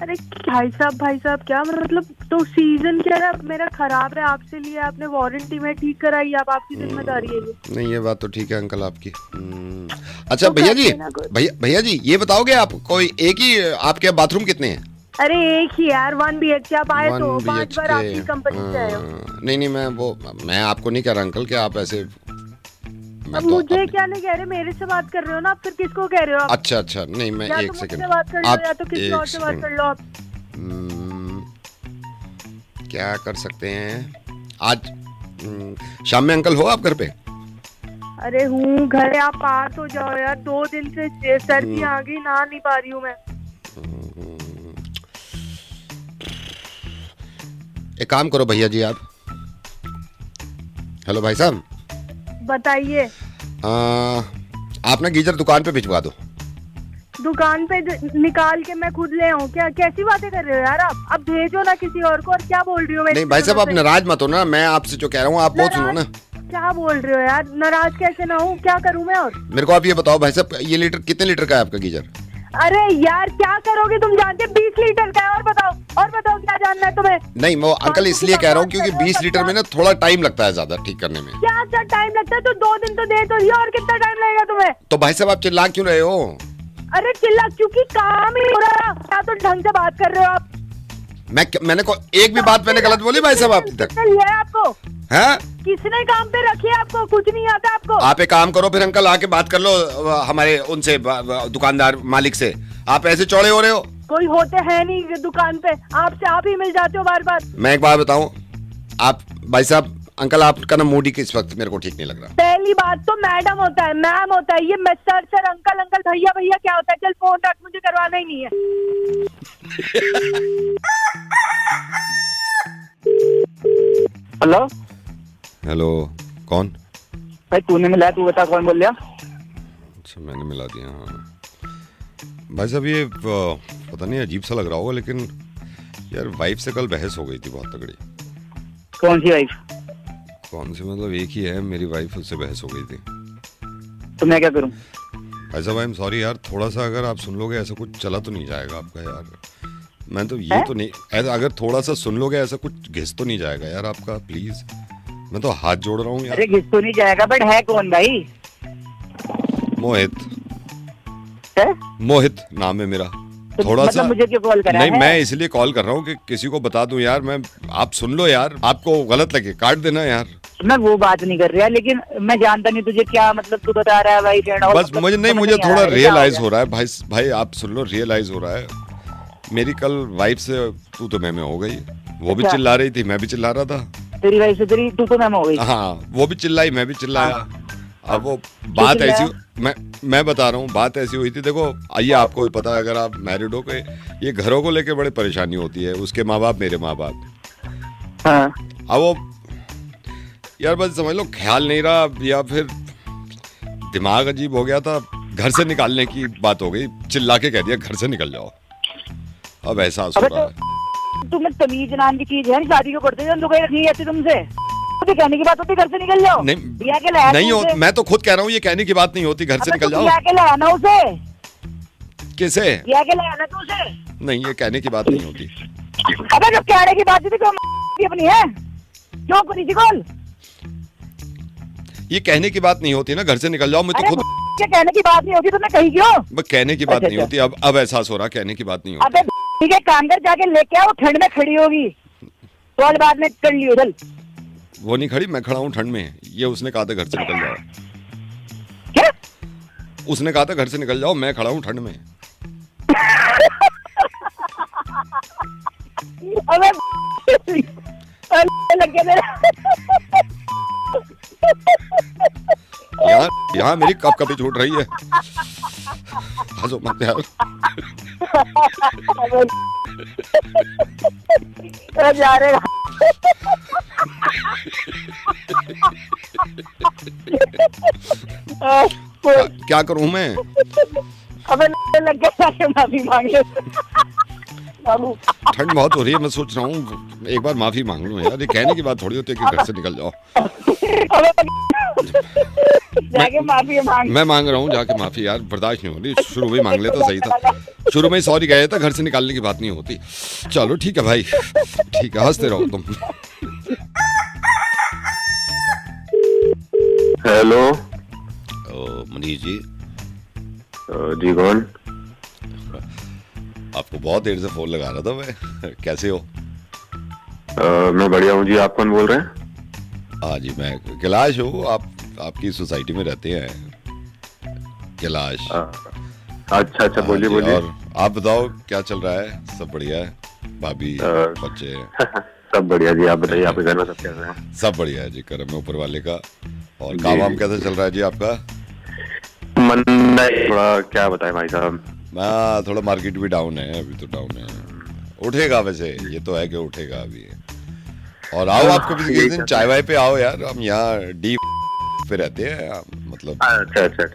अरे भाई साहब क्या मतलब, तो सीजन क्या है मेरा खराब है, आपसे लिए आपने वारंटी में ठीक कराई, आप आपकी जिम्मेदारी है ये। नहीं, ये बात तो ठीक है अंकल आपकी। अच्छा भैया जी ये बताओगे आप, कोई एक ही आपके बाथरूम कितने हैं? अरे एक ही यार, 1 BHK। आप आए तो 5 बार आपकी कंपनी से आए हो। नहीं, मैं आपको नहीं कह रहा अंकल कि आप ऐसे। अब मुझे क्या नहीं कह रहे, मेरे से बात कर रहे हो ना आप, फिर किसको कह रहे हो आप? अच्छा, नहीं मैं एक सेकंड, या तो बात कर लो या तो किसी और से बात कर लो आप। क्या कर सकते हैं आज शाम में? अंकल हो आप घर पे? अरे हूँ घर, आप पास हो जाओ यार, 2 दिन से सर्दी आ गई, नहा नहीं पा रही हूँ मैं। एक काम करो भैया जी, आप हेलो भाई साहब, बताइए। आप ना गीजर दुकान पे भिजवा दो। दुकान पे निकाल के मैं खुद ले आऊँ क्या? कैसी बातें कर रहे हो यार आप? अब भेजो ना किसी और को। और क्या बोल रही हो? नहीं भाई साहब, आप नाराज मत हो ना, मैं आपसे जो कह रहा हूँ आप बहुत सुनो ना। क्या बोल रहे हो यार? नाराज कैसे ना हूँ, क्या करूँ मैं? और मेरे को आप ये बताओ भाई साहब, ये कितने लीटर का है आपका गीजर? अरे यार क्या करोगे तुम, जानते 20 लीटर का है। और बताओ क्या जानना है तुम्हें? नहीं मैं अंकल इसलिए कह रहा हूँ क्योंकि 20 लीटर में ना थोड़ा टाइम लगता है ज्यादा ठीक करने में। क्या टाइम लगता है? तो 2 दिन तो दे तो दिया, और कितना टाइम लगेगा तुम्हें? तो भाई साहब आप चिल्ला क्यों रहे हो? अरे चिल्ला क्योंकि काम ही हो रहा। क्या तो ढंग से बात कर रहे हो आप? मैंने एक भी बात मैंने गलत बोली भाई साहब अब तक? लिया आपको हैं? किसने काम पे रखी है आपको? कुछ नहीं आता आपको। आप एक काम करो फिर अंकल, आके बात कर लो हमारे उनसे दुकानदार मालिक से। आप ऐसे चौड़े हो रहे हो। कोई होते हैं नहीं दुकान पे, आपसे आप ही मिल जाते हो बार बार। मैं एक बात बताऊं, आप भाई साहब अंकल आपका ना मूड ही इस वक्त मेरे को ठीक नहीं लग रहा। पहली बात तो मैडम होता है, मैम होता है, ये सर अंकल भैया क्या होता है? चल फोन रख, मुझे करवाना ही नहीं है। हेलो हेलो, कौन? भाई तूने मिलाया, तू बता कौन बोल रहा? अच्छा मैंने मिला दिया। हाँ भाई साहब ये पता नहीं अजीब सा लग रहा होगा लेकिन यार वाइफ से कल बहस हो गई थी बहुत तगड़ी। कौन सी वाइफ? कौन सी मतलब एक ही है मेरी वाइफ, उससे बहस हो गई थी। तो मैं क्या करूं? भाई साहब आई एम सॉरी यार, थोड़ा सा अगर आप सुन लोगे ऐसा कुछ चला तो नहीं जाएगा आपका यार। मैं तो ये तो नहीं ऐसा, अगर थोड़ा सा सुन लोगे ऐसा कुछ घिस तो नहीं जाएगा यार आपका, प्लीज। मैं तो हाथ जोड़ रहा हूँ यार। अरे घिस तो नहीं जाएगा, बट है कौन भाई? मोहित है? मोहित नाम है मेरा। तो थोड़ा मतलब सा मुझे क्यों कॉल करा नहीं है? मैं इसलिए कॉल कर रहा हूँ कि किसी को बता दूं यार। मैं आप सुन लो यार, आपको गलत लगे काट देना यार। मैं वो बात नहीं कर रहा, लेकिन मैं जानता नहीं तुझे क्या मतलब तू बता रहा है भाई फ्रेंड। बस मुझे नहीं, मुझे थोड़ा रियलाइज हो रहा है भाई। भाई आप सुन लो, रियलाइज हो रहा है मेरी कल वाइफ से तू तो मैं हो गई। वो भी चिल्ला रही थी, मैं भी चिल्ला रहा था। तेरी वाइफ से तेरी तू तो मैं हो गई। हाँ वो भी चिल्लाई, मैं भी चिल्लाया। अब वो बात ऐसी, मैं बता रहा हूँ बात ऐसी हुई थी। देखो आइए आपको भी पता है, अगर आप मैरिड हो के ये घरों को लेके बड़ी परेशानी होती है। उसके माँ बाप, मेरे माँ बाप। हाँ। अब वो यार बस समझ लो ख्याल नहीं रहा या फिर दिमाग अजीब हो गया था। घर से निकालने की बात हो गई, चिल्ला के कह दिया घर से निकल जाओ। अब एहसास हो रहा है। तुम्हें तमीज नाम की चीज है, शादी को करते हैं दुकान रखी है तुमसे। तो कहने की बात होती घर से निकल जाओ। नहीं हो, मैं तो खुद कह रहा हूँ ये कहने की बात नहीं होती, घर से निकल जाओ। के लाना उसे। किसे? के लाना तू उसे। नहीं ये कहने की बात नहीं होती। अबे जब कहने की बात थी तो अपनी है क्यों करी थी कॉल? ये कहने की बात नहीं होती ना, घर से निकल जाओ। मैं तो खुद क्या कहने की बात नहीं होती तो मैं कही क्यों? कहने की बात नहीं होती। अब एहसास हो रहा कहने की बात नहीं होती। अबे ठीक है, काम कर जाके लेके आओ, ठंड में खड़ी होगी तो आज बाद में कर लियो। चल वो नहीं खड़ी, मैं खड़ा हूँ ठंड में। ये उसने कहा था घर से निकल जाओ। क्या? उसने कहा था घर से निकल जाओ, मैं खड़ा हूँ ठंड में। अबे लग गया मेरा। यहाँ मेरी कप कभी छूट रही है। हंसो मत यार। जा रहे क्या करूं मैं? अबे लग गया, माफी मांग ले। ठंड बहुत हो रही है, मैं सोच रहा हूँ एक बार माफी मांग लूं यार। ये कहने की बात थोड़ी होती है कि घर से निकल जाओ। जाके माफी मांग। मैं मांग रहा हूँ जाके माफी यार, बर्दाश्त नहीं हो रही। शुरू में मांग लेता सही था, शुरू में सॉरी कह था, घर से निकालने की बात नहीं होती। चलो ठीक है भाई, ठीक है, हंसते रहो तुम। हेलो मनीष जी। जी कौन? आपको बहुत देर से फोन लगा रहा था मैं। कैसे हो? मैं बढ़िया हूँ जी, आप कौन बोल रहे हैं? हाँ जी मैं कैलाश हूँ। आप आपकी सोसाइटी में रहते हैं कैलाश? अच्छा अच्छा, बोलिए बोलिए। और आप बताओ क्या चल रहा है? सब बढ़िया है? भाभी बच्चे सब बढ़िया जी, आप बताइए आपके घर में सब कैसे हैं? सब बढ़िया है जी, करम है ऊपर वाले का। और काम वाम कैसे चल रहा है जी आपका? मन थोड़ा क्या बताएं भाई साहब। थोड़ा मार्केट भी डाउन है अभी, तो डाउन है। उठेगा वैसे, ये तो है कि उठेगा अभी। और आओ आप कभी किसी दिन चाय वाय पे आओ यार। हम यहाँ डी पे रहते हैं, मतलब अच्छा अच्छा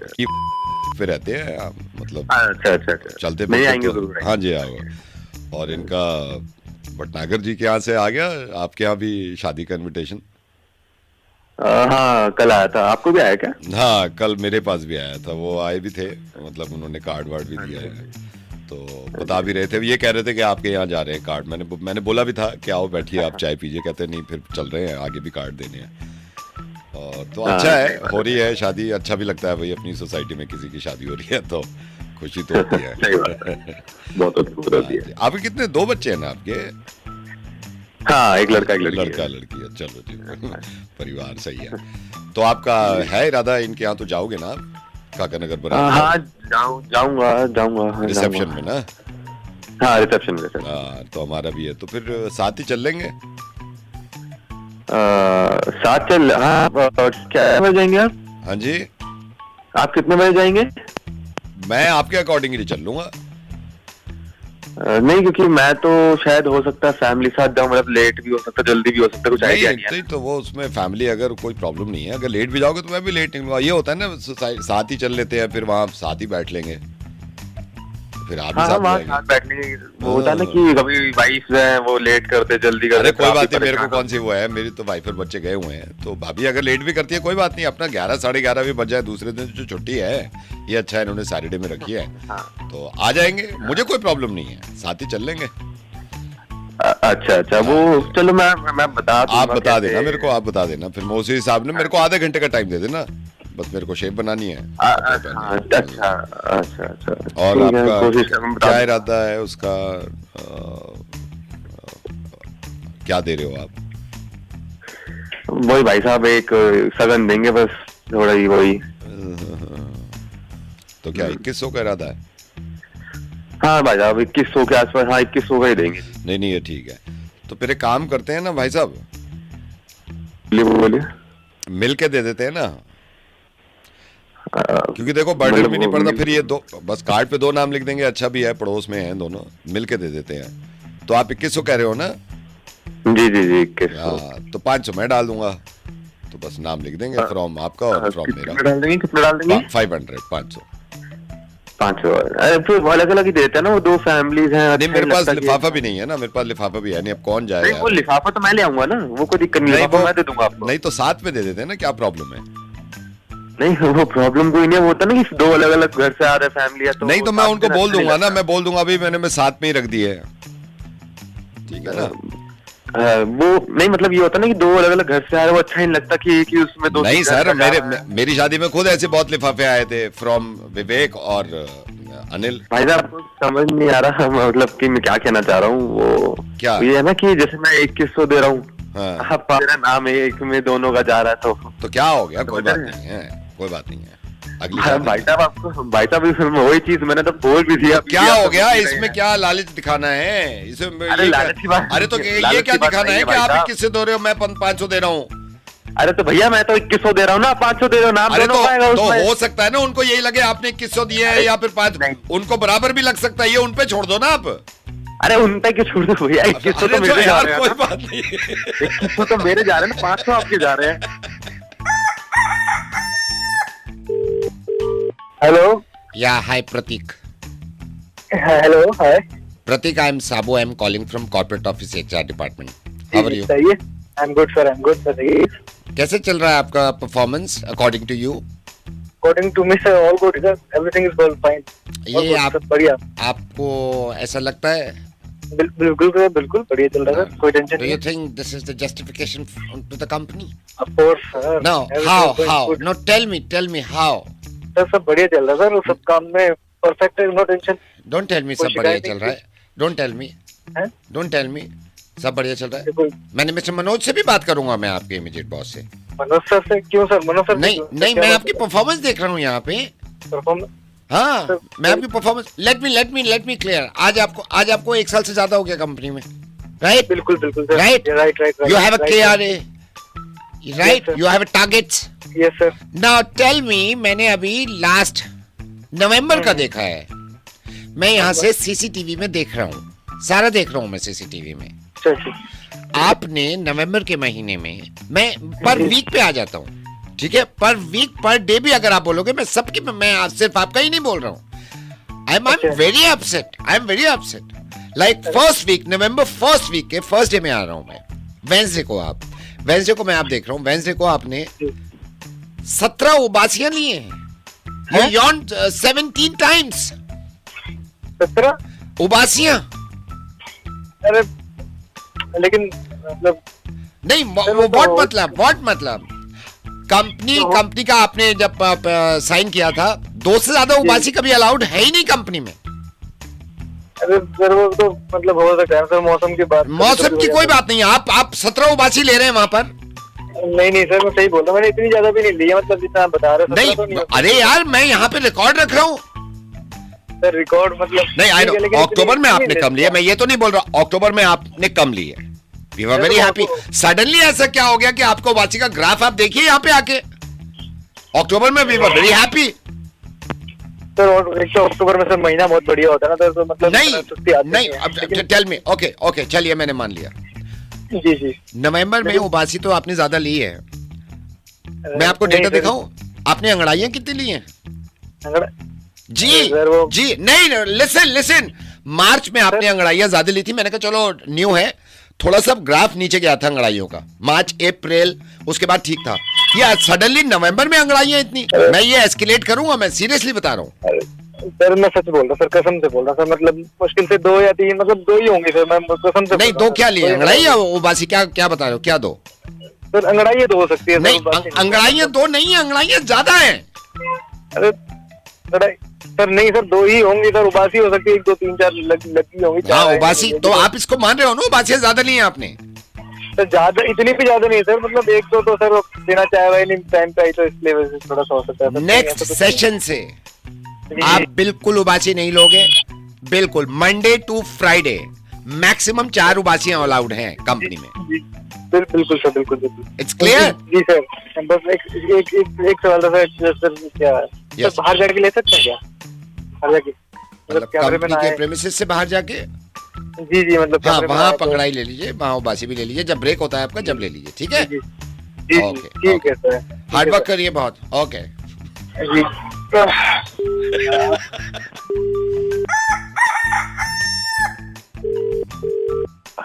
पे रहते हैं, मतलब अच्छा अच्छा चलते फिरते। हाँ जी आओ। और इनका भटनागर जी के यहाँ से आ गया आपके यहाँ भी शादी का इन्विटेशन? हाँ कल आया था। आपको भी आया क्या? हाँ कल मेरे पास भी आया था। वो आए भी थे, मतलब उन्होंने कार्ड वार्ड भी दिया है। तो बता भी रहे थे, ये कह रहे थे कि आपके यहाँ जा रहे हैं कार्ड। मैंने बोला भी था कि आओ बैठिए आप चाय पीजिए, कहते नहीं फिर चल रहे हैं आगे भी कार्ड देने हैं। और तो अच्छा है, हो रही है शादी, अच्छा भी लगता है भाई, अपनी सोसाइटी में किसी की शादी हो रही है तो खुशी तो होती है। सही बात है, बहुत अच्छी होती है। आपके कितने, 2 बच्चे हैं ना आपके? हाँ, एक लड़का एक लड़की। लड़का लड़की है, चलो जी परिवार सही है। तो आपका है इरादा इनके यहाँ तो जाओगे ना आप, काका नगर पर? हाँ जाऊंगा रिसेप्शन में ना? हाँ रिसेप्शन में। हाँ तो हमारा भी है, तो फिर साथ ही चल लेंगे। साथ चल, हाँ क्या बजे जाएंगे आप? हाँ जी, आप कितने बजे जाएंगे? मैं आपके अकॉर्डिंगली चल लूंगा। नहीं, क्योंकि मैं तो शायद हो सकता है फैमिली साथ जाऊं, मतलब लेट भी हो सकता है, जल्दी भी हो सकता है, कुछ आइडिया नहीं है। तो वो उसमें फैमिली अगर कोई प्रॉब्लम नहीं है, अगर लेट भी जाओगे तो मैं भी लेट निकलूंगा। ये होता है ना, साथ ही चल लेते हैं, फिर वहाँ साथ ही बैठ लेंगे, फिर आप भी साथ बैठने वो होता है ना कि कभी वाइफ है वो लेट करते जल्दी करते। अरे कोई बात नहीं, मेरे को कौन सी वो है, मेरी तो वाइफ और बच्चे गए हुए हैं, तो भाभी अगर लेट भी करती है कोई बात नहीं, अपना 11 साढ़े 11 भी बज जाए दूसरे दिन जो छुट्टी है, ये अच्छा है इन्होंने सैटरडे में रखी है, तो आ जाएंगे, मुझे कोई प्रॉब्लम नहीं है, साथ ही चल लेंगे। अच्छा वो चलो मैं बता दूंगा। आप बता देना मेरे को, आप बता देना, फिर मौसी साहब ने मेरे को आधे घंटे का टाइम दे देना, बस मेरे को शेप बनानी है। अच्छा। और आपका क्या इरादा है उसका, क्या दे रहे हो आप? वही भाई साहब, एक सगन देंगे बस, थोड़ा ही वही। तो क्या 2100 का इरादा है? हाँ भाई साहब 2100 के आसपास, हाँ 2100 का ही देंगे। नहीं ये ठीक है, तो फिर एक काम करते हैं ना भाई साहब, बोलिए, मिल के दे देते हैं ना, क्योंकि देखो बर्डन भी नहीं पड़ता, फिर ये दो बस कार्ड पे 2 नाम लिख देंगे, अच्छा भी है, पड़ोस में हैं दोनों, मिल के दे देते हैं। तो आप 2100 कह रहे हो ना? जी 2100। तो 500 मैं डाल दूंगा, तो बस नाम लिख देंगे, फ्रॉम आपका और फ्रॉम मेरा। डाल देंगे, कितना डाल देंगे? 500 500। अरे फिर अलग अलग ही देते हैं ना, वो 2 फैमिलीज हैं। नहीं मेरे पास लिफाफा भी नहीं है ना, मेरे पास लिफाफा भी है नहीं, अब कौन जाएगा? नहीं वो लिफाफा तो मैं ले आऊंगा ना, वो कोई दिक्कत नहीं, लिफाफा मैं दे दूंगा आपको। नहीं तो साथ में दे देते हैं ना, क्या प्रॉब्लम है? नहीं वो प्रॉब्लम कोई नहीं, वो होता ना कि 2 अलग अलग घर से आ रहे फैमिली, तो नहीं तो मैं उनको बोल दूंगा ना, मैं बोल दूंगा अभी मैंने साथ में ही रख दी है, ठीक है ना? वो नहीं, मतलब ये होता ना कि 2 अलग अलग घर से आ रहे, वो अच्छा नहीं लगता कि उसमें 2। नहीं सर, मेरी शादी में खुद ऐसे बहुत लिफाफे आए थे, फ्रॉम विवेक और अनिल। भाई साहब समझ नहीं आ रहा, मतलब कि मैं क्या कहना चाह रहा हूँ, वो क्या ये है ना कि जैसे मैं 2100 दे रहा हूँ, आप मेरा नाम एक में दोनों का जा रहा है, तो क्या हो गया? कोई बात नहीं है, कोई बात नहीं है, अगली भाई साहब आपको, भाई साहब वही चीज मैंने तो बोल भी दिया। क्या हो गया इसमें, क्या लालच दिखाना है इसमें? अरे तो ये क्या दिखाना है कि आप 2100 दे रहे हो, मैं 500 दे रहा हूँ? अरे तो भैया मैं तो 2100 दे रहा हूँ ना, 500 दे रहे हो ना, अरे तो हो सकता है ना उनको यही लगे आपने 2100 दिए है या फिर 5, उनको बराबर भी लग सकता है, ये उन पे छोड़ दो ना आप। अरे उन पे क्यों छोड़ दो भैया, 2100 तो मेरे जा रहे हैं, कोई बात नहीं, 2100 तो मेरे जा रहे हैं ना, 500 आपके जा रहे हैं। Hello, Yeah, hi Pratik. Hello, hi Pratik, I am Sabu. I am calling from corporate office HR department. How are you? सही है, I'm good sir, I'm good sir. कैसे चल रहा है आपका performance according to you? According to me sir, all good sir, everything is going fine. ये आप बढ़िया, आपको ऐसा लगता है? बिल्कुल सर, बिल्कुल बढ़िया चल रहा है, कोई टेंशन Do नहीं। you think this is the justification to the company? Of course sir. No, how? No, tell me how. Sir सब बढ़िया चल रहा है सर, सब काम में परफेक्ट है, no tension. Don't tell me सब बढ़िया चल रहा है। Don't tell me सब बढ़िया चल रहा है। मैंने मिस्टर मनोज से भी बात करूंगा, मैं आपके इमीडिएट बॉस से। मनोज सर से क्यों सर? मनोज सर नहीं मैं आपकी परफॉर्मेंस देख रहा हूँ यहाँ पे। हाँ मैं आपकी परफॉर्मेंस, लेट मी क्लियर। आज आपको 1 साल से ज्यादा हो गया कंपनी में, राइट? बिल्कुल right. You have a KRA, right? You have a targets. Yes sir. Now tell me, मैंने अभी लास्ट नवंबर का देखा है, मैं यहाँ से CCTV में देख रहा हूँ, सारा देख रहा हूँ मैं CCTV में। आपने नवंबर के महीने में, मैं पर वीक पे आ जाता हूँ, ठीक है, पर वीक पर डे भी अगर आप बोलोगे, मैं सबकी, मैं सिर्फ आपका ही नहीं बोल रहा हूँ। I am very upset. Like first week, November first week के फर्स्ट डे में आ रहा हूँ मैं, वेंसडे को मैं आप देख रहा हूँ, वेंसडे को आपने 17 उबासियां लिए हैं, you yawned 17 times। 17 उबासियां। अरे लेकिन मतलब नहीं व्हाट मतलब कंपनी का आपने जब साइन किया था 2 से ज्यादा उबासी कभी अलाउड है ही नहीं कंपनी में। अरे सर वो तो मतलब हो सकता है सर, मौसम की बात। मौसम की कोई बात नहीं है, आप 17 उबासी ले रहे हैं वहाँ पर। नहीं सर मैं सही बोल रहा हूँ, मैंने इतनी ज्यादा भी नहीं ली है, मतलब जितना आप बता रहे हो। नहीं अरे यार मैं यहाँ पे रिकॉर्ड रख रहा हूँ सर, रिकॉर्ड मतलब नहीं आई नो अक्टूबर में आपने कम लिया, मैं ये तो नहीं बोल रहा अक्टूबर में आपने कम ली है। We were very happy. Suddenly ऐसा क्या हो गया कि आपको उबासी का ग्राफ आप देखिए यहाँ पे आके अक्टूबर में we were very happy. Sir और एक तो अक्टूबर में सर महीना बहुत बढ़िया होता है ना सर, तो मतलब नहीं अब टेल मी ओके चलिए मैंने मान लिया। जी नवंबर में उबासी तो आपने ज्यादा ली है। मैं आपको डेटा दिखाऊं, आपने अंगड़ाइयां कितनी ली हैं? जी नहीं लिसन मार्च में आपने अंगड़ाइयां ज्यादा ली थी। मैंने कहा चलो न्यू है, थोड़ा सा ग्राफ नीचे गया था अंगड़ाइयों का, मार्च अप्रैल उसके बाद ठीक था। ये सडनली नवंबर में अंगड़ाइयां इतनी, मैं ये एस्केलेट करूंगा, मैं सीरियसली बता रहा हूँ सर। मैं सच बोल रहा हूँ सर, कसम से बोल रहा हूँ सर, मतलब मुश्किल से 2 या 3 मतलब 2 ही होंगे सर, मैं कसम से। नहीं 2 क्या लिए अंगड़ाई या उबासी, क्या बता रहे हो, क्या 2? सर अंगड़ाइयां 2 हो सकती है। नहीं अंगड़ाइयां 2 नहीं है, अंगड़ाइयां ज्यादा है। अरे सर नहीं सर 2 ही होंगी सर, उबासी हो सकती है 1 2 3 4 लगी होंगी। हाँ उबासी तो आप इसको मान रहे हो ना, उबासी ज्यादा नहीं है आपने। सर ज्यादा इतनी भी ज्यादा नहीं सर, मतलब 1 2 तो सर देना चाहे भाई नहीं टाइम पे आई तो इसलिए वजह से थोड़ा सा हो सकता है। नेक्स्ट सेशन से आप बिल्कुल उबासी नहीं लोगे, बिल्कुल मंडे टू फ्राइडे मैक्सिमम 4 उबासियां अलाउड हैं कंपनी में। बिल्कुल सर बिल्कुल। It's clear? जी सर बस एक सवाल था सर, क्या सर बाहर जाके ले सकते हैं क्या? बाहर जाके मतलब कंपनी के प्रेमिसेस से बाहर जाके? जी मतलब हाँ वहाँ पकड़ाई ले लीजिए, वहाँ उबासी भी ले लीजिए, जब ब्रेक होता है आपका जब ले लीजिए, ठीक है? ओके ठीक है सर, हार्ड वर्क करिए बहुत। ओके जी।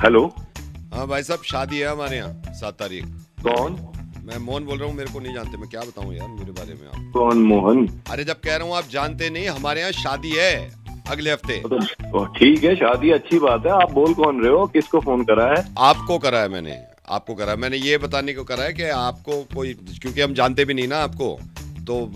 हेलो हाँ भाई साहब शादी है हमारे यहाँ 7 तारीख। कौन? मैं मोहन बोल रहा हूँ, मेरे को नहीं जानते, मैं क्या बताऊँ यार मेरे बारे में आप? कौन मोहन? अरे जब कह रहा हूँ आप जानते नहीं, हमारे यहाँ शादी है अगले हफ्ते। तो ठीक है शादी अच्छी बात है, आप बोल कौन रहे हो, किसको फोन करा है? आपको करा है मैंने, आपको करा है मैंने, ये बताने को करा है कि आपको कोई, क्योंकि हम जानते भी नहीं ना आपको, तो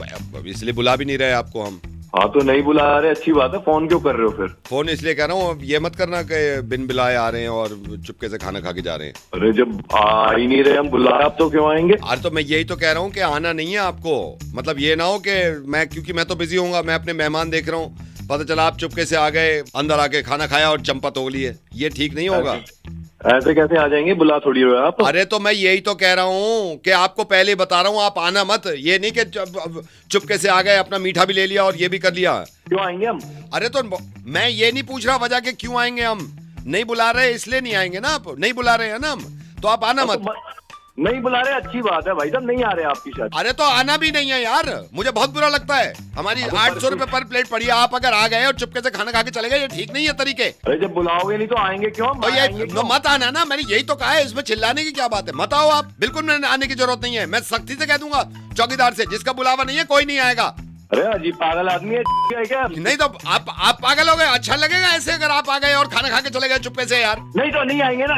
इसलिए बुला भी नहीं रहे आपको हम। हाँ तो नहीं बुला रहे, अच्छी बात है, फोन क्यों कर रहे हो फिर? फोन इसलिए कर रहा हूँ, ये मत करना कि बिन बुलाए आ रहे हैं और चुपके से खाना खा के जा रहे हैं। अरे जब आ ही नहीं रहे हम बुलाए, आप तो क्यों आएंगे? अरे तो मैं यही तो कह रहा हूँ कि आना नहीं है आपको, मतलब ये ना हो कि मैं, क्योंकि मैं तो बिजी होऊंगा, मैं अपने मेहमान देख रहा हूँ, पता चला आप चुपके से आ गए, अंदर आके खाना खाया और चंपा तोड़ ली है, ये ठीक नहीं होगा। ऐसे कैसे आ जाएंगे, बुला थोड़ी हो आप? अरे तो मैं यही तो कह रहा हूँ कि आपको पहले बता रहा हूँ, आप आना मत, ये नहीं कि चुपके से आ गए, अपना मीठा भी ले लिया और ये भी कर लिया। क्यों आएंगे हम? अरे तो मैं ये नहीं पूछ रहा वजह कि क्यों आएंगे हम, नहीं बुला रहे इसलिए नहीं आएंगे ना आप, नहीं बुला रहे हैं ना हम, तो आप आना मत। नहीं बुला रहे अच्छी बात है भाई साहब, नहीं आ रहे आपकी शादी। अरे तो आना भी नहीं है यार, मुझे बहुत बुरा लगता है, हमारी 800 रुपए पर प्लेट पड़ी है, आप अगर आ गए और चुपके से खाना खा के चले गए, ये ठीक नहीं है तरीके। अरे जब बुलाओगे नहीं तो आएंगे क्यों? तो ये मत आना ना, मैंने यही तो कहा है, इसमें चिल्लाने की क्या बात है, मत आओ आप, बिल्कुल मैंने आने की जरूरत नहीं है, मैं सख्ती से कह दूंगा चौकीदार से, जिसका बुलावा नहीं है कोई नहीं आएगा। अरे अजीब पागल आदमी है क्या? नहीं तो आप पागल हो गए, अच्छा लगेगा ऐसे अगर आप आ गए और खाना खा के चले गए चुप्पे से यार? नहीं तो नहीं आएंगे ना।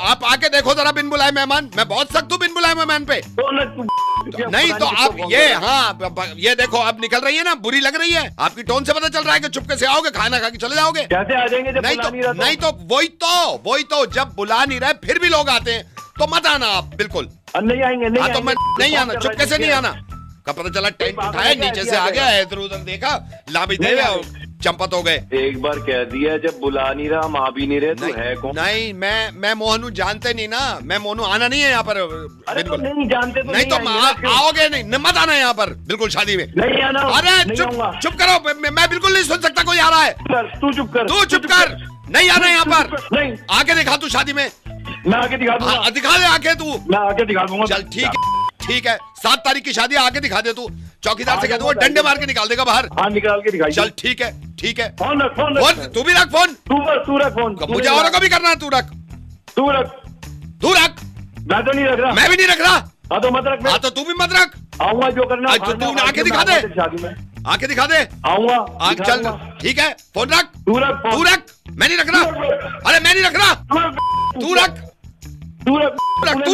आप आके देखो जरा बिन बुलाए मेहमान, मैं बहुत सख्त हूँ बिन बुलाए मेहमान पे। नहीं तो आप ये, हाँ ये देखो अब निकल रही है ना, बुरी लग रही है, आपकी टोन से पता चल रहा है कि चुपके से आओगे, खाना खा के चले जाओगे। कैसे आ जाएंगे जब नहीं तो वही तो जब बुला नहीं रहे फिर भी लोग आते हैं, तो मत आना आप बिल्कुल। नहीं आएंगे, नहीं आना, चुपके से नहीं आना। कब पता चला टेंट उठाया, नीचे से आ गया, इधर उधर देखा, लाभी दे चंपत हो गए। एक बार कह दिया जब बुला नहीं रहा, हम आ भी नहीं रहे, तो है कौन? नहीं मैं मोहनू जानते नहीं ना, मैं मोहनू आना नहीं है यहाँ पर। अरे तो नहीं जानते तो नहीं तो आओगे नहीं, मत आना यहाँ पर बिल्कुल शादी में। नहीं आना। अरे चुप करो, मैं बिल्कुल नहीं सुन सकता कोई आ रहा है। तू चुप कर, नहीं आना यहाँ पर। नहीं आके दिखा तू शादी में, मैं आके दिखा दूंगा। दिखा दे आके तू, मैं आके दिखा दूंगा। चल ठीक है 7 तारीख की शादी, आके दिखा दे तू, चौकीदार से कह दूंगा डंडे मार के निकाल देगा बाहर। हाँ निकाल के दिखाई। चल ठीक है। फोन रख, तू भी रख फोन, तू रख फोन। मुझे औरों को भी करना है, तू रख। मैं तो नहीं रख रहा। मैं भी नहीं रख रहा। हाँ तो मत रख। हाँ तो तू भी मत रख। आऊंगा जो करना। तू आके दिखा दे, शादी में आके दिखा दे। आऊंगा। चल ठीक है, फोन रख। तू रख तू रख, मैं नहीं रख रहा। अरे मैं नहीं रख रहा, तू रख। तू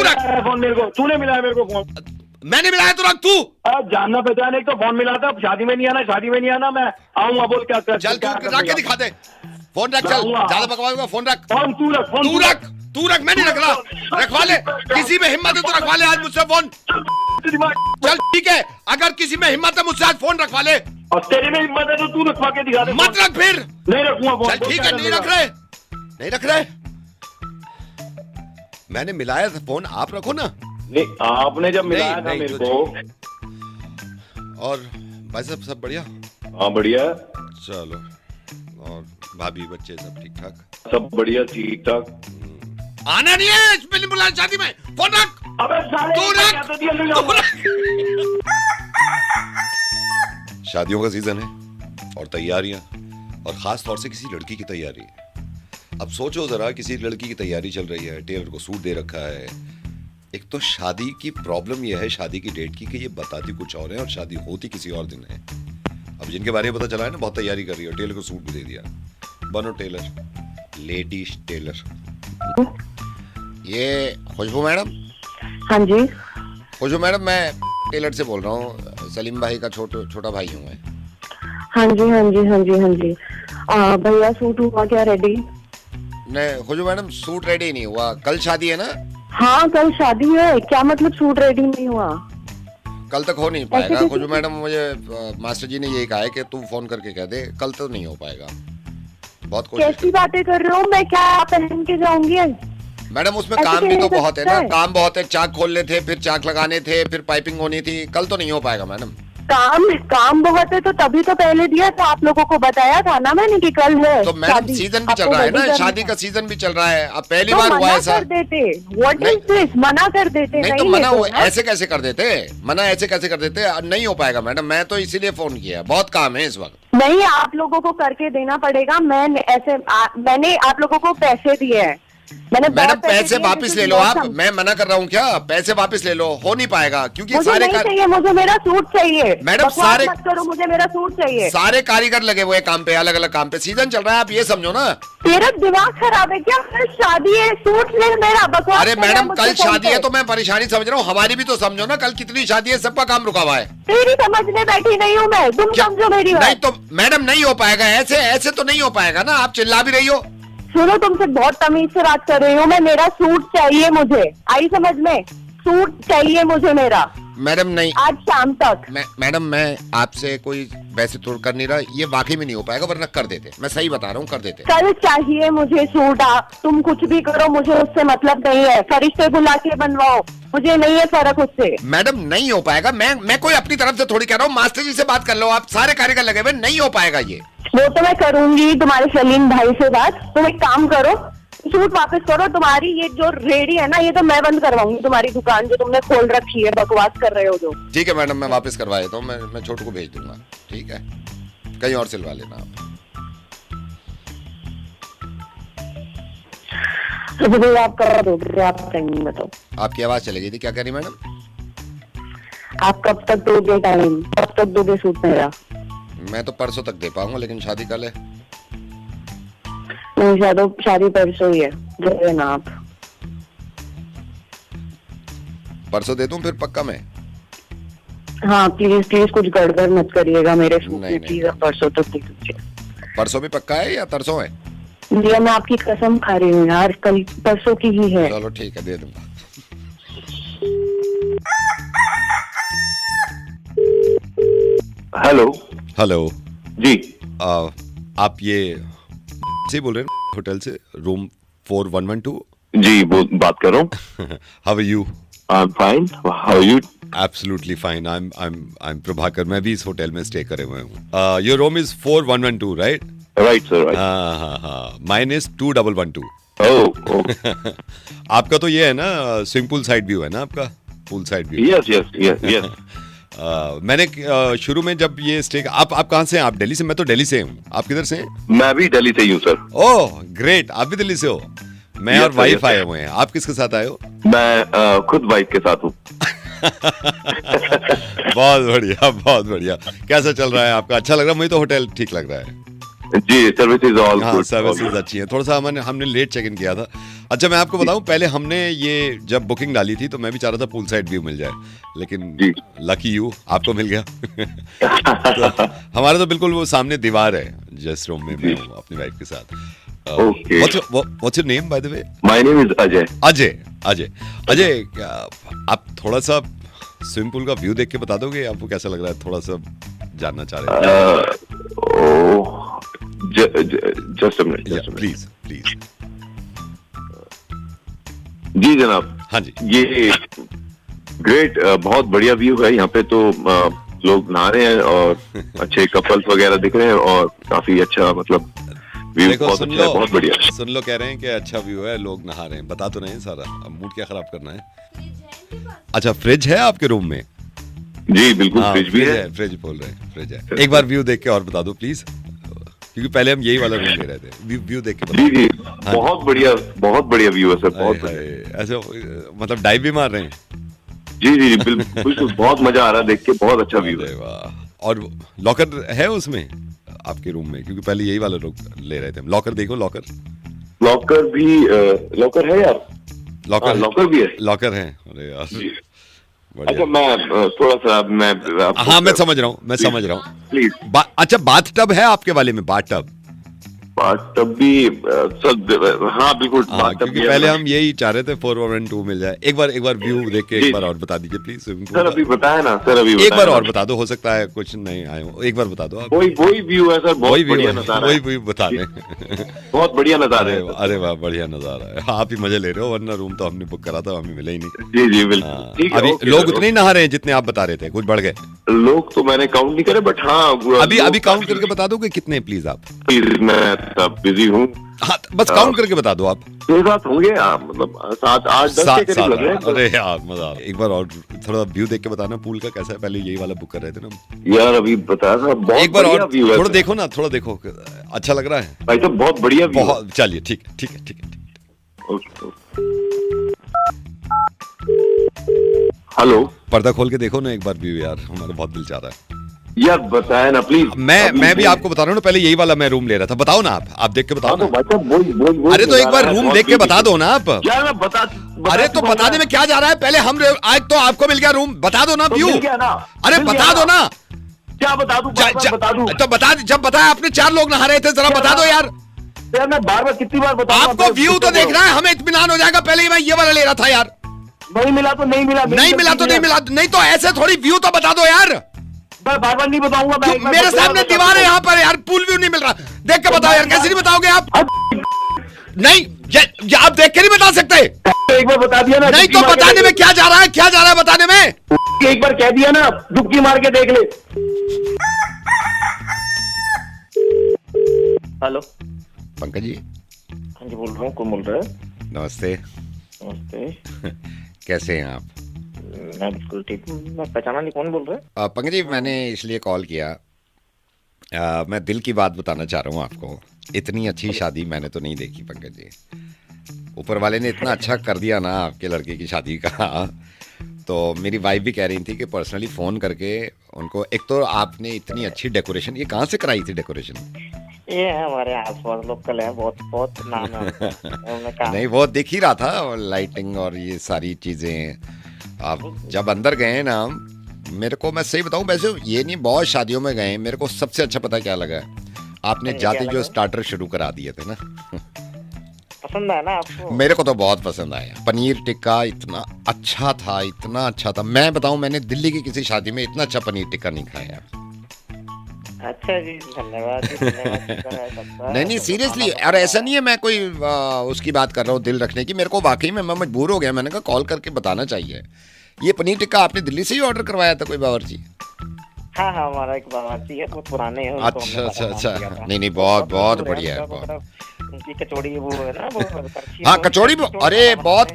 रख फोन मेरे को, तूने मिलाया मेरे को फोन। मैंने मिलाया तो रख तू। जानना पहचान एक तो फोन मिला था, शादी में नहीं आना, शादी में नहीं आना, मैं आऊंगा, बोल क्या कर। चल तू रख के दिखा दे, फोन रख, चल ज्यादा बकवास, फोन रख। तू रख, तू रख, तू रख, मैं नहीं रख रहा। रखवा ले, किसी में हिम्मत है तो रखवा ले आज मुझसे फोन। चल ठीक है, अगर किसी में हिम्मत है मुझसे आज फोन रखवा ले। और तेरे में हिम्मत है तो तू रखवा के दिखा दे। मत रख फिर। नहीं रखूंगा फोन। चल ठीक है, नहीं रख रहे, नहीं रख रहे। मैंने मिलाया था फोन, आप रखो ना। नहीं, आपने जब मिलाया था मेरे को। और भाई साहब सब बढ़िया? हाँ बढ़िया। चलो, और भाभी बच्चे सब ठीक ठाक? सब बढ़िया, ठीक ठाक। आना नहीं है इसमें, बुलाया शादी में, फोन रख। अबे साले, तू रख। शादियों का सीजन है और तैयारियां, और खास तौर से किसी लड़की की तैयारी। अब सोचो जरा, किसी लड़की की तैयारी चल रही है, टेलर को सूट दे रखा है। एक तो शादी की प्रॉब्लम यह है, शादी की डेट की, कि ये बताती कुछ और है और शादी होती किसी और दिन है। अब जिनके बारे में पता चला है ना, बहुत तैयारी कर रही है, टेलर को सूट भी दे दिया। बनो टेलर, लेडीज टेलर। ये खुशबू मैडम? हाँ जी। खुशबू मैडम, मैं टेलर से बोल रहा हूँ, सलीम भाई का छोटा भाई हूँ मैं। हाँ जी हाँ जी हाँ जी हाँ जी। भैया सूट हुआ क्या रेडी? नहीं खुशबू मैडम, सूट रेडी नहीं हुआ, कल शादी है ना? हाँ कल शादी है, क्या मतलब सूट रेडी नहीं हुआ? कल तक हो नहीं पाएगा खुशबू मैडम, मुझे मास्टर जी ने यही कहा है कि तू फोन करके कह दे, कल तो नहीं हो पाएगा। बहुत कोशिश। कैसी बातें कर रहे हो, मैं क्या पहन के जाऊंगी? मैडम उसमें काम भी तो बहुत है ना, काम बहुत है, चाक खोलने थे, फिर चाक लगाने थे, फिर पाइपिंग होनी थी, कल तो नहीं हो पाएगा मैडम। काम बहुत है तो तभी तो पहले दिया था, आप लोगों को बताया था ना मैंने कि कल है। तो मैडम सीजन भी चल रहा है ना, शादी का सीजन भी चल रहा है, अब पहली बार हुआ ऐसा। व्हाट इज दिस, मना कर देते। नहीं तो मना ऐसे कैसे कर देते, मना ऐसे कैसे कर देते, नहीं हो पाएगा मैडम, मैं तो इसीलिए फोन किया, बहुत काम है इस वक्त। नहीं, आप लोगों को करके देना पड़ेगा, मैंने आप लोगों को पैसे दिए हैं, मैडम पैसे वापस ले लो आप, मैं मना कर रहा हूँ क्या? पैसे वापस ले लो, हो नहीं पाएगा क्योंकि मुझे सारे नहीं चाहिए, मुझे मेरा सूट चाहिए मैडम, सारे मत करो, मुझे मेरा सूट चाहिए। सारे कारीगर लगे हुए काम पे, अलग अलग काम पे, सीजन चल रहा है, आप ये समझो ना। तेरा दिमाग खराब है क्या? शादी है, सूट ले मेरा, बकवास। अरे मैडम कल शादी है तो मैं परेशानी समझ रहा हूँ, हमारी भी तो समझो ना, कल कितनी शादी है, सबका काम रुका हुआ है। तेरी समझने बैठी नहीं हूँ मैं, तुम समझो मेरी बात। नहीं तो मैडम नहीं हो पाएगा, ऐसे तो नहीं हो पाएगा ना, आप चिल्ला भी रही हो। सुनो, तुमसे बहुत तमीज से बात कर रही हूँ मैं, मेरा सूट चाहिए मुझे, आई समझ में? सूट चाहिए मुझे मेरा मैडम। नहीं आज शाम तक। मैडम मैं आपसे कोई वैसे तो कर नहीं रहा, ये वाकई में नहीं हो पाएगा, वरना कर देते, मैं सही बता रहा हूँ, कर देते। कल चाहिए मुझे सूट, आप तुम कुछ भी करो, मुझे उससे मतलब नहीं है, फरिश्ते बुला के बनवाओ, मुझे नहीं है फर्क उससे। मैडम नहीं हो पाएगा, मैं कोई अपनी तरफ से थोड़ी कह रहा हूँ, मास्टर जी से बात कर लो, आप सारे कारीगर लगे हुए, नहीं हो पाएगा ये। वो तो मैं करूंगी तुम्हारे सलीम भाई से बात, तुम एक काम करो, सूट वापस करो, तुम्हारी ये जो रेडी है ना, ये तो मैं बंद करवाऊंगी, तुम्हारी दुकान जो तुमने खोल रखी है, बकवास कर रहे हो जो। ठीक है मैडम, मैं वापस करवा देता हूँ, मैं छोटू को भेज दूंगा, ठीक है, कहीं और सिलवा लेना आप। आप करा दोगे, आप टाइमिंग बताओ। आपकी आवाज चली गई थी, क्या कह रही मैडम? आप कब तक दोगे टाइम, कब तक दोगे सूट मेरा? मैं तो परसों तक दे पाऊंगा, लेकिन शादी कल है। नहीं, शादी परसों ही है, दे देना आप। परसों दे दूं फिर पक्का मैं? हाँ प्लीज कुछ गड़बड़ मत करिएगा मेरे सूट में, प्लीज परसों तक दे दीजिए। परसों भी पक्का है या तरसों है? भैया मैं आपकी कसम खा रही हूँ यार, कल परसों की ही है। चलो ठीक है, दे दूंगा। हेलो जी, आप ये से बोल रहे हैं होटल से, रूम 4112? जी बात कर रहा हूँ। How are you? I am fine, how are you? Absolutely fine, I am Prabhakar, मैं भी इस होटल में स्टे करे हुए हूँ। Your room is 4112 right? Right sir, right. हाँ, माइन इज 2112। ओह आपका तो ये है ना, स्विमिंग पूल साइड व्यू है ना आपका? Pool side view. यस मैंने शुरू में जब ये स्टे, आप कहाँ से हैं? आप दिल्ली से? मैं तो दिल्ली से हूँ, आप किधर से हैं? मैं भी दिल्ली से ही हूँ सर। ओह ग्रेट, आप भी दिल्ली से हो। मैं और वाइफ आए हुए हैं, आप किसके साथ आए हो? मैं खुद वाइफ के साथ हूँ। बहुत बढ़िया, बहुत बढ़िया। कैसा चल रहा है आपका? अच्छा लग रहा है? मुझे तो होटल ठीक लग रहा है। जी सर्विसेज ऑल हाँ सर्विसेज अच्छी है। थोड़ा सा हमने लेट चेक इन किया था। अच्छा मैं आपको बताऊं, पहले हमने ये जब बुकिंग डाली थी तो मैं भी चाह रहा था पूल साइड व्यू मिल जाए, लेकिन लकी यू आपको मिल गया। तो हमारा तो बिल्कुल वो सामने दीवार है जिस रूम में मैं हूँ अपनी वाइफ के साथ। Okay. What's your name by the way? My name is Ajay. Ajay आप थोड़ा सा स्विमिंग पूल का व्यू देख के बता दोगे आपको कैसा लग रहा है? थोड़ा सा जानना चाह रहे हैं। Just a minute please. जी जनाब। हाँ जी। ये ग्रेट, बहुत बढ़िया व्यू है यहाँ पे। तो लोग नहा रहे हैं और अच्छे कपल्स वगैरह दिख रहे हैं और काफी अच्छा मतलब व्यू बहुत अच्छा है, बहुत बढ़िया। सुन लो कह रहे हैं कि अच्छा व्यू है, लोग नहा रहे हैं, बता तो नहीं सारा, अब मूड क्या खराब करना है। अच्छा फ्रिज है आपके रूम में? जी बिल्कुल फ्रिज भी है। फ्रिज बोल रहे हैं, फ्रिज है। एक बार व्यू देख के और बता दो प्लीज, क्योंकि पहले हम यही वाला रूम ले रहे थे। व्यू देख के जी जी बहुत बढ़िया व्यू है सर, बहुत बढ़िया। ऐसा मतलब डाइव भी मार रहे हैं? जी जी बिल्कुल बहुत मजा आ रहा है देख के, बहुत अच्छा व्यू है। और लॉकर है उसमें आपके रूम में? क्योंकि पहले यही वाला ले रहे थे। लॉकर देखो, लॉकर भी लॉकर है यार। लॉकर भी है। लॉकर है। अरे यार अच्छा मैं थोड़ा सा हाँ मैं समझ रहा हूँ प्लीज। अच्छा बाथ टब है आपके वाले में? बाथ टब भी सब हाँ बिल्कुल। क्योंकि पहले हम यही चाह रहे थे 4 और 2 मिल जाए। एक बार व्यू देख के एक बार और बता दीजिए प्लीज। सर अभी बताया ना सर, अभी एक बार और बता दो, हो सकता है कुछ नहीं आए हो, एक बार बता दो आप। वही व्यू है सर, बहुत बढ़िया नजारा। वही व्यू बता रहे बहुत बढ़िया नजारा है। अरे वाह बढ़िया नजारा है। आप ही मजे ले रहे हो, वरना रूम तो हमने बुक करा था, हमें मिला ही नहीं। जी जी बिल्कुल। अभी लोग उतने ही नहा रहे हैं जितने आप बता रहे थे, कुछ बढ़ गए? लोग तो मैंने काउंट नहीं करे, बट हाँ अभी काउंट करके बता दोगे कितने प्लीज आप? मैं बिजी हूँ। हाँ बस काउंट करके बता दो आप। 7 होंगे मतलब 7 8 10 के करीब लग रहे हैं। अरे यार मजा आ रहा है। एक बार और थोड़ा व्यू देख के बताना पूल का कैसा है। पहले यही वाला बुक कर रहे थे ना यार, अभी बताया था बहुत। एक बार और थोड़ा देखो ना, थोड़ा देखो अच्छा लग रहा है भाई। तो बहुत बढ़िया व्यू है। चलिए ठीक है। हेलो पर्दा खोल के देखो ना एक बार व्यू यार, हमारा बहुत दिल चाह रहा है यार। बताया ना प्लीज। मैं भी आपको बता रहा हूँ ना, पहले यही वाला मैं रूम ले रहा था। बताओ ना आप देख के बताओ ना। बोल अरे तो एक बार रूम देख के बता दो ना आप। यार मैं बता अरे तो बताने में क्या जा रहा है? पहले हम आज तो आपको मिल गया रूम, बता दो ना व्यू। अरे बता दो ना। क्या बता दूं? तो बता, जब बताया आपने 4 लोग नहा रहे थे, जरा बता दो यार। यार मैं बार कितनी बार बताऊं? आपको व्यू तो देखना है, हमें इत्मीनान हो जाएगा। पहले ही मैं ये वाला ले रहा था यार। नहीं मिला तो नहीं मिला, नहीं तो ऐसे थोड़ी व्यू तो बता दो यार। मैं बार नहीं बताऊंगा। मेरे सामने दीवार है यहाँ पर यार, पूल व्यू नहीं मिल रहा। देख के बताओ यार, कैसे नहीं बताओगे आप? नहीं आप देख के नहीं बता सकते। एक बार बता दिया ना। नहीं तो बताने में क्या जा रहा है बताने में? एक बार कह दिया ना, डुबकी मार के देख ले। हेलो पंकज जी। हाँ जी बोल रहा हूँ। कौन बोल रहा है? नमस्ते। कैसे हैं आप? मैं बिल्कुल ठीक हूँ। मैं पहचाना नहीं, कौन बोल रहे हैं? पंकज जी मैंने इसलिए कॉल किया, मैं दिल की बात बताना चाह रहा हूँ आपको। इतनी अच्छी शादी मैंने तो नहीं देखी पंकज जी। ऊपर वाले ने इतना अच्छा कर दिया ना आपके लड़के की शादी का। तो मेरी वाइफ भी कह रही थी कि पर्सनली फ़ोन करके उनको, एक तो आपने इतनी अच्छी डेकोरेशन, ये कहाँ से कराई थी डेकोरेशन? ये हमारे आसपास लोकल है, बहुत नाम है। नहीं वो दिख ही रहा था, लाइटिंग और ये सारी चीज़ें। आप जब अंदर गए ना, मेरे को मैं सही बताऊं, वैसे ये नहीं बहुत शादियों में गए, मेरे को सबसे अच्छा पता क्या लगा है? आपने जाते जो स्टार्टर शुरू करा दिए थे ना, पसंद आया ना आपको? मेरे को तो बहुत पसंद आया। पनीर टिक्का इतना अच्छा था। मैं बताऊं, मैंने दिल्ली की किसी शादी में इतना अच्छा पनीर टिक्का नहीं खाया। अच्छा जी धन्यवाद। नहीं सीरियसली, और ऐसा नहीं है मैं कोई उसकी बात कर रहा हूँ दिल रखने की। मेरे को वाकई में मैं मजबूर हो गया, मैंने कहा कॉल करके बताना चाहिए। ये पनीर टिक्का आपने दिल्ली से ही ऑर्डर करवाया था कोई बावर्ची? हाँ हमारा एक बावर्ची है, बहुत पुराने हैं। अच्छा नहीं बहुत बढ़िया है। उनकी कचौड़ी वो है ना, हाँ कचौड़ी, अरे बहुत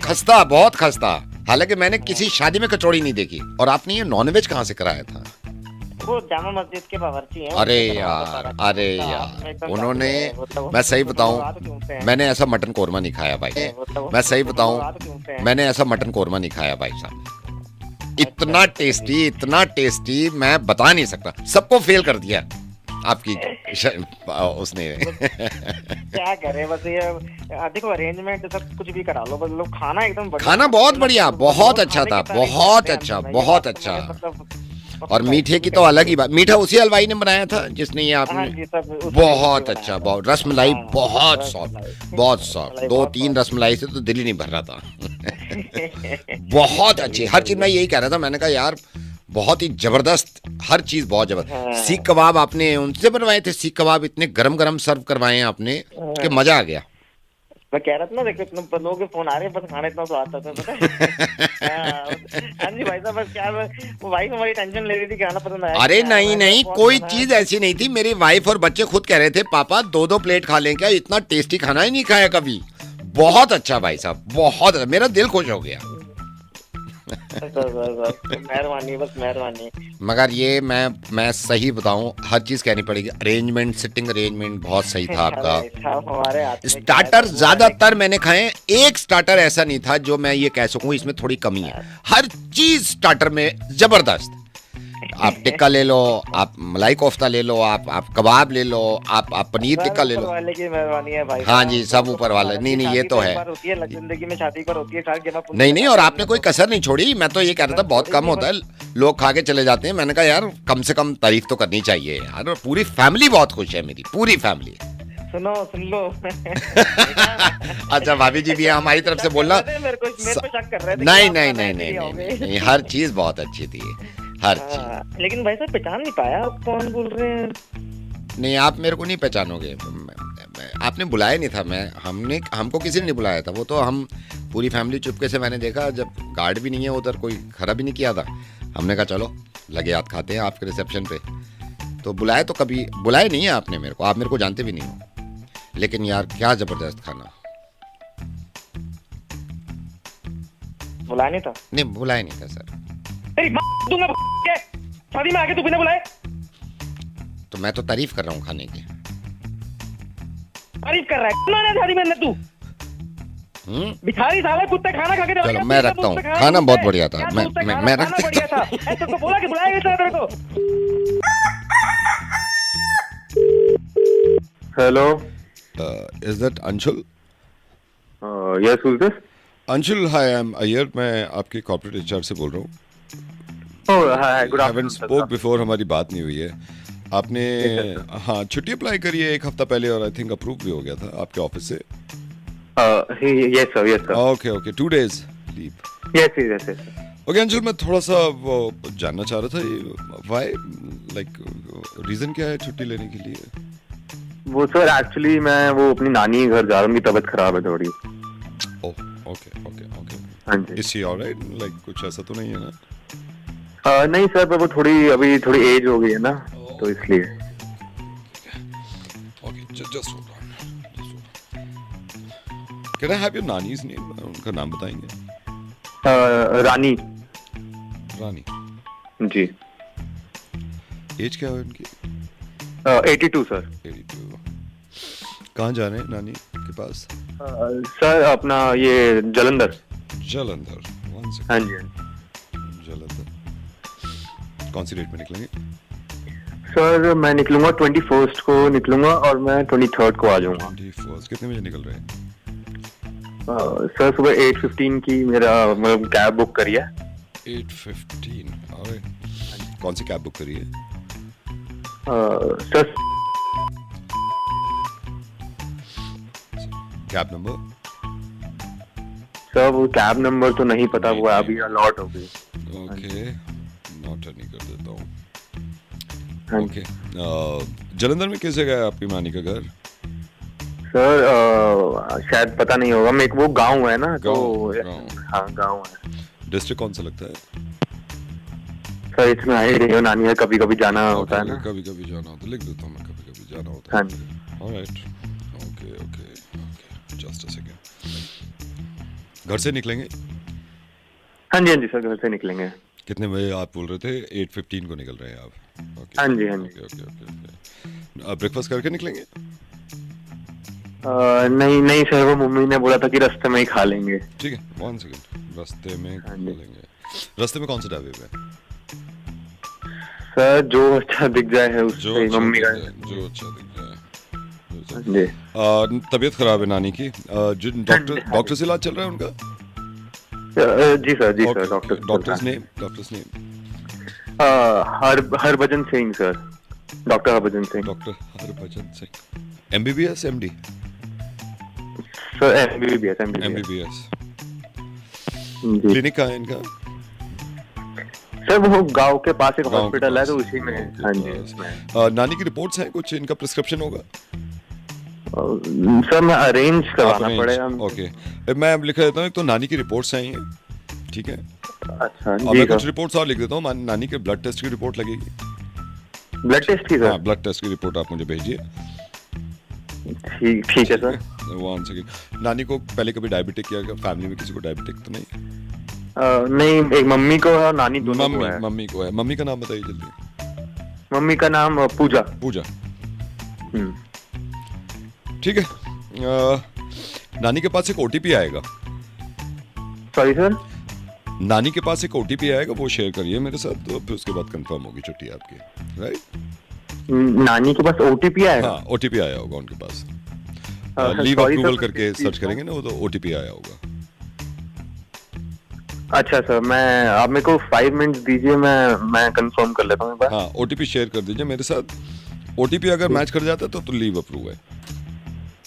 खस्ता। हालांकि मैंने किसी शादी में कचौड़ी नहीं देखी। और आपने ये नॉनवेज कहाँ से कराया था? वो जामा मस्जिद के बावर्ची हैं। अरे यार उन्होंने, मैं सही बताऊं, मैंने ऐसा मटन कोरमा नहीं खाया भाई। मैं सही बताऊं, मैंने ऐसा मटन कोरमा नहीं खाया भाई साहब। इतना टेस्टी मैं बता नहीं सकता। सबको फेल कर दिया। आपकी उसने क्या करे बस ये देखो अरेंजमेंट सब कुछ भी करा लो बस लोग खाना एकदम बढ़िया, खाना बहुत बढ़िया, बहुत अच्छा था, बहुत अच्छा, बहुत अच्छा। और मीठे की तो अलग ही बात, मीठा उसी हलवाई ने बनाया था जिसने ये आपने, बहुत अच्छा, बहुत रसमलाई, बहुत सॉफ्ट, बहुत सॉफ्ट, 2-3 रसमलाई से तो दिल ही नहीं भर रहा था। बहुत अच्छी हर चीज, मैं यही कह रहा था, मैंने कहा यार बहुत ही जबरदस्त, हर चीज बहुत जबरदस्त। सीख कबाब आपने उनसे बनवाए थे, सीख कबाब इतने गरम गरम सर्व करवाए हैं आपने कि मजा आ गया। मैं कह रहा था ना, देखो इतने लोगों के फोन आ रहे हैं, बस खाना इतना तो आता था, पता है। हाँ जी भाई साहब, बस क्या वो वाइफ हमारी टेंशन ले रही थी, खाना पसंद आया। अरे नहीं नहीं, कोई चीज ऐसी नहीं थी, मेरी वाइफ और बच्चे खुद कह रहे थे पापा 2-2 प्लेट खा लें क्या, इतना टेस्टी खाना ही नहीं खाया कभी। बहुत अच्छा भाई साहब, बहुत अच्छा, मेरा दिल खुश हो गया। मेहरबानी, बस मेहरबानी। मगर ये मैं सही बताऊं, हर चीज कहनी पड़ेगी, अरेंजमेंट, सिटिंग अरेंजमेंट बहुत सही था आपका। स्टार्टर ज्यादातर मैंने खाए, एक स्टार्टर ऐसा नहीं था जो मैं ये कह सकूं इसमें थोड़ी कमी है। हर चीज स्टार्टर में जबरदस्त। आप टिक्का ले लो, आप मलाई कोफ्ता ले लो, आप कबाब ले लो, आप पनीर टिक्का ले लो। वाले की मेहरबानी है भाई। हाँ जी, सब ऊपर वाले। नहीं ये तो है, जिंदगी में शादी पर होती है। नहीं, और आपने कोई कसर नहीं छोड़ी। मैं तो ये कह रहा था बहुत कम होता है, लोग खा के चले जाते हैं। मैंने कहा यार कम से कम तारीफ तो करनी चाहिए यार। पूरी फैमिली बहुत खुश है, मेरी पूरी फैमिली। सुन लो। अच्छा भाभी जी भी है, हमारी तरफ से बोलना। मेरे को शक कर रहे थे। नहीं, हर चीज बहुत अच्छी थी, हर चीज। लेकिन भाई साहब पहचान नहीं पाया, आप कौन बोल रहे हैं? नहीं, आप मेरे को नहीं पहचानोगे, आपने बुलाया नहीं था। हमको किसी ने नहीं बुलाया था, वो तो हम पूरी फैमिली चुपके से, मैंने देखा जब गार्ड भी नहीं है उधर, कोई खड़ा भी नहीं किया था, हमने कहा चलो लगे हाथ खाते हैं आपके रिसेप्शन पे। तो बुलाए तो कभी बुलाए नहीं है आपने मेरे को, आप मेरे को जानते भी नहीं हो। लेकिन यार क्या जबरदस्त खाना। बुलाया नहीं था? नहीं, बुलाया नहीं था सर। शादी में आके तू बिना बुलाए? तो मैं तो तारीफ कर रहा हूँ खाने की। तारीफ कर रहा है शादी में तू? भिखारी साले, कुत्ते खाना खा के। चलो मैं रखता हूँ, खाना बहुत बढ़िया था। मैं रखता हूँ। तुमको बोला कि बुलाया था तेरे को। Hello, is that Anshul? Yes, who is this? Anshul, hi, I am Iyer, मैं आपके कॉर्पोरेट एचआर से बोल रहा हूँ। हाय, गुड आफ्टरनून। स्पोक बिफोर, हमारी बात नहीं हुई है। आपने हाँ छुट्टी अप्लाई करी है 1 हफ्ता पहले, और आई थिंक अप्रूव भी हो गया था आपके ऑफिस से। Yes sir. Okay, 2 days leave. Yes. Okay Anshul, मैं थोड़ा सा वो जानना चाह रहा था, व्हाई, लाइक रीजन क्या है छुट्टी लेने के लिए? वो सर एक्चुअली मैं वो अपनी नानी के घर जा रहा हूँ, उनकी तबीयत खराब है थोड़ी। ओके। हाँ जी। Is she alright? लाइक कुछ ऐसा तो नहीं है ना? नहीं सर, पर वो अभी थोड़ी एज हो गई है ना, तो इसलिए। Okay, just hold on. Can I have your nannies name? उनका नाम बताएंगे? रानी जी। एज क्या है उनकी? 82 सर। 82। कहाँ जा रहे हैं नानी के पास? सर अपना ये जलंधर। 1 second। हाँ जी। जलंधर। कौन सी डेट में निकलेंगे? सर मैं निकलूंगा 21st को निकलूंगा, और मैं 23rd को आ जाऊंगा। 21st कितने बजे निकल रहे हैं? सर सुबह 8:15 की मेरा मतलब कैब बुक करी है। 8:15, ऑलराइट। कौन सी कैब बुक करी है? Sir cab number? सर वो कैब नंबर तो नहीं पता, वो अभी अलॉट हो गई। ओके, नोट नहीं कर देता हूँ। ओके, जलंधर में किस जगह है आपकी नानी का घर? सर शायद पता नहीं होगा मेरे को, वो गांव है ना, तो हाँ गांव है। डिस्ट्रिक्ट कौन सा लगता है? सर इसमें आई रही हो नानी है, कभी कभी जाना होता है ना। कभी जाना होता है, लिख देता हूँ मैं, कभी जाना होता है। हाँ जी। Alright, okay, just a second. घर से निकलेंगे? हाँ जी सर, घर से निकलेंगे। कितने बजे आप बोल रहे थे? 8:15 को निकल रहे हैं आप? हाँ जी। ओके। ब्रेकफास्ट करके निकलेंगे? नहीं सर, वो मम्मी ने बोला था कि रास्ते में ही खा लेंगे। ठीक है, 1 सेकंड, रास्ते में खा लेंगे। रास्ते में कौन से ढाबे पे? सर जो अच्छा दिख जाए है उससे मम्मी का। जो अच्छा दिख जाए। जी। तबीयत खराब है नानी की, जो डॉक्टर से इलाज चल रहा है उनका? जी sir doctor's name Harbhajan Singh sir, doctor Harbhajan Singh. Doctor Harbhajan Singh, MBBS MD? Sir MBBS। Clinic कहाँ है इनका? सर वो गांव के पास एक हॉस्पिटल है तो उसी में। हाँ जी। नानी की रिपोर्ट्स हैं कुछ, इनका प्रिस्क्रिप्शन होगा? सर मैं अरेंज करवाना पड़ेगा। ओके, मैं लिख देता हूँ। एक तो नानी की रिपोर्ट्स हैं ये, ठीक है? अच्छा जी। मैं कुछ रिपोर्ट्स और लिख देता हूँ। नानी के ब्लड टेस्ट की रिपोर्ट लगेगी। ब्लड टेस्ट की? हाँ, ब्लड टेस्ट की रिपोर्ट आप मुझे भेजिए। ठीक है सर। 1 सेकंड। नानी को पहले कभी डायबिटिक या फैमिली में किसी को डायबिटिक तो नहीं? नहीं, एक मम्मी को है, नानी दोनों को है। मम्मी को है। मम्मी का नाम बताइए जल्दी। मम्मी का नाम पूजा। ठीक है। नानी के पास एक OTP आएगा। Sorry sir? नानी के पास एक OTP आएगा, वो शेयर करिए मेरे साथ, तो फिर उसके बाद कंफर्म होगी छुट्टी आपकी, राइट? नानी के पास OTP आएगा? हाँ, OTP आया होगा उनके पास। लीव अप्रूवल करके सर्च करेंगे ना, वो तो OTP आया होगा। अच्छा सर, मैं आप मेरे को 5 मिनट्स दीजिए, मैं कंफर्म कर लेता हूँ एक बार। हाँ, OTP शेयर कर दीजिए मेरे साथ। OTP अगर मैच कर जाता है तो लीव अप्रूव है।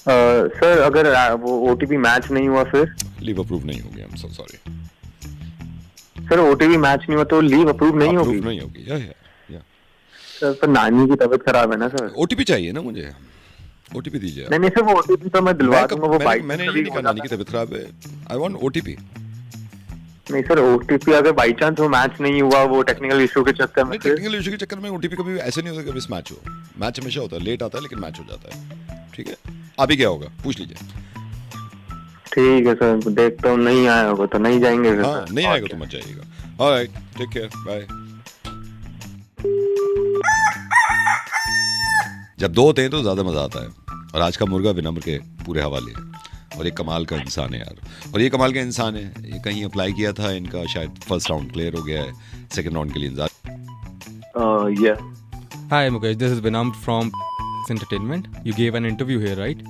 सर अगर वो OTP मैच नहीं हुआ फिर? लीव अप्रूव नहीं होगी। I am so sorry sir, OTP match नहीं हुआ तो लीव अप्रूव नहीं होगी? नहीं होगी। या सर नानी की तबीयत खराब है ना सर। OTP चाहिए ना मुझे, OTP दीजिए। नहीं सर, वो OTP तो मैं दिलवा दूंगा। वो मैंने ये नहीं कहा नानी की तबीयत खराब है। I want OTP। नहीं सर, OTP अगर बाई चांस वो मैच नहीं हुआ, वो टेक्निकल इशू के चक्कर में। टेक्निकल इशू के चक्कर में OTP कभी ऐसे नहीं होता कि मिस मैच हो। मैच हमेशा होता है, लेट आता है लेकिन मैच हो जाता है। ठीक है, अभी क्या होगा पूछ लीजिए। ठीक है सर, देखता हूँ। नहीं आया होगा तो नहीं जाएंगे। हाँ, नहीं आएगा तो मत जाइएगा। Alright, take care, bye. जब दो होते हैं तो ज्यादा मजा आता है। और आज का मुर्गा विनम्र के पूरे हवाले है। और एक कमाल का इंसान है यार। और ये कमाल का इंसान है, ये कहीं अप्लाई किया था, इनका शायद फर्स्ट राउंड क्लियर हो गया है, सेकंड राउंड के लिए इंतजार। Hi Mukesh, this is Vinamr from Entertainment. You gave an interview here, right?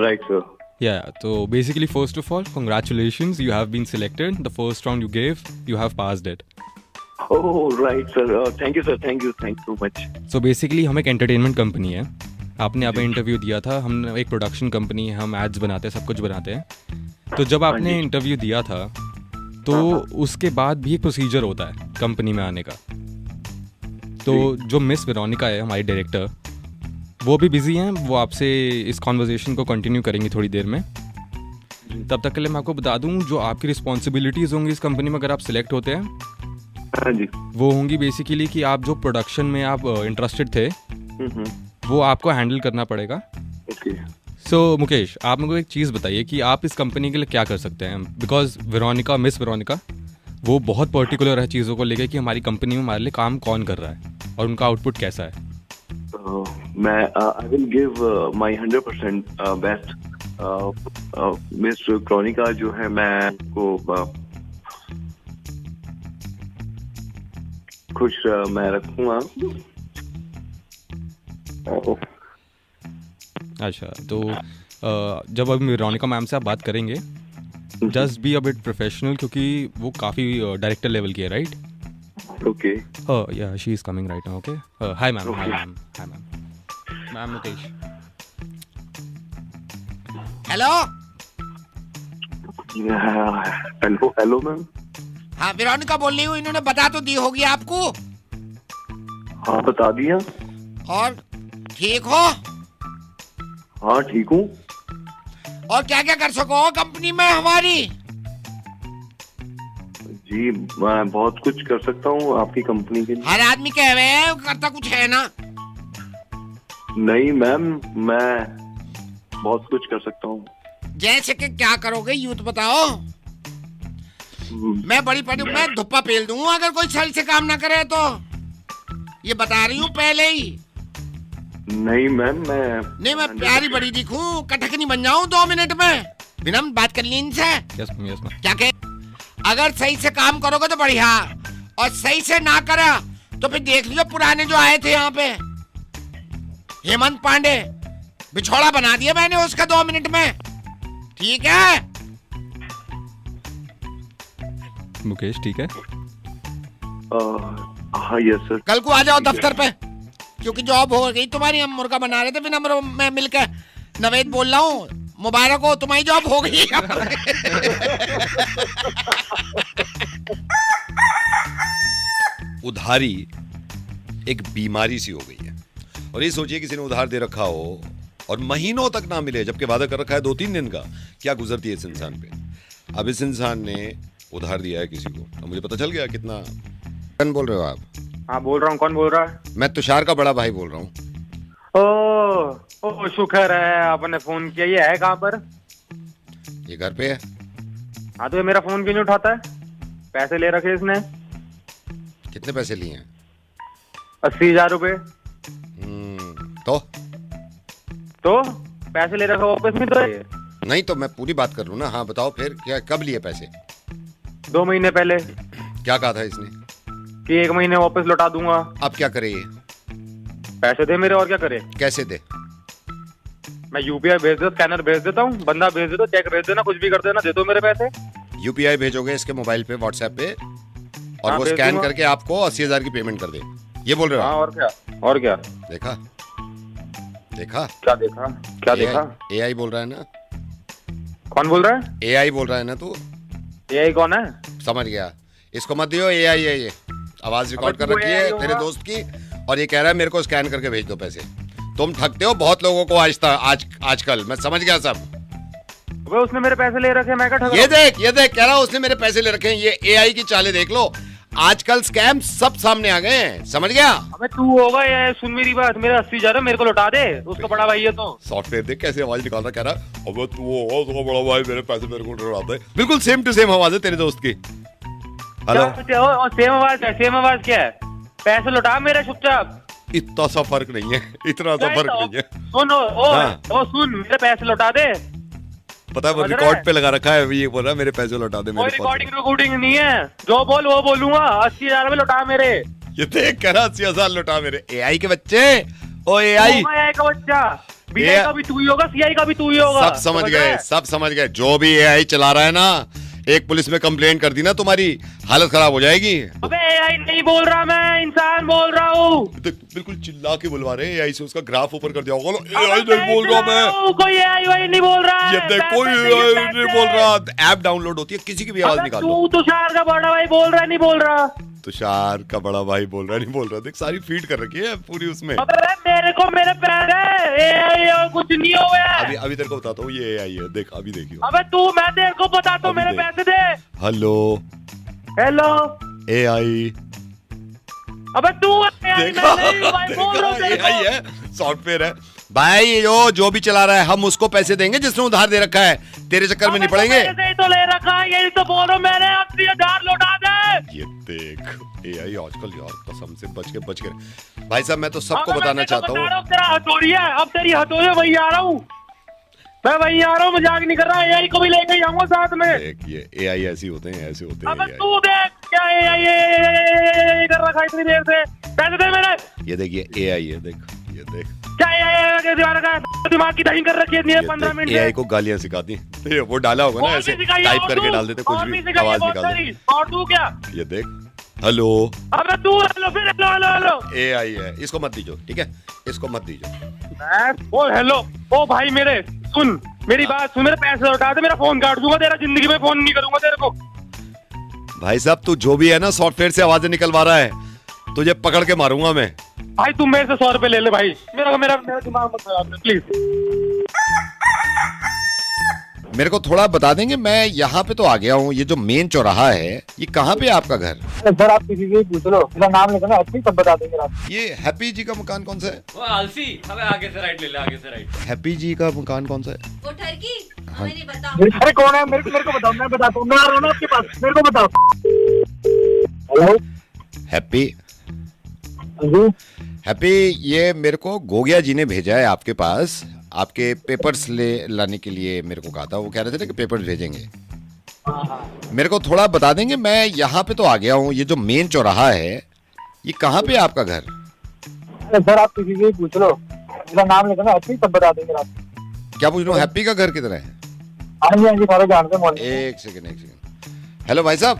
Right, sir. Yeah, so basically first of all, congratulations, you have been selected. The first round you gave, you have passed it. Oh, right, sir. Thank you, sir. Thank you so much. So basically हम एक entertainment company है। आपने यहाँ पे interview दिया था। हम एक प्रोडक्शन कंपनी है, हम एड्स बनाते हैं, सब कुछ बनाते हैं। तो जब आपने इंटरव्यू दिया था तो उसके बाद भी एक प्रोसीजर होता है कंपनी में आने का। तो जो मिस वेरोनिका है हमारी डायरेक्टर, वो भी बिजी हैं, वो आपसे इस कॉन्वर्जेशन को कंटिन्यू करेंगी थोड़ी देर में। तब तक के लिए मैं आपको बता दूं, जो आपकी रिस्पॉन्सिबिलिटीज़ होंगी इस कंपनी में अगर आप सिलेक्ट होते हैं, वो होंगी बेसिकली कि आप जो प्रोडक्शन में आप इंटरेस्टेड थे वो आपको हैंडल करना पड़ेगा। सो मुकेश, आप मेरे को एक चीज़ बताइए कि आप इस कंपनी के लिए क्या कर सकते हैं। बिकॉज वेरोनिका, मिस वेरोनिका, वो बहुत पर्टिकुलर है चीज़ों को लेकर कि हमारी कंपनी में हमारे लिए काम कौन कर रहा है और उनका आउटपुट कैसा है। मैं I will give my 100% best. Miss Veronica जो है, मैं को खुश मैं रखूँगा। अच्छा, तो जब अभी वेरोनिका मैम से आप बात करेंगे, just be a bit professional, क्योंकि वो काफ़ी डायरेक्टर लेवल की है, राइट? ओके। या she is coming right now. Okay, hi ma'am. Hi ma'am. Ma'am Mukesh. Hello hello ma'am. हाँ, वेरोनिका बोल रही हूँ। इन्होंने बता तो दी होगी आपको? हाँ, बता दिया। और ठीक हो? हाँ, ठीक हूँ। और क्या क्या कर सको कंपनी में हमारी? जी, मैं बहुत कुछ कर सकता हूँ आपकी कंपनी के लिए। हर आदमी कह रहे हैं करता कुछ है ना। नहीं मैम, मैं बहुत कुछ कर सकता हूँ। जैसे कि क्या करोगे यूं तो बताओ। मैं बड़ी पड़ी, मैं धुप्पा पेल दूंगा अगर कोई सही से काम ना करे तो। ये बता रही हूँ पहले ही। नहीं मैम, मैं प्यारी बड़ी दिखूं, कटकनी बन जाऊं 2 मिनट में। बिना बात कर ली इनसे। Yes ma'am. क्या कहे? अगर सही से काम करोगे तो बढ़िया, और सही से ना करा तो फिर देख लीजिए पुराने जो आए थे यहाँ पे, हेमंत पांडे, बिछोड़ा बना दिया मैंने उसका 2 मिनट में। ठीक है मुकेश, ठीक है? हाँ यस सर। कल को आ जाओ दफ्तर पे, क्योंकि जॉब हो गई तुम्हारी। हम मुर्गा बना रहे थे विनम्र मैं मिलकर। नवेद बोल रहा हूँ, मुबारक हो, तुम्हारी जॉब हो गई। उधारी एक बीमारी सी हो गई है। और ये सोचिए किसी ने उधार दे रखा हो और महीनों तक ना मिले, जबकि वादा कर रखा है 2-3 दिन का, क्या गुजरती है इस इंसान पे। अब इस इंसान ने उधार दिया है किसी को, तो मुझे पता चल गया कितना। कौन बोल रहे हो आप? हाँ बोल रहा हूँ। कौन बोल रहा है? मैं तुषार का बड़ा भाई बोल रहा हूँ। ओ शुक्र है आपने फोन किया। ये है कहाँ पर? ये घर पे है। हाँ तो ये मेरा फोन क्यों नहीं उठाता है? पैसे ले रखे इसने। कितने पैसे लिए हैं? 80,000 रुपए। तो पैसे ले रखा वापस नहीं तो? नहीं तो मैं पूरी बात कर लूँ ना। हाँ बताओ फिर, क्या कब लिए पैसे? 2 महीने पहले। क्या कहा था इसने? कि 1 महीने वापस लौटा दूंगा। अब क्या करे ये? पैसे दे मेरे, और क्या करे? कैसे दे? मैं यूपीआई भेज देता, स्कैनर भेज देता हूँ, बंदा भेज देता, चेक भेज देना, कुछ भी कर देना, दे दो मेरे पैसे। यूपीआई भेजोगे इसके मोबाइल पे, व्हाट्सएप पे, और हाँ, वो भेज स्कैन दूंगा। करके आपको 80,000 की पेमेंट कर दे, ये बोल रहे हो? हाँ और क्या, और क्या? देखा देखा क्या देखा? क्या देखा? एआई बोल रहा है ना। कौन बोल रहा है? एआई बोल रहा है ना तू। एआई कौन है? समझ गया। इसको मत दियो, एआई है ये। आवाज रिकॉर्ड कर रखी है तेरे दोस्त की, और ये कह रहा है मेरे को स्कैन करके भेज दो पैसे। तुम ठगते हो बहुत लोगों को आजकल, मैं समझ गया सब। अबे उसने मेरे पैसे ले रखे, मैं क्या ठग रहा हूं? ये देख कह रहा हूं उसने मेरे पैसे ले रखे हैं। ये एआई की चालें देख लो, आजकल स्कैम सब सामने आ गए हैं, समझ गया? अबे तू होगा ये, सुन मेरी बात, मेरे 80,000 मेरे को लौटा दे, उसका बड़ा भाई है तो। सॉफ्टवेयर देख कैसे आवाज निकाल रहा, कह रहा अबे तू हो तो बड़ा भाई, मेरे पैसे मेरे को लौटा दे। बिल्कुल सेम टू सेम आवाज है तेरे दोस्त की। हेलो, सेम आवाज है, सेम आवाज क्या है? पैसे लौटा मेरे चुपचाप। इतना सा फर्क नहीं है, इतना सा फर्क नहीं है। सुन सुन, मेरे पैसे लौटा दे। पता है वो रिकॉर्ड पे लगा रखा है, ये बोल रहा है मेरे पैसे लौटा दे। मेरे रिकॉर्डिंग नहीं है, जो बोल वो बोलूंगा। 80,000 में लौटा मेरे। ये देख कह रहा 80,000 लौटा मेरे। एआई के बच्चे, ओ एआई का बच्चा, बीआई का भी तू ही होगा, सीआई का भी तू ही होगा। सब समझ गए, सब समझ गए। जो भी एआई चला रहा है ना, एक पुलिस में कंप्लेंट कर दी ना, तुम्हारी हालत खराब हो जाएगी। अबे एआई नहीं बोल रहा, मैं इंसान बोल रहा हूँ। बिल्कुल चिल्ला के बुलवा रहे हैं एआई से, उसका ग्राफ ऊपर कर दिया होगा। एआई नहीं बोल रहा मैं, कोई एआई नहीं बोल रहा। ये देख कोई एआई नहीं बोल रहा। ऐप डाउनलोड होती है, किसी की भी आवाज निकाल लो। तू तुषार का बड़ा भाई बोल रहा है, नहीं बोल रहा? तुषार का बड़ा भाई बोल रहा है, नहीं बोल रहा। देख सारी फीड कर रखी है पूरी उसमें। अबे मेरे को मेरे पैसे, एआई और कुछ नहीं हुआ है। अभी तेरे को बताता हूँ, ये एआई है, देख अभी देखियो। अबे तू, मैं तेरे को बताता हूँ, मेरे पैसे दे। Hello hello AI. अबे तू एआई है, सॉफ्टवेयर है भाई। जो भी चला रहा है, हम उसको पैसे देंगे जिसने उधार दे रखा है। तेरे चक्कर में नहीं पड़ेंगे। तो ले रखा है, यही तो बोल रहा हूं, मैंने 80,000 लौटा दे। ये देख एआई आजकल यार कसम से बच के भाई साहब, मैं तो सबको बताना चाहता हूँ। तेरा हथौड़ी है, अब तेरी हथौड़ी है, वही आ रहा हूँ मैं, वही आ रहा हूँ, मजाक नहीं कर रहा। एआई को भी लेके जाऊंगा साथ में। देख ये एआई ऐसे होते हैं, ऐसे होते हैं। अब तू देख क्या एआई कर रखा है इतनी देर से। पैसे दे मेरे। ये देख ये एआई है, देख ये देख क्या एआई दिमाग की दही कर रखी है 15 मिनट। एआई को गालियां सिखाती है, वो डाला होगा ना ऐसे, टाइप करके डाल देते, कुछ भी आवाज निकाल दे। और तू क्या? ये देख हेलो। अबे तू हेलो, फिर हेलो। एआई है, इसको मत दीजिए, ठीक है, इसको मत दीजिए। ओ हेलो, ओ भाई मेरे सुन, मेरी बात सुन, मेरे पैसे लौटा दे, मेरा फोन काट दूंगा, तेरा जिंदगी में फोन नहीं करूंगा तेरे को। भाई साहब तू जो भी है ना, सॉफ्टवेयर से आवाजें निकलवा रहा है, तुझे पकड़ के मारूंगा मैं। भाई तुम मेरे से 100 रुपए ले ले भाई, मेरा दिमाग मत खराब कर प्लीज। मेरे को थोड़ा बता देंगे, मैं यहाँ पे तो आ गया हूँ, ये जो मेन चौराहा है, ये कहाँ पे है आपका घर? सर आप किसी से पूछ लो, मेरा नाम लिखना है, सब बता देंगे आप। ये हैप्पी जी का मकान कौन सा है? वो आलसी, हमें आगे से राइट ले ले, आगे से राइट। हैप्पी जी का मकान कौन सा है? वो ठरकी, हमें नहीं पता। अरे कौन है? मेरे को बताओ, मैं बताता हूँ, मैं आ रहा हूँ ना आपके पास, मेरे को बताओ। Hello happy. हैप्पी, ये मेरे को गोगिया जी ने भेजा है आपके पास, आपके पेपर्स लाने के लिए मेरे को कहा था। वो कह रहे थे ना कि पेपर्स भेजेंगे। मेरे को थोड़ा बता देंगे, मैं यहाँ पे तो आ गया हूँ, ये जो मेन चौराहा है, ये कहाँ पे है आपका घर? अरे सर आप किसी से ही पूछ लो, मेरा नाम लिखो ना हैप्पी, सब बता देंगे आपको। क्या पूछ रहा हूँ, हैप्पी का घर किधर है? हाँ जी सारे जानते हैं मॉर्निंग। एक सेकंड। हेलो भाई साहब,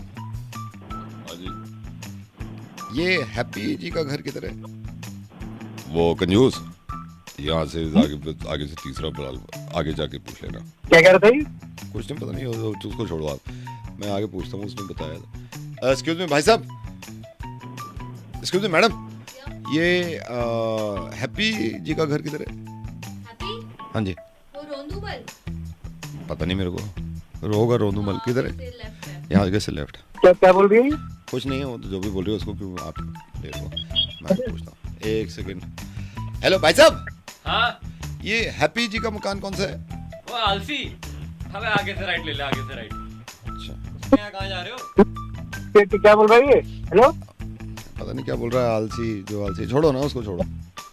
ये हैप्पी जी का घर किधर है? वो कंजूस, यहाँ से आगे से तीसरा आगे जाके पूछ लेना। क्या कह रहे थे? कुछ नहीं, पता नहीं, उसको छोड़ो आप, मैं आगे पूछता हूँ, उसने बताया था। एक्सक्यूज मी भाई साहब, एक्सक्यूज मी मैडम, ये हैप्पी जी का घर किधर है? हैप्पी? हाँ जी। वो रोंदूमल? पता नहीं मेरे को, होगा रोंदूमल। किधर है? यहाँ आगे से लेफ्ट। क्या बोल रही है? कुछ नहीं है, वो तो जो भी बोल रही है उसको क्यों आप ले लो, मैं पूछता हूँ। एक सेकंड। हेलो भाई साहब। हाँ, ये हैप्पी जी का मकान कौन सा है? वो आलसी, हमें आगे से राइट ले ले, आगे से राइट। अच्छा, कहाँ जा रहे हो? क्या बोल रही है? हेलो, पता नहीं क्या बोल रहा है, आलसी, जो आलसी, छोड़ो ना उसको, छोड़ो।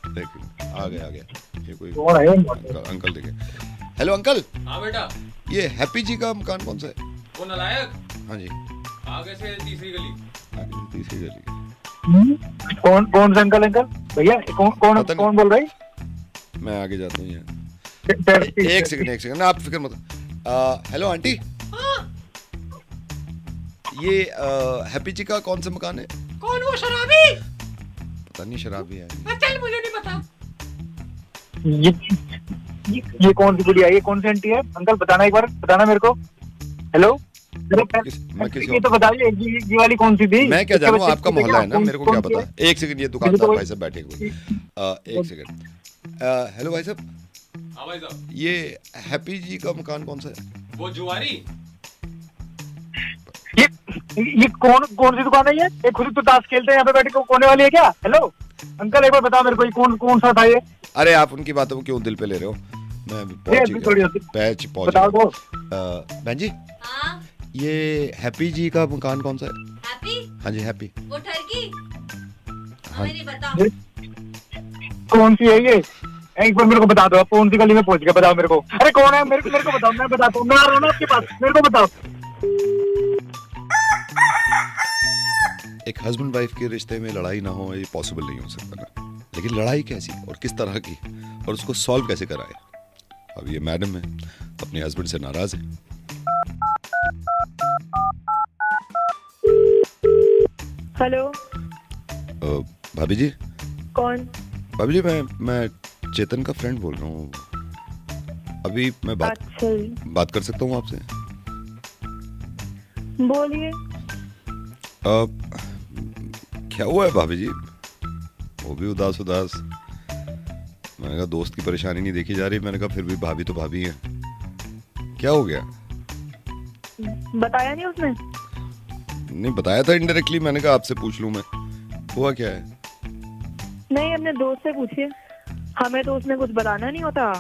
देखिए आ गया ये कोई अंकल देखे। Hello uncle. हाँ बेटा। ये हैप्पी जी का मकान कौन सा है? वो नलायक? हाँ जी। आगे से तीसरी गली। आगे से तीसरी गली। कौन से अंकल भैया? कौन बोल रही? मैं आगे जाता हूँ यहाँ। एक सेकंड, आप फिक्र मत। हेलो आंटी, ये हैप्पी जी का कौन सा मकान है? कौन वो शराबी? पता नहीं, शराबी है। चल मुझे नहीं पता। ये कौन सी बुढ़िया, ये कौन सी आंटी है? अंकल बताना, एक बार बताना मेरे को। हेलो, ये तो बताइए, ये वाली कौन सी थी? मैं क्या जानूँ, आपका मोहल्ला है ना, मेरे को क्या पता। एक सेकंड, ये दुकानदार भाई साहब बैठे हुए। एक सेकंड। हेलो भाई साहब। हाँ भाई साहब। ये हैप्पी जी का मकान कौन सा है? वो जुआरी। ये कौन सी दुकान है? ये खुद तो ताश खेलते हैं यहाँ पे बैठे, कोने वाली है क्या? हेलो अंकल, एक बार बताओ मेरे को, ये कौन सा था ये? अरे आप उनकी बातों को क्यों दिल पे ले रहे हो? मैं पहुंच बहन जी। हाँ? ये हैप्पी जी का मकान कौन सा है? हैप्पी? हाँ जी, हैप्पी। वो ठरकी? हाँ। नहीं बताओ। कौन सी है ये? एक बार मेरे को बता दो, आप कौन सी गली में पहुंच गए, बताओ मेरे को। अरे कौन है? मेरे को बताओ, मैं बताता हूँ, मैं आ रहा हूँ ना आपके पास, मेरे को बताओ। एक हस्बैंड वाइफ के रिश्ते में लड़ाई ना हो, ये पॉसिबल नहीं हो सकता ना, लेकिन लड़ाई कैसी और किस तरह की और उसको सॉल्व कैसे कराए? अब ये मैडम है, अपने हस्बैंड से नाराज है। हेलो। भाभी जी। कौन? भाभी जी, मैं चेतन का फ्रेंड बोल रहा हूँ। अभी मैं बात कर सकता हूँ आपसे? बोलिए। क्या हुआ है भाभी जी? वो भी उदास। मैंने कहा दोस्त की परेशानी नहीं देखी जा रही, मैंने कहा फिर भी भाभी तो भाभी है, क्या हो गया? बताया नहीं उसने? नहीं बताया था इनडायरेक्टली, मैंने कहा आपसे पूछ लूं मैं, हुआ क्या है? नहीं, अपने दोस्त से पूछिए, हमें तो उसने कुछ बताना नहीं होता,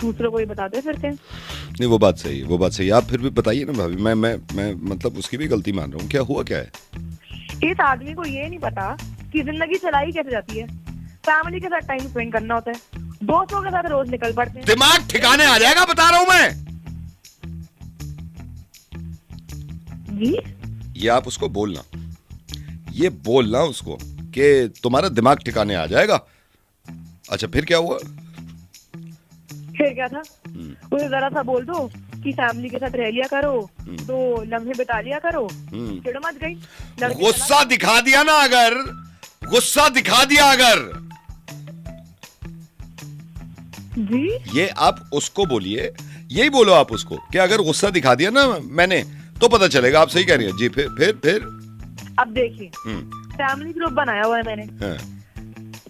दूसरों को ही बताते फिरते। नहीं वो बात सही है, आप फिर भी बताइए ना भाभी। मैं मतलब उसकी भी गलती मान रहा हूँ, क्या हुआ क्या है? इस आदमी को ये नहीं पता कि जिंदगी चलाई कैसे जाती है। फैमिली के साथ टाइम स्पेंड करना होता है, दोस्तों के साथ रोज निकल पड़ते हैं। दिमाग ठिकाने आ जाएगा, बता रहा हूँ मैं जी। ये आप उसको बोलना, ये बोलना उसको कि तुम्हारा दिमाग ठिकाने आ जाएगा। अच्छा फिर क्या हुआ? फिर क्या था? उसे जरा सा बोल दो कि फैमिली के साथ रह लिया करो, तो लम्हे बिता लिया करो, चिढ़ मच गई। गुस्सा दिखा दिया ना, अगर गुस्सा दिखा दिया अगर जी, ये आप उसको बोलिए, यही बोलो आप उसको कि अगर गुस्सा दिखा दिया ना मैंने, तो पता चलेगा। आप सही कह रही है जी। फिर अब देखिए, फैमिली ग्रुप बनाया हुआ है मैंने। हाँ।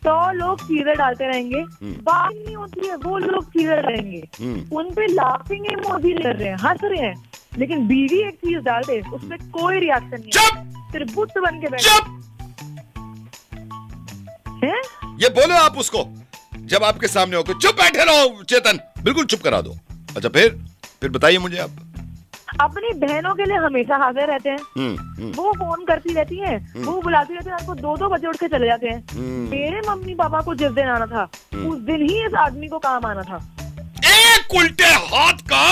तो लोग चीजें डालते रहेंगे, बात नहीं होती है, वो लोग चीजें डालेंगे, उन पे लाफिंग इमोजी कर रहे हैं, हंस रहे हैं, लेकिन बीवी एक चीज डाल दे, उसमें कोई रिएक्शन नहीं है, सिर्फ बुत बन के बैठे हैं। ये बोलो आप उसको, जब आपके सामने हो के चुप बैठे रहो चेतन, बिल्कुल चुप करा दो। अच्छा फिर बताइए मुझे आप। अपनी बहनों के लिए हमेशा हाजिर रहते हैं, वो फोन करती रहती हैं, वो बुलाती रहती है, आपको 2-2 बजे उठ के चले जाते हैं। मेरे मम्मी पापा को जिस दिन आना था, उस दिन ही इस आदमी को काम आना था। एक उल्टे हाथ का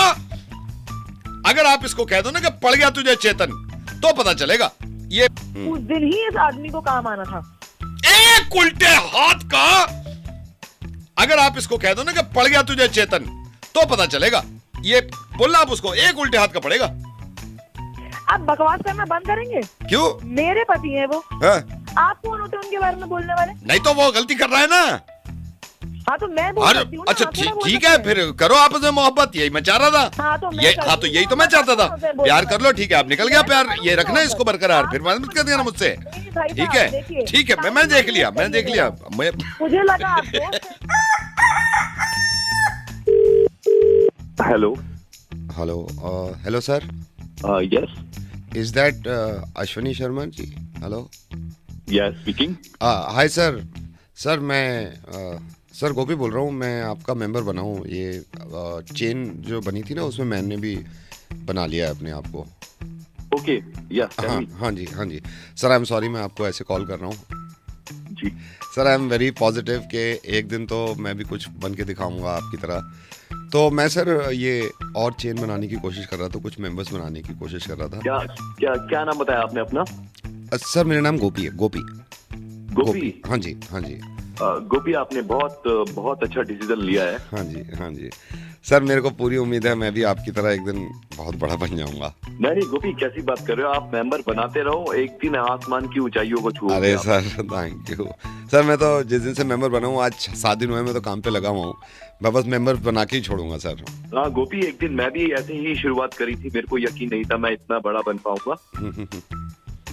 अगर आप इसको कह दो ना कि पड़ गया तुझे चेतन, तो पता चलेगा। ये उस दिन ही इस आदमी को काम आना था। एक उल्टे हाथ का अगर आप इसको कह दो ना कि पड़ गया तुझे चेतन, तो पता चलेगा। ये बोलना आप उसको, एक उल्टे हाथ का पड़ेगा। आप बकवास करना बंद करेंगे? क्यों? मेरे पति हैं वो। हाँ? आप कौन होते हैं उनके बारे में बोलने वाले? नहीं तो वो गलती कर रहा है ना। हाँ तो मैं बोल सकती हूँ ना। अच्छा ठीक है, फिर करो आपस में मोहब्बत, यही मैं चाह रहा था। हाँ तो यही तो मैं चाहता था। प्यार कर लो, ठीक है, आप निकल गया प्यार, ये रखना इसको बरकरार, फिर मत कर देना मुझसे। ठीक है ठीक है, मैंने देख लिया, मैं मुझे लगा आपको। Hello hello sir. Yes, is that Ashwini Sharma ji? Hello, yes speaking. Hi sir. Sir मैं सर गोपी बोल रहा हूँ, मैं आपका मेंबर बना हूँ। ये चेन जो बनी थी ना, उसमें मैंने भी बना लिया है अपने आप को। Okay, yes. हाँ जी सर, आई एम सॉरी मैं आपको ऐसे कॉल कर रहा हूँ जी। Sir I am very positive कि एक दिन तो मैं भी कुछ बन के दिखाऊंगा आपकी तरह। तो मैं सर ये और चेन बनाने की कोशिश कर रहा था, कुछ मेंबर्स बनाने की कोशिश कर रहा था। क्या नाम बताया आपने अपना? सर मेरा नाम गोपी है। गोपी। हाँ जी गोपी, आपने बहुत अच्छा डिसीजन लिया है। हाँ जी सर, मेरे को पूरी उम्मीद है मैं भी आपकी तरह एक दिन बहुत बड़ा बन जाऊंगा। नहीं गोपी, कैसी बात कर रहे हो आप? मेंबर बनाते रहो, एक दिन आसमान की ऊंचाइयों को छूओगे। अरे सर थैंक यू सर। मैं तो जिस दिन से मेंबर बना हूँ, आज 7 दिन हुए, मैं तो काम पे लगा हुआ हूँ। मैं बस मेंबर बना के ही छोड़ूंगा सर। हाँ गोपी, एक दिन मैं भी ऐसे ही शुरुआत करी थी, मेरे को यकीन नहीं था मैं इतना बड़ा बन पाऊंगा,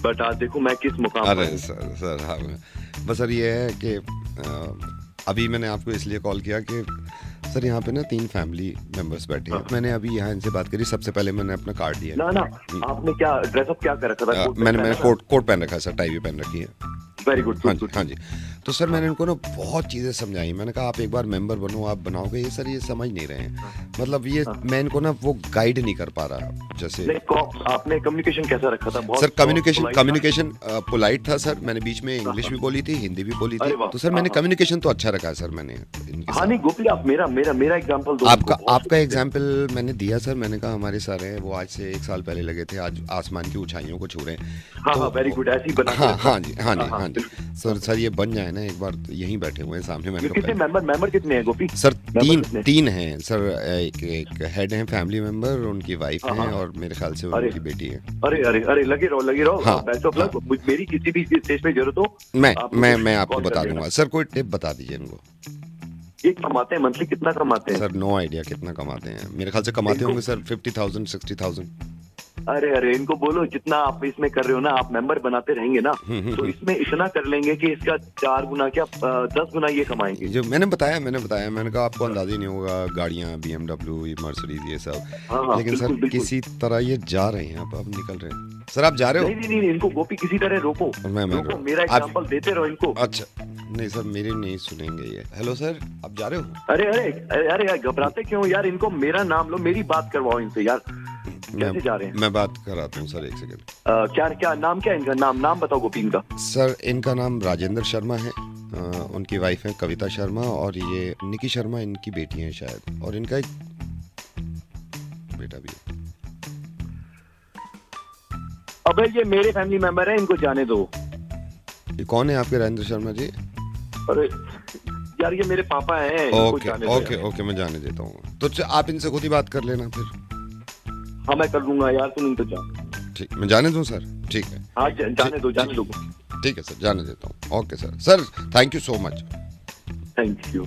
बट आज देखो मैं किस मुकाम पर। अरे सर हाँ, बस सर ये है कि अभी मैंने आपको इसलिए कॉल किया कि सर यहाँ पे ना 3 फैमिली मेंबर्स बैठे हैं। मैंने अभी यहाँ इनसे बात करी, सबसे पहले मैंने अपना कार्ड दिया। ना आपने क्या ड्रेसअप क्या कर रखा था? मैंने कोट पहन रखा है सर, टाई भी पहन रखी है। Very good. हाँ जी। तो सर मैंने इनको ना बहुत चीज़ें समझाई। मैंने कहा आप एक बार मेंबर बनो, आप बनाओगे। ये सर ये समझ नहीं रहे हैं, मतलब ये मैं इनको ना वो गाइड नहीं कर पा रहा। जैसे आपने कम्युनिकेशन कैसा रखा था? सर कम्युनिकेशन पोलाइट था सर। मैंने बीच में इंग्लिश भी बोली थी, हिंदी भी बोली थी, तो सर मैंने कम्युनिकेशन तो अच्छा रखा है सर मैंने। हाँ नहीं गोपी, आप मेरा एग्जांपल दो। आपका एग्जांपल मैंने दिया सर। मैंने कहा हमारे सारे हैं वो आज से 1 साल पहले लगे थे, आज आसमान की ऊंचाइयों को छू रहे हैं। हाँ वेरी गुड, ऐसी बना। हाँ जी सर ये बन जाए ना एक बार, तो यहीं बैठे हुए हैं सामने। मैंने कितने मेंबर कितने हैं गोपी? सर 3 हैं सर। एक हेड हैं फैमिली मेंबर, उनकी वाइफ है और मेरे ख्याल से उनकी बेटी है। अरे लगे रहो। हाँ, बेस्ट ऑफ लक। मेरी किसी भी स्टेज पे जरूरत हो मैं आपको बता दूंगा सर। कोई टिप बता दीजिए इनको। ये कमाते हैं मंथली, कितना कमाते हैं सर? नो आइडिया कितना कमाते हैं, मेरे ख्याल से कमाते होंगे सर 50,000 60,000। अरे इनको बोलो जितना आप इसमें कर रहे हो ना, आप मेंबर बनाते रहेंगे ना, तो इसमें इतना कर लेंगे कि इसका 4 गुना क्या 10 गुना ये कमाएंगे। जो मैंने बताया मैंने कहा आपको अंदाजा ही नहीं होगा, गाड़ियाँ BMW मर्सिडीज ये सब। लेकिन सर बिल्कुल। किसी तरह ये जा रहे हैं, अब निकल रहे हैं। सर आप जा रहे हो? नहीं इनको गोपी किसी तरह रोको। मेरा एग्जांपल देते रहो इनको। अच्छा नहीं सर, मेरे नहीं सुनेंगे ये। हेलो सर, आप जा रहे हो? अरे घबराते क्यों यार? इनको मेरा नाम लो, मेरी बात करवाओ इनसे यार। कैसे जा रहे हैं? मैं बात कराता हूँ सर, 1 सेकंड। क्या नाम क्या है इनका? नाम बताओ गोपी इनका। सर इनका नाम राजेंद्र शर्मा है, उनकी वाइफ है कविता शर्मा, और ये निकी शर्मा इनकी बेटी है शायद, और इनका एक बेटा भी है। अबे ये मेरे फैमिली मेंबर है, इनको जाने दो। ये कौन है आपके राजेंद्र शर्मा जी? अरे यार ये मेरे पापा हैं। ओके मैं जाने देता हूँ। तो आप इनसे खुद ही बात कर लेना फिर। हाँ मैं कर दूंगा यार, तुम इनको जान। ठीक, मैं जाने दूं सर? ठीक है। हाँ जाने दो। ठीक है सर, जाने देता हूँ। Okay sir thank you so much. Thank you.